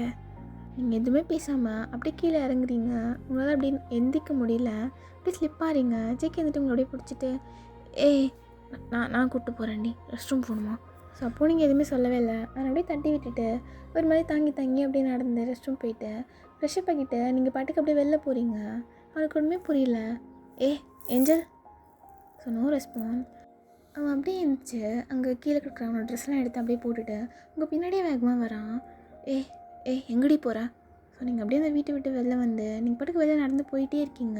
நீங்கள் எதுவுமே பேசாமல் அப்படியே கீழே இறங்குறீங்க. உங்களால் அப்படி எந்திக்க முடியல, அப்படியே ஸ்லிப்பாகிறீங்க. ஜேகே வந்துட்டு உங்களை அப்படியே பிடிச்சிட்டு நான் கூப்பிட்டு போகிறேன்டி, ரெஸ்ட் ரூம் போகணுமா? ஸோ அப்போது நீங்கள் எதுவுமே சொல்லவே இல்லை. நான் அப்படியே தட்டி விட்டுட்டு ஒரு மாதிரி தாங்கி அப்படியே நடந்து ரெஸ்ட் ரூம் போயிட்டு ஃப்ரெஷ்ஷப் ஆகிட்டு நீங்கள் பாட்டுக்கு அப்படியே வெளில போகிறீங்க. அவனுக்கு ஒன்றுமே புரியல. ஏஞ்சல். So no response. அவன் அப்படியே இருந்துச்சு அங்கே கீழே கிடக்குற அவனோட ட்ரெஸ்லாம் எடுத்து அப்படியே போட்டுட்டு உங்கள் பின்னாடியே வேகமாக வரான். எங்கடி போகிற? ஸோ நீங்கள் அப்படியே அந்த வீட்டை விட்டு வெளில வந்து நீங்கள் பாட்டுக்கு வெளில நடந்து போயிட்டே இருக்கீங்க.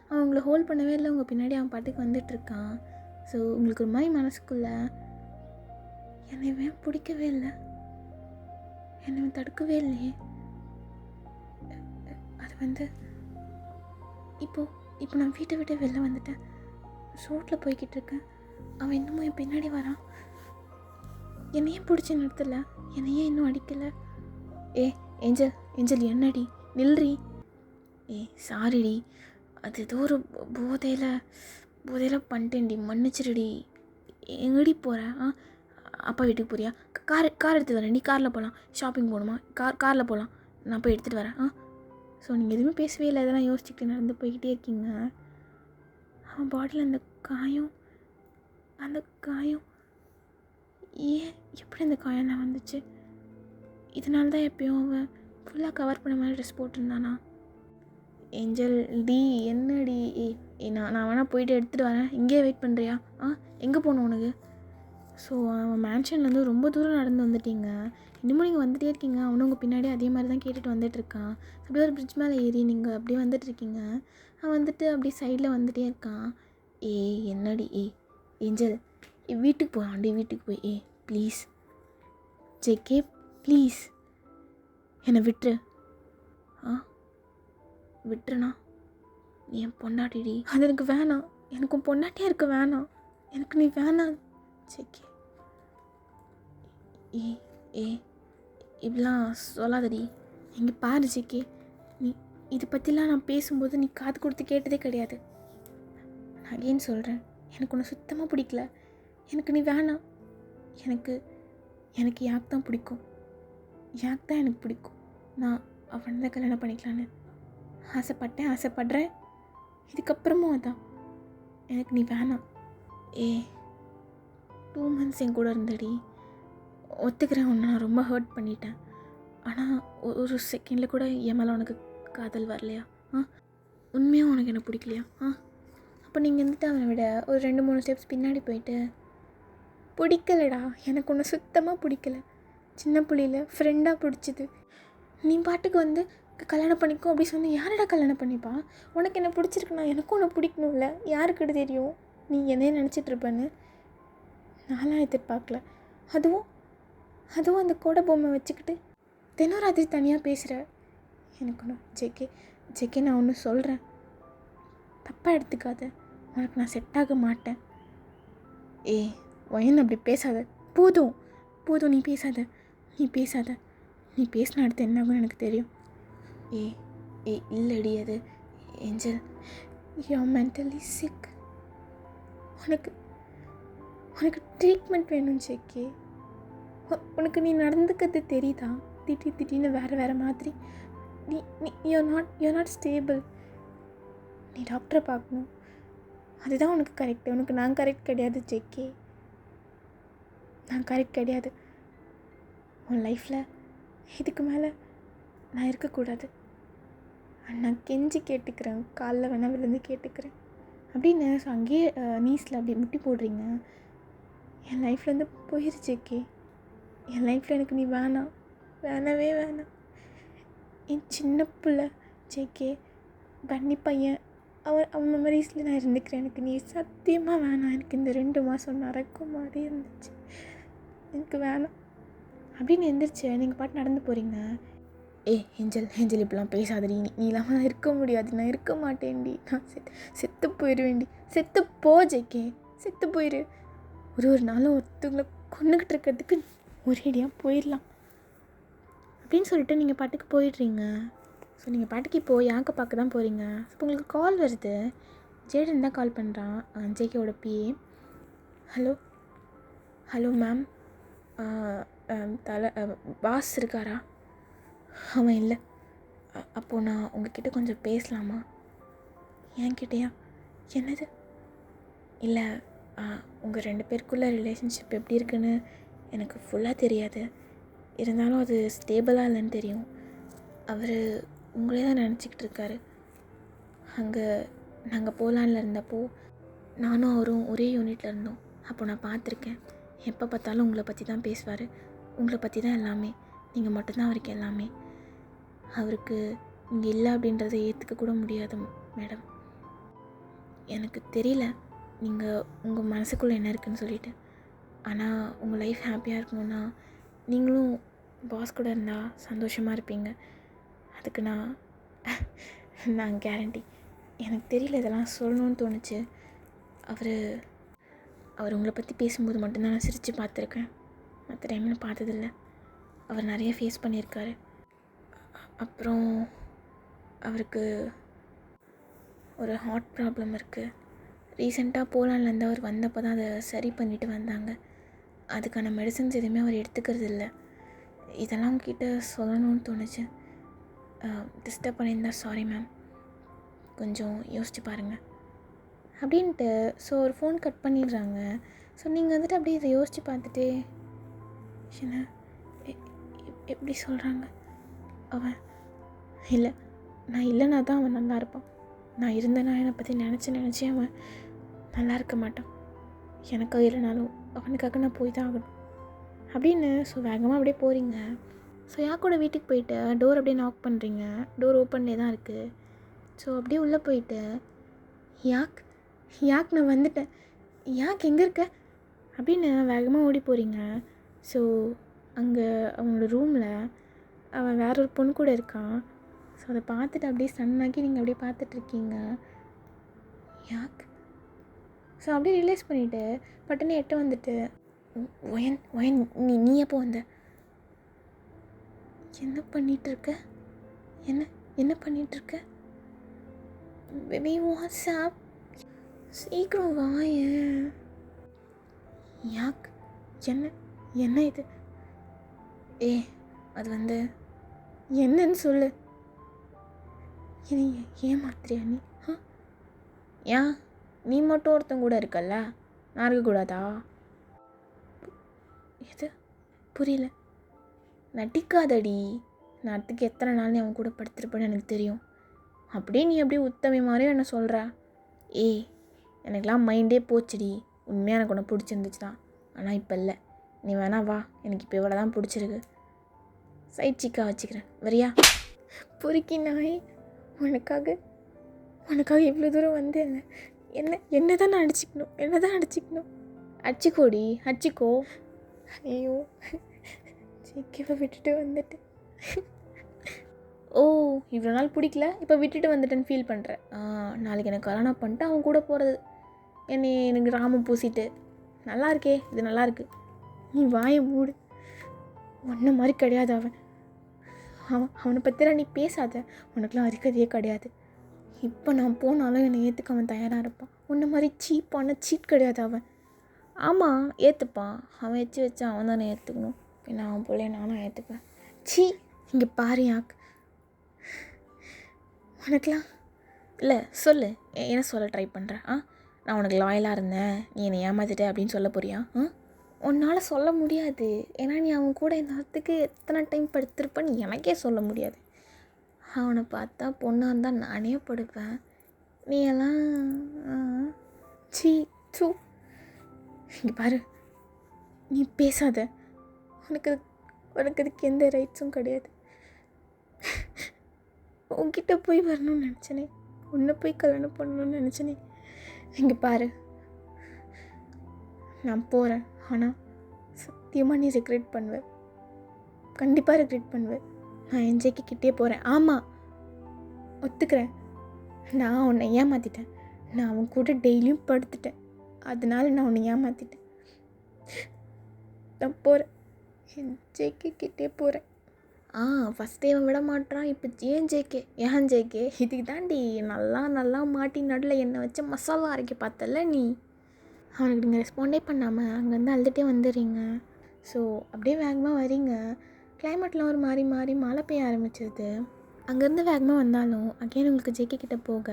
அவன் உங்களை ஹோல்ட் பண்ணவே இல்லை, உங்கள் பின்னாடி அவன் பாட்டுக்கு வந்துட்டுருக்கான். ஸோ உங்களுக்கு ஒரு மாதிரி மனசுக்குள்ளே என்னைவே பிடிக்கவே இல்லை, என்னை தடுக்கவே இல்லையே. அது வந்து இப்போ நான் வீட்டை விட்டு வெளில வந்துட்டேன், ரோட்டில் போய்கிட்டு இருக்கேன். அவன் இன்னமும் என் பின்னாடி வரான். என்னையே பிடிச்ச நிறுத்தல, என்னையே இன்னும் அடிக்கலை. ஏஞ்சல் என்னடி நில்றி. சாரிடி, அது ஏதோ ஒரு போதையில் பண்ணிட்டேன்டி, மன்னிச்சிருடி. எங்கடி போகிறேன்? அப்பா வீட்டுக்கு போறியா? கார் எடுத்து வரேன், நீ காரில் போகலாம். ஷாப்பிங் போகணுமா? காரில் போகலாம், நான் போய் எடுத்துகிட்டு வரேன். ஸோ நீங்கள் எதுவுமே பேசவே இல்லை, இதெல்லாம் யோசிச்சுக்கிட்டு நடந்து போய்கிட்டே இருக்கீங்க. அவன் பாடியில் அந்த காயம் எப்படி அந்த காயம்லாம் வந்துச்சு? இதனால தான் எப்பயும் அவன் ஃபுல்லாக கவர் பண்ண மாதிரி ட்ரெஸ் போட்டிருந்தானா? ஏஞ்சல் டி என்னடி? நான் வேணால் போயிட்டு எடுத்துகிட்டு வரேன், இங்கேயே வெயிட் பண்ணுறியா? எங்கே போகணும் உனக்கு? ஸோ அவன் மேன்ஷன்லேருந்து ரொம்ப தூரம் நடந்து வந்துட்டீங்க. இன்னமும் நீங்கள் வந்துகிட்டே இருக்கீங்க. அவனும் உங்கள் பின்னாடி அதே மாதிரி தான் கேட்டுட்டு வந்துட்டுருக்கான். அப்படியே ஒரு பிரிட்ஜ் மேலே ஏறி நீங்கள் அப்படியே வந்துட்டுருக்கீங்க. அவன் வந்துட்டு அப்படியே சைடில் வந்துகிட்டே இருக்கான். என்னடி? ஏஞ்சல் வீட்டுக்கு போகலாண்டி, வீட்டுக்கு போய் ப்ளீஸ். ஜேகே ப்ளீஸ் என்னை விட்டுரு. விட்டுருண்ணா நீ என் பொண்டாட்டிடி. அது எனக்கு வேணாம். எனக்கு உன் பொண்டாட்டியாக இருக்க வேணாம். எனக்கு நீ வேணாம் ஜேகே. ஏ ஏ இப்படிலாம் சொல்லாதடி. இங்கே பாரு ஜேகே, நீ இதை பற்றிலாம் நான் பேசும்போது நீ காது கொடுத்து கேட்டதே கிடையாது. நான் அகெயின் சொல்கிறேன், எனக்கு ஒன்று சுத்தமாக பிடிக்கல. எனக்கு நீ வேணாம். எனக்கு எனக்கு யாக் தான் பிடிக்கும். யாக் தான் எனக்கு பிடிக்கும். நான் அவனை தான் கல்யாணம் பண்ணிக்கலான்னு ஆசைப்படுறேன். இதுக்கப்புறமும் அதான். எனக்கு நீ வேணாம். 2 months என் கூட இருந்தடி. ஒத்துக்கிறேன், உன்னை நான் ரொம்ப ஹர்ட் பண்ணிட்டேன். ஆனால் ஒரு செகண்டில் கூட என் மேலே உனக்கு காதல் வரலையா? உண்மையாக உனக்கு என்ன பிடிக்கலையா? அப்போ நீங்கள் இருந்துட்டு அவனை விட ஒரு 2-3 ஸ்டெப்ஸ் பின்னாடி போயிட்டு, பிடிக்கலடா, எனக்கு ஒன்று சுத்தமாக பிடிக்கல. சின்ன பிள்ளையில் ஃப்ரெண்டாக பிடிச்சிது. நீ பாட்டுக்கு வந்து கல்யாணம் பண்ணிக்கோ அப்படி சொன்னால் யாரடா கல்யாணம் பண்ணிப்பா? உனக்கு என்ன பிடிச்சிருக்குண்ணா எனக்கும் ஒன்று பிடிக்கணும்ல. யாருக்கிட்ட தெரியும் நீ என்னையே நினச்சிட்ருப்பேன்னு? நான்லாம் எதிர்பார்க்கல. அதுவும் அந்த கோடை பொம்மை வச்சுக்கிட்டு தினம் ராத்திரி தனியாக பேசுகிற. எனக்கு ஒன்று ஜேகே நான் ஒன்று சொல்கிறேன், தப்பாக எடுத்துக்காத. உனக்கு நான் செட் ஆக மாட்டேன். வயன் அப்படி பேசாத. போதும் நீ பேசாத. நீ பேசின அடுத்து என்ன ஆகும் எனக்கு தெரியும். இல்லடி, அது Angel, you are mentally sick. உனக்கு ட்ரீட்மெண்ட் வேணும் ஜேகே. உனக்கு நீ நடந்துக்கிறது தெரியுதா? திடீர்னு வேறு மாதிரி. நீ யூஆர் நாட் ஸ்டேபிள். நீ டாக்டரை பார்க்கணும். அதுதான் உனக்கு கரெக்டு. உனக்கு நான் கரெக்ட் கிடையாது ஜேகே. நான் கரெக்ட் கிடையாது. உன் லைஃப்பில் இதுக்கு மேலே நான் இருக்கக்கூடாது. நான் கெஞ்சி கேட்டுக்கிறேன், காலில் வேணால் விழுந்து கேட்டுக்கிறேன் அப்படின்னு. ஸோ அங்கேயே நீஸில் அப்படி முட்டி போடுறீங்க. என் லைஃப்லேருந்து போயிரு ஜேகே. என் லைஃப்பில் எனக்கு நீ வேணவே வேணாம். என் சின்ன பிள்ளை ஜேகே, பன்னி பையன், அவன் மெமரிஸில் நான் இருந்துக்கிறேன். எனக்கு நீ சத்தியமாக வேணாம். எனக்கு இந்த 2 மாதம் நடக்கும் மாதிரி இருந்துச்சு. எனக்கு வேணாம் அப்படின்னு எந்திரிச்சு நீங்கள் பாட்டு நடந்து போகிறீங்க. ஏஞ்சல் இப்படிலாம் பேசாதடி. நீ இல்லாமல் நான் இருக்க முடியாது. நான் இருக்க மாட்டேன்டி. நான் செத்து போயிடுவேன்டி. செத்து போ ஜேகே, செத்து போயிரு. ஒரு நாளும் ஒருத்தவங்களை கொண்டுக்கிட்டு இருக்கிறதுக்கு ஒரேடியாக போயிடலாம் அப்படின்னு சொல்லிட்டு நீங்கள் பாட்டுக்கு போயிடுறீங்க. ஸோ நீங்கள் பாட்டுக்கு இப்போது யாக்க பார்க்க தான் போகிறீங்க. இப்போ உங்களுக்கு கால் வருது. ஜேடன் தான் கால் பண்ணுறான், ஜேகேவோட பிஏ. ஹலோ மேம், பாஸ் இருக்காரா? அவன் இல்லை. அப்போது நான் உங்ககிட்ட கொஞ்சம் பேசலாமா? என்கிட்டயா? என்னது? இல்லை, உங்கள் 2 பேருக்குள்ள ரிலேஷன்ஷிப் எப்படி இருக்குன்னு எனக்கு ஃபுல்லாக தெரியாது. இருந்தாலும் அது ஸ்டேபிளாக இல்லைன்னு தெரியும். அவர் உங்களே தான் நினச்சிக்கிட்டு இருக்காரு. அங்கே நாங்கள் போலானில் இருந்தப்போ நானும் அவரும் ஒரே யூனிட்டில் இருந்தோம். அப்போ நான் பார்த்துருக்கேன். எப்போ பார்த்தாலும் உங்களை பற்றி தான் பேசுவார். உங்களை பற்றி தான் எல்லாமே. நீங்கள் மட்டும்தான் அவருக்கு எல்லாமே. அவருக்கு நீங்கள் இல்லை அப்படின்றத ஏற்றுக்க கூட முடியாது மேடம். எனக்கு தெரியல நீங்கள் உங்கள் மனசுக்குள்ளே என்ன இருக்குதுன்னு சொல்லிவிட்டு. ஆனால் உங்கள் லைஃப் ஹாப்பியாக இருக்கணும்னா நீங்களும் பாஸ் கூட இருந்தால் சந்தோஷமாக இருப்பீங்க. அதுக்கு நான் கேரண்டி. எனக்கு தெரியல, இதெல்லாம் சொல்லணும்னு தோணுச்சு. அவர் உங்களை பற்றி பேசும்போது மட்டும்தான் நான் சிரித்து பார்த்துருக்கேன். மற்ற டைமில் பார்த்ததில்ல. அவர் நிறைய ஃபேஸ் பண்ணியிருக்காரு. அப்புறம் அவருக்கு ஒரு ஹார்ட் ப்ராப்ளம் இருக்குது. ரீசெண்டாக போலான்லேருந்து அவர் வந்தப்போ தான் அதை சரி பண்ணிவிட்டு வந்தாங்க. அதுக்கான மெடிசன்ஸ் எதுவுமே அவர் எடுத்துக்கிறது இல்லை. இதெல்லாம் உங்ககிட்ட சொல்லணும்னு தோணுச்சு. டிஸ்டர்ப் பண்ணியிருந்தா சாரி மேம். கொஞ்சம் யோசிச்சு பாருங்கள் அப்படின்ட்டு. ஸோ ஒரு ஃபோன் கட் பண்ணிடுறாங்க. ஸோ நீங்கள் வந்துட்டு அப்படியே இதை யோசித்து பார்த்துட்டு, என்ன எப்படி சொல்கிறாங்க? அவன் இல்லை, நான் இல்லைனா தான் அவன் நல்லா இருப்பான். நான் இருந்தேன்னா என்னை பற்றி நினச்சி அவன் நல்லா இருக்க மாட்டான். எனக்காக இல்லைனாலும் அவனுக்காக நான் போய் தான் ஆகணும் அப்படின்னு. ஸோ வேகமாக அப்படியே போகிறீங்க. ஸோ யாக்கோட வீட்டுக்கு போயிட்டு டோர் அப்படியே நாக் பண்ணுறீங்க. டோர் ஓப்பன்லேயே தான் இருக்குது. ஸோ அப்படியே உள்ளே போயிட்டு, யாக் நான் வந்துட்டேன், யாக் எங்கே இருக்க அப்படின்னு வேகமாக ஓடி போகிறீங்க. ஸோ அங்கே அவனோட ரூமில் அவன் வேற ஒரு பொண்ணு கூட இருக்கான். ஸோ அதை பார்த்துட்டு அப்படியே சன்னாக்கி நீங்கள் அப்படியே பார்த்துட்ருக்கீங்க. யாக். ஸோ அப்படியே ரியலைஸ் பண்ணிவிட்டு பட்டுன்னு எட்ட வந்துட்டு, ஒயன் ஒயன் நீ எப்போ வந்த? என்ன பண்ணிகிட்ருக்க? என்ன பண்ணிகிட்ருக்க? பேபி வாட்ஸ்அப், சீக்கிரம் வாயேன். யாக். என்ன இது? அது வந்து என்னன்னு சொல்லு. என்னை ஏமாத்துறியா நீ? ஏன் நீ மட்டும் ஒருத்தன் கூட இருக்கல்ல, நான் இருக்கக்கூடாதா? எது புரியல? நடிக்காதடி. நான் அடுத்துக்கு எத்தனை நாள் நீ அவன் கூட படுத்திருப்பேன்னு எனக்கு தெரியும். அப்படியே நீ அப்படியே உத்தமி மாதிரியும் என்ன சொல்கிற? எனக்கெலாம் மைண்டே போச்சுடி. உண்மையாக எனக்கு ஒன்று பிடிச்சிருந்துச்சு தான், ஆனால் இப்போ இல்லை. நீ வேணா வா, எனக்கு இப்போ இவ்வளோ தான் பிடிச்சிருக்கு. சைட் சிக்கா வச்சுக்கிறேன், வரியா? பொறுக்கி நாய், உனக்காக இவ்வளோ தூரம் வந்து என்ன தான் நான் அடிச்சிக்கணும். அடிச்சிக்கோடி, அடிச்சிக்கோ. ஐயோ, ஜேகேவை விட்டுட்டு வந்துட்டேன். இவ்வளோ நாள் பிடிக்கல, இப்போ விட்டுட்டு வந்துட்டேன்னு ஃபீல் பண்ணுறேன். நாளைக்கு எனக்கு கல்யாணம் பண்ணிட்டு அவன் கூட போகிறது, எனக்கு ராமம் பூசிட்டு. நல்லா இருக்கே, இது நல்லா இருக்கு. நீ வாயை மூடு. ஒன்றை மாதிரி கிடையாது அவனை பற்றிலாம் நீ பேசாத. உனக்குலாம் அறிக்கதையே கிடையாது. இப்போ நான் போனாலும் என்னை ஏற்றுக்க அவன் தயாராக இருப்பான். உன்னை மாதிரி சீப்பான சீட் கிடையாது அவன். ஆமாம், ஏற்றுப்பான். அவன் வச்சு அவன் தானே ஏற்றுக்கணும். பின்ன அவன் போல நானும் ஏற்றுப்பேன். இங்கே பாரு யாக், உனக்குலாம் இல்லை சொல்லு. என்ன சொல்ல ட்ரை பண்ணுறேன்? நான் உனக்கு லாயலாக இருந்தேன், நீ என்னை ஏமாத்திட்ட அப்படின்னு சொல்ல போறியா? உன்னால் சொல்ல முடியாது. ஏன்னா நீ அவன் கூட இன்னத்துக்கு எத்தனை டைம் படுத்திருப்பேன்னு எனக்கே சொல்ல முடியாது. அவனை பார்த்தா பொண்ணாக இருந்தால் நானே படுப்பேன். நீ எல்லாம் தூ. இங்கே பாரு, நீ பேசாத. உனக்கு அதுக்கு எந்த ரைட்ஸும் கிடையாது. உன்கிட்ட போய் வரணும்னு நினச்சனே, உன்னை போய் கல்யாணம் பண்ணணும்னு நினச்சனே. இங்கே பாரு, நான் போகிறேன். ஆனால் சத்தியமாக நீ ரெக்ரெட் பண்ணுவேன். கண்டிப்பாக ரெக்ரெட் பண்ணுவேன். நான் என் ஜேக்கிட்டே போகிறேன். ஆமாம், ஒத்துக்கிறேன். நான் உன்னை ஏமாற்றிட்டேன். நான் அவன் கூட டெய்லியும் படுத்துட்டேன். அதனால நான் உன்னை ஏமாற்றிட்டேன். நான் போகிறேன், என் ஜேக்கிட்டே போகிறேன். ஃபஸ்ட்டே அவன் விட மாட்டான். இப்போ ஏன் ஜேகே இதுக்கு தாண்டி நல்லா மாட்டி நடுவில் என்னை வச்சு மசாலா அரைக்க பார்த்தல நீ. அவனுக்கு நீங்கள் ரெஸ்பாண்டே பண்ணாமல் அங்கேருந்து அழுதுகிட்டே வந்துடுறீங்க. ஸோ அப்படியே வேகமாக வரீங்க. கிளைமேட்லாம் ஒரு மாறி மழை பெய்ய ஆரம்பிச்சிருது. அங்கேருந்து வேகமாக வந்தாலும் அகெயின் உங்களுக்கு ஜேகே கிட்டே போக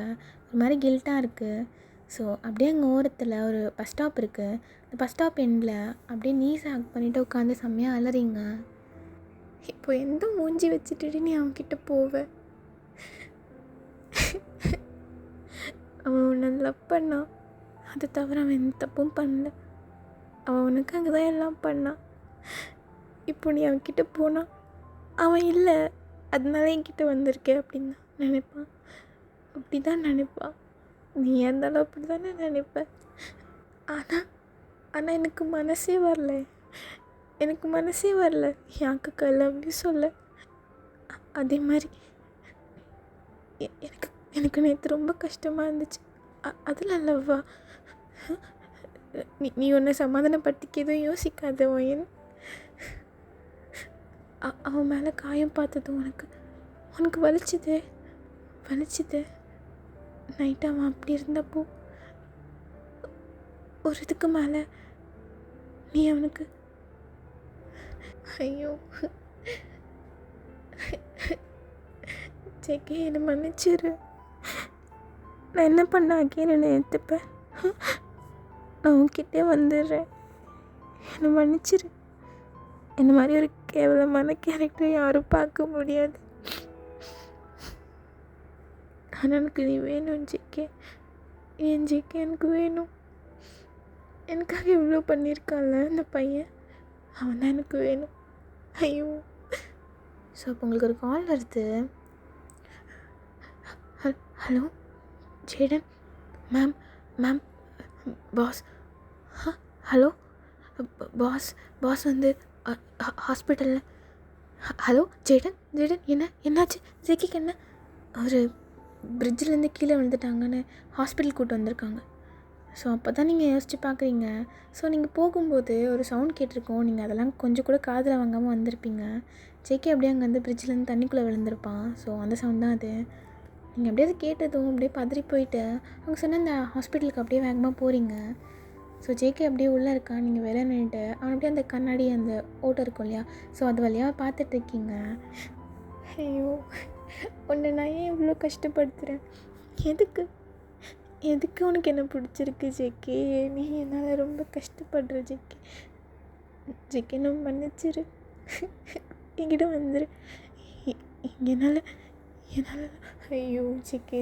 ஒரு மாதிரி கில்ட்டாக இருக்குது. ஸோ அப்படியே அங்கே ஓரத்தில் ஒரு பஸ் ஸ்டாப் இருக்குது. அந்த பஸ் ஸ்டாப் எண்டில் அப்படியே நீஸ் ஹேக் பண்ணிவிட்டு உட்காந்து செம்மையாக அலறீங்க. இப்போ எந்த மூஞ்சி வச்சுட்டு நீ அவன்கிட்ட போவ? அவன் உன்னை லவ் பண்ணான், அதை தவிர அவன் எந்த தப்பும் பண்ணல. அவன் உனக்கு அங்கே தான் எல்லாம் பண்ணான். இப்போ நீ அவன்கிட்ட போனான், அவன் இல்லை அதனால என்கிட்ட வந்திருக்கே அப்படின்னு தான் நினைப்பான். அப்படி தான் நினைப்பான். நீ இருந்தாலும் அப்படி தானே நினைப்ப. ஆனால் எனக்கு மனசே வரல யாக்கு லவ்யூ சொல்ல. அதே மாதிரி எனக்கு நேற்று ரொம்ப கஷ்டமாக இருந்துச்சு. அதில் லவ்வா? நீ உன்னை சமாதானப்படுத்திக்க எதுவும் யோசிக்காத ஒயன். அவன் மேலே காயம் பார்த்தது உனக்கு வலிச்சுது. நைட்டு அவன் அப்படி இருந்தப்போ ஒரு இதுக்கு மேலே நீ அவனுக்கு ஐயோ ஜேகே என்னை மன்னிச்சிரு. நான் என்ன பண்ண அகேன் என்னை ஏற்றுப்பேன். நான் உன்கிட்டே வந்துடுறேன். என்னை மன்னிச்சிரு. இந்த மாதிரி ஒரு கேவலமான கேரக்டர் யாரும் பார்க்க முடியாது. ஆனால் எனக்கு நீ வேணும் ஜேகே. என் ஜேகே எனக்கு வேணும். எனக்காக இவ்வளோ பண்ணியிருக்கான்ல அந்த பையன், அவன் தான் எனக்கு வேணும். ஐயோ. ஸோ அப்போ உங்களுக்கு ஒரு கால் வருது. Hello Jayden ma'am boss. Hello boss வந்து ஹாஸ்பிட்டலில். ஹலோ ஜேடன் என்னாச்சு? ஜேக்கிக்கு என்ன? ஒரு பிரிட்ஜிலேருந்து கீழே விழுந்துட்டாங்கன்னு ஹாஸ்பிட்டல் கூட்டு வந்திருக்காங்க. ஸோ அப்போ தான் நீங்கள் யோசிச்சு பார்க்குறீங்க. ஸோ நீங்கள் போகும்போது ஒரு சவுண்ட் கேட்டிருக்கோம். நீங்கள் அதெல்லாம் கொஞ்சம் கூட காதில் வாங்காமல் வந்திருப்பீங்க. ஜேகே அப்படியே அங்கே வந்து பிரிட்ஜிலேருந்து தண்ணிக்குள்ளே விழுந்திருப்பான். ஸோ அந்த சவுண்ட் தான் அது. நீங்கள் அப்படியே அது கேட்டதும் அப்படியே பதறி போயிட்டு அவங்க சொன்ன அந்த ஹாஸ்பிட்டலுக்கு அப்படியே வேகமாக போகிறீங்க. ஸோ ஜேகே அப்படியே உள்ளே இருக்கான். நீங்கள் வெளில நின்றுட்டு அவன் அப்படியே அந்த கண்ணாடி அந்த ஓட்டை இருக்கும் இல்லையா, ஸோ அது வழியாக பார்த்துட்ருக்கீங்க. ஐயோ, உன்னை நான் ஏன் இவ்வளோ கஷ்டப்படுத்துகிறேன்? எதுக்கு எதுக்கு உனக்கு என்ன பிடிச்சிருக்கு ஜேகே? நீ என்னால் ரொம்ப கஷ்டப்படுற ஜேகே. ஜேகே நான் மன்னிச்சிரு, என்கிட்ட வந்துரு. என்னால் ஐயோ ஜேகே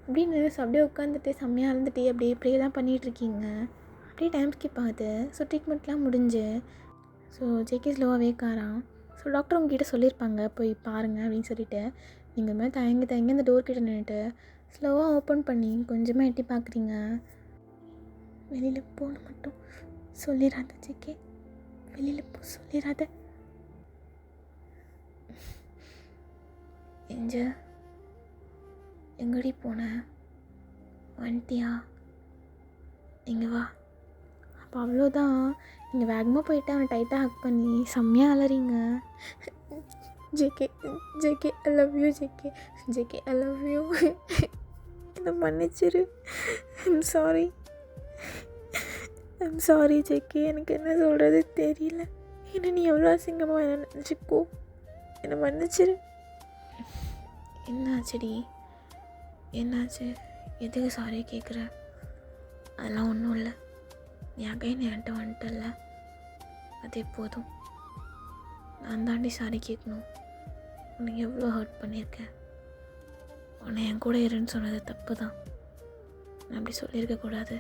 அப்படின்னு அப்படியே உட்காந்துட்டு செம்மையாக இருந்துட்டு அப்படியே ப்ரேலாம் பண்ணிகிட்ருக்கீங்க. அப்படியே டைம் ஸ்கிப் ஆகுது. ஸோ ட்ரீட்மெண்ட்லாம் முடிஞ்சு ஸோ ஜேகே ஸ்லோவாக வேக்காரான். ஸோ டாக்டர் உங்ககிட்ட சொல்லியிருப்பாங்க போய் பாருங்கள் அப்படின்னு சொல்லிவிட்டு நீங்கள் மேலே தயங்கி அந்த டோர் கிட்ட நின்றுட்டு ஸ்லோவாக ஓப்பன் பண்ணி கொஞ்சமாக எட்டி பார்க்குறீங்க. வெளியில் போன மட்டும் சொல்லிடாத ஜேகே, வெளியில் போ சொல்லிடாத. எங்கடி போன? வந்துட்டியா? இங்கே வா. அப்போ அவ்வளோதான். நீங்கள் வேகமாக போயிட்டு அவனை டைட்டாக ஹக் பண்ணி செம்மையாக அலறீங்க. JK I love you JK I love you. என்னை மன்னிச்சிரு. I'm sorry JK. எனக்கு என்ன சொல்கிறது தெரியல. என்ன நீ எவ்வளோ அசிங்கமாக என்ன நினச்சிக்கோ. என்னை மன்னிச்சிரு. என்னாச்சு? எதுக்கு சாரி கேட்குற? அதெல்லாம் ஒன்றும் இல்லை. நீ அகைன் என்கிட்ட வந்துட்டல, அதே போதும். நான் தாண்டி சாரி கேட்கணும். உனக்கு எவ்வளோ ஹர்ட் பண்ணியிருக்கேன். உன்னை என் கூட இருன்னு சொன்னது தப்பு தான். நான் அப்படி சொல்லியிருக்கக்கூடாது.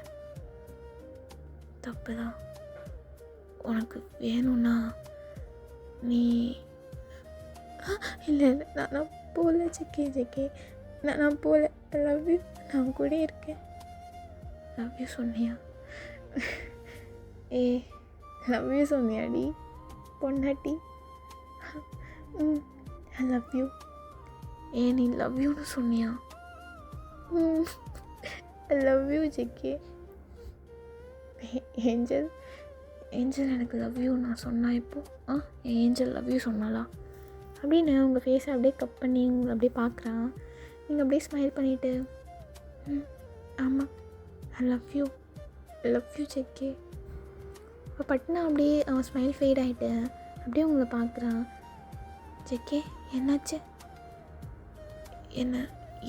தப்பு தான். உனக்கு வேணும்னா நீ இல்லை நான் போகல ஜேகே. நான் போகல. ஐ லவ் யூ. நான் கூட இருக்கேன். லவ் யூ சொன்னியா? லவ் யூ சொன்னியாடி பொண்டாட்டி? ஐ லவ் யூ. நீ லவ் யூன்னு சொன்னியா? ஐ லவ் யூ ஜேகே. ஏஞ்சல் எனக்கு லவ் யூ நான் சொன்னா இப்போ? என் ஏஞ்சல் லவ் யூ சொன்னாலா அப்படின்னு உங்கள் ஃபேஸை அப்படியே கட் பண்ணி உங்களை அப்படியே பார்க்குறான். நீங்கள் அப்படியே ஸ்மைல் பண்ணிவிட்டு ஆமாம் ஐ லவ் யூ ஜேகே. இப்போ பட்டுனா அப்படியே அவன் ஸ்மைல் ஃபேட் ஆகிட்டு அப்படியே உங்களை பார்க்குறான். ஜேகே என்னாச்சு?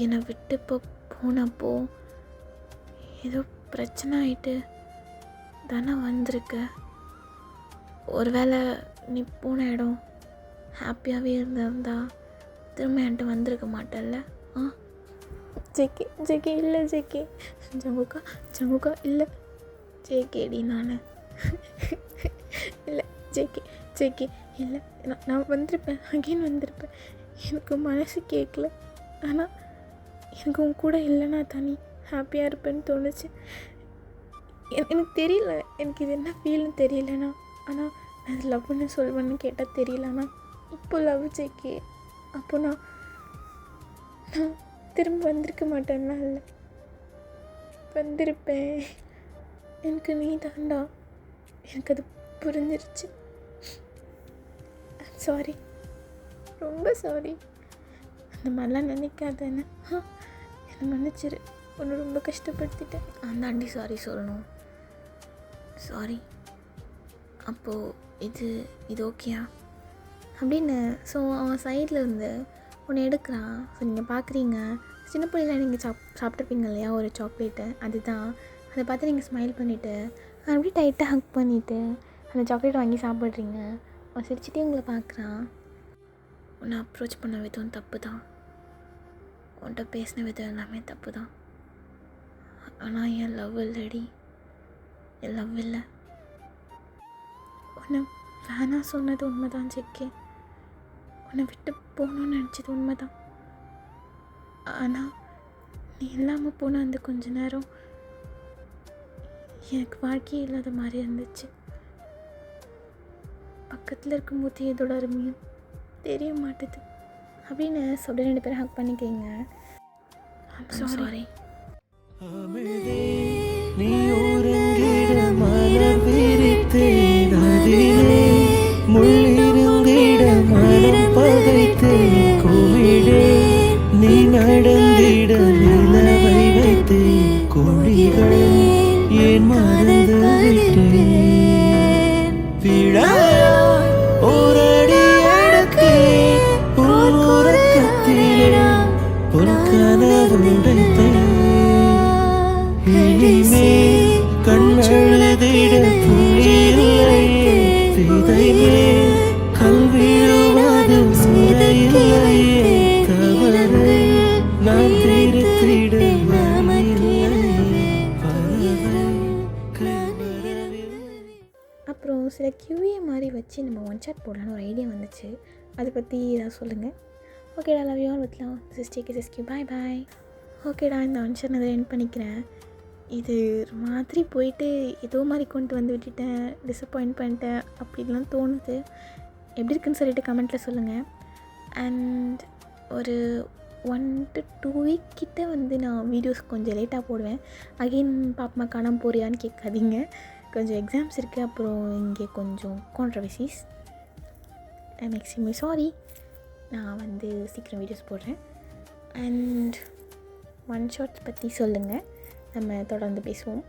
என்னை விட்டு இப்போ போனப்போ ஏதோ பிரச்சனை ஆகிட்டு தானே வந்திருக்க. ஒருவேளை நீ போன இடம் ஹாப்பியாகவே இருந்திருந்தா திரும்ப என்கிட்ட வந்திருக்க மாட்டேல்ல? ஜேகே இல்லை ஜேகே. ஜமுக்கா இல்லை ஜேகேடி. நான் இல்லை ஜேகே இல்லை. நான் வந்திருப்பேன், அகெயின் வந்திருப்பேன். எனக்கு மனசு கேட்கல. ஆனால் எனக்கு உன் கூட இல்லைனா தனி ஹாப்பியாக இருப்பேன்னு தோணுச்சு. எனக்கு தெரியல, எனக்கு இது என்ன ஃபீல்னு தெரியலண்ணா. ஆனால் நான் லவ்னு சொல்வேன்னு கேட்டால் தெரியலண்ணா. இப்போ லவ் ஜேகே. அப்போ நான் திரும்ப வந்திருக்க மாட்டேன்னா? இல்லை வந்திருப்பேன். எனக்கு நீ தாண்டா. எனக்கு அது புரிஞ்சிருச்சு. சாரி, ரொம்ப சாரி. அந்த மாதிரிலாம் நினைக்காதேன்னு. என்னை மன்னிச்சிரு. ஒன்று ரொம்ப கஷ்டப்படுத்திட்டேன். அந்தாண்டி சாரி சொல்லணும். சாரி. அப்போது இது ஓகேயா அப்படின்னு. ஸோ அவன் சைடில் இருந்து ஒன்று எடுக்கிறான். ஸோ நீங்கள் பார்க்குறீங்க. சின்ன பிள்ளைல நீங்கள் சாப்பிட்ருப்பீங்க இல்லையா ஒரு சாக்லேட்டு, அதுதான். அதை பார்த்து நீங்கள் ஸ்மைல் பண்ணிவிட்டு அப்படியே டைட்டாக ஹக் பண்ணிவிட்டு அந்த சாக்லேட் வாங்கி சாப்பிட்றீங்க. அவன் சிரிச்சிட்டே உங்களை பார்க்குறான். உன்னை அப்ரோச் பண்ண விதம் தப்பு தான், உன்கிட்ட பேசின விதம் எல்லாமே தப்பு தான். ஆனால் என் லவ் இல்லடி, என் லவ் இல்லை. உன்னை வேணாம் சொன்னது உண்மை தான் ஜேகே. உன்னை விட்டு போகணுன்னு நினச்சது உண்மை தான். ஆனால் நீ இல்லாமல் போன அந்த கொஞ்ச நேரம் எனக்கு வாழ்க்கையே இல்லாத மாதிரி இருந்துச்சு. பக்கத்தில் இருக்கும்போது இதோட அருமையும் தெரிய மாட்டுது அப்படின்னு சொல்லி 2 பேரும் ஹக் பண்ணிக்கிறீங்க. சாரி. நீ உறங்கிட மனம் விரித்தேன், அதிலே முள்ளிருந்திட மனம் பகைத்தேன். குவிடே நீ நடந்திட நிலவை வைத்தேன், கொடிகள் ஏன் மறந்து விட்டேன். விழாயாய் ஓரடி எடுத்தேன், உன் உறக்கத்திலே ஒரு கனவு உடைத்தேன். இனிமேல் கண்ணழுதிட புள்ளியில்லையே, விதைமே கல்விழுவது முறையில்லையே. தவறை நான் திருத்திட வழியில்லையே, பறவை கைவரவில்லை. அப்புறம் சில கியூஏ மாதிரி வச்சு நம்ம ஒன் ஷாட் போடலான்னு ஒரு ஐடியா வந்துச்சு. அதை பற்றி ஏதாவது சொல்லுங்கள். ஓகேடா, love you all with love. This is TKSQ. பாய் பாய். ஓகேடா, இந்த ஒன் ஷாட் நான் எண்ட் பண்ணிக்கிறேன். இது ஒரு மாதிரி போயிட்டு ஏதோ மாதிரி கொண்டு வந்து விட்டுட்டேன், டிசப்பாயிண்ட் பண்ணிட்டேன் அப்படின்லாம் தோணுது. எப்படி இருக்குன்னு சொல்லிட்டு கமெண்ட்டில் சொல்லுங்கள். அண்ட் ஒரு 1 to 2 வீக் கிட்ட வந்து நான் வீடியோஸ் கொஞ்சம் லேட்டாக போடுவேன். அகெயின் பாப்பா காணாமல் போறியான்னு கேட்காதீங்க, கொஞ்சம் எக்ஸாம்ஸ் இருக்குது. அப்புறம் இங்கே கொஞ்சம் கான்ட்ரவர்சிஸ். I'm extremely sorry. நான் வந்து சீக்கிரம் வீடியோஸ் போடுறேன். அண்ட் ஒன் ஷாட்ஸ் பற்றி சொல்லுங்கள், நம்ம தொடர்ந்து பேசுவோம்.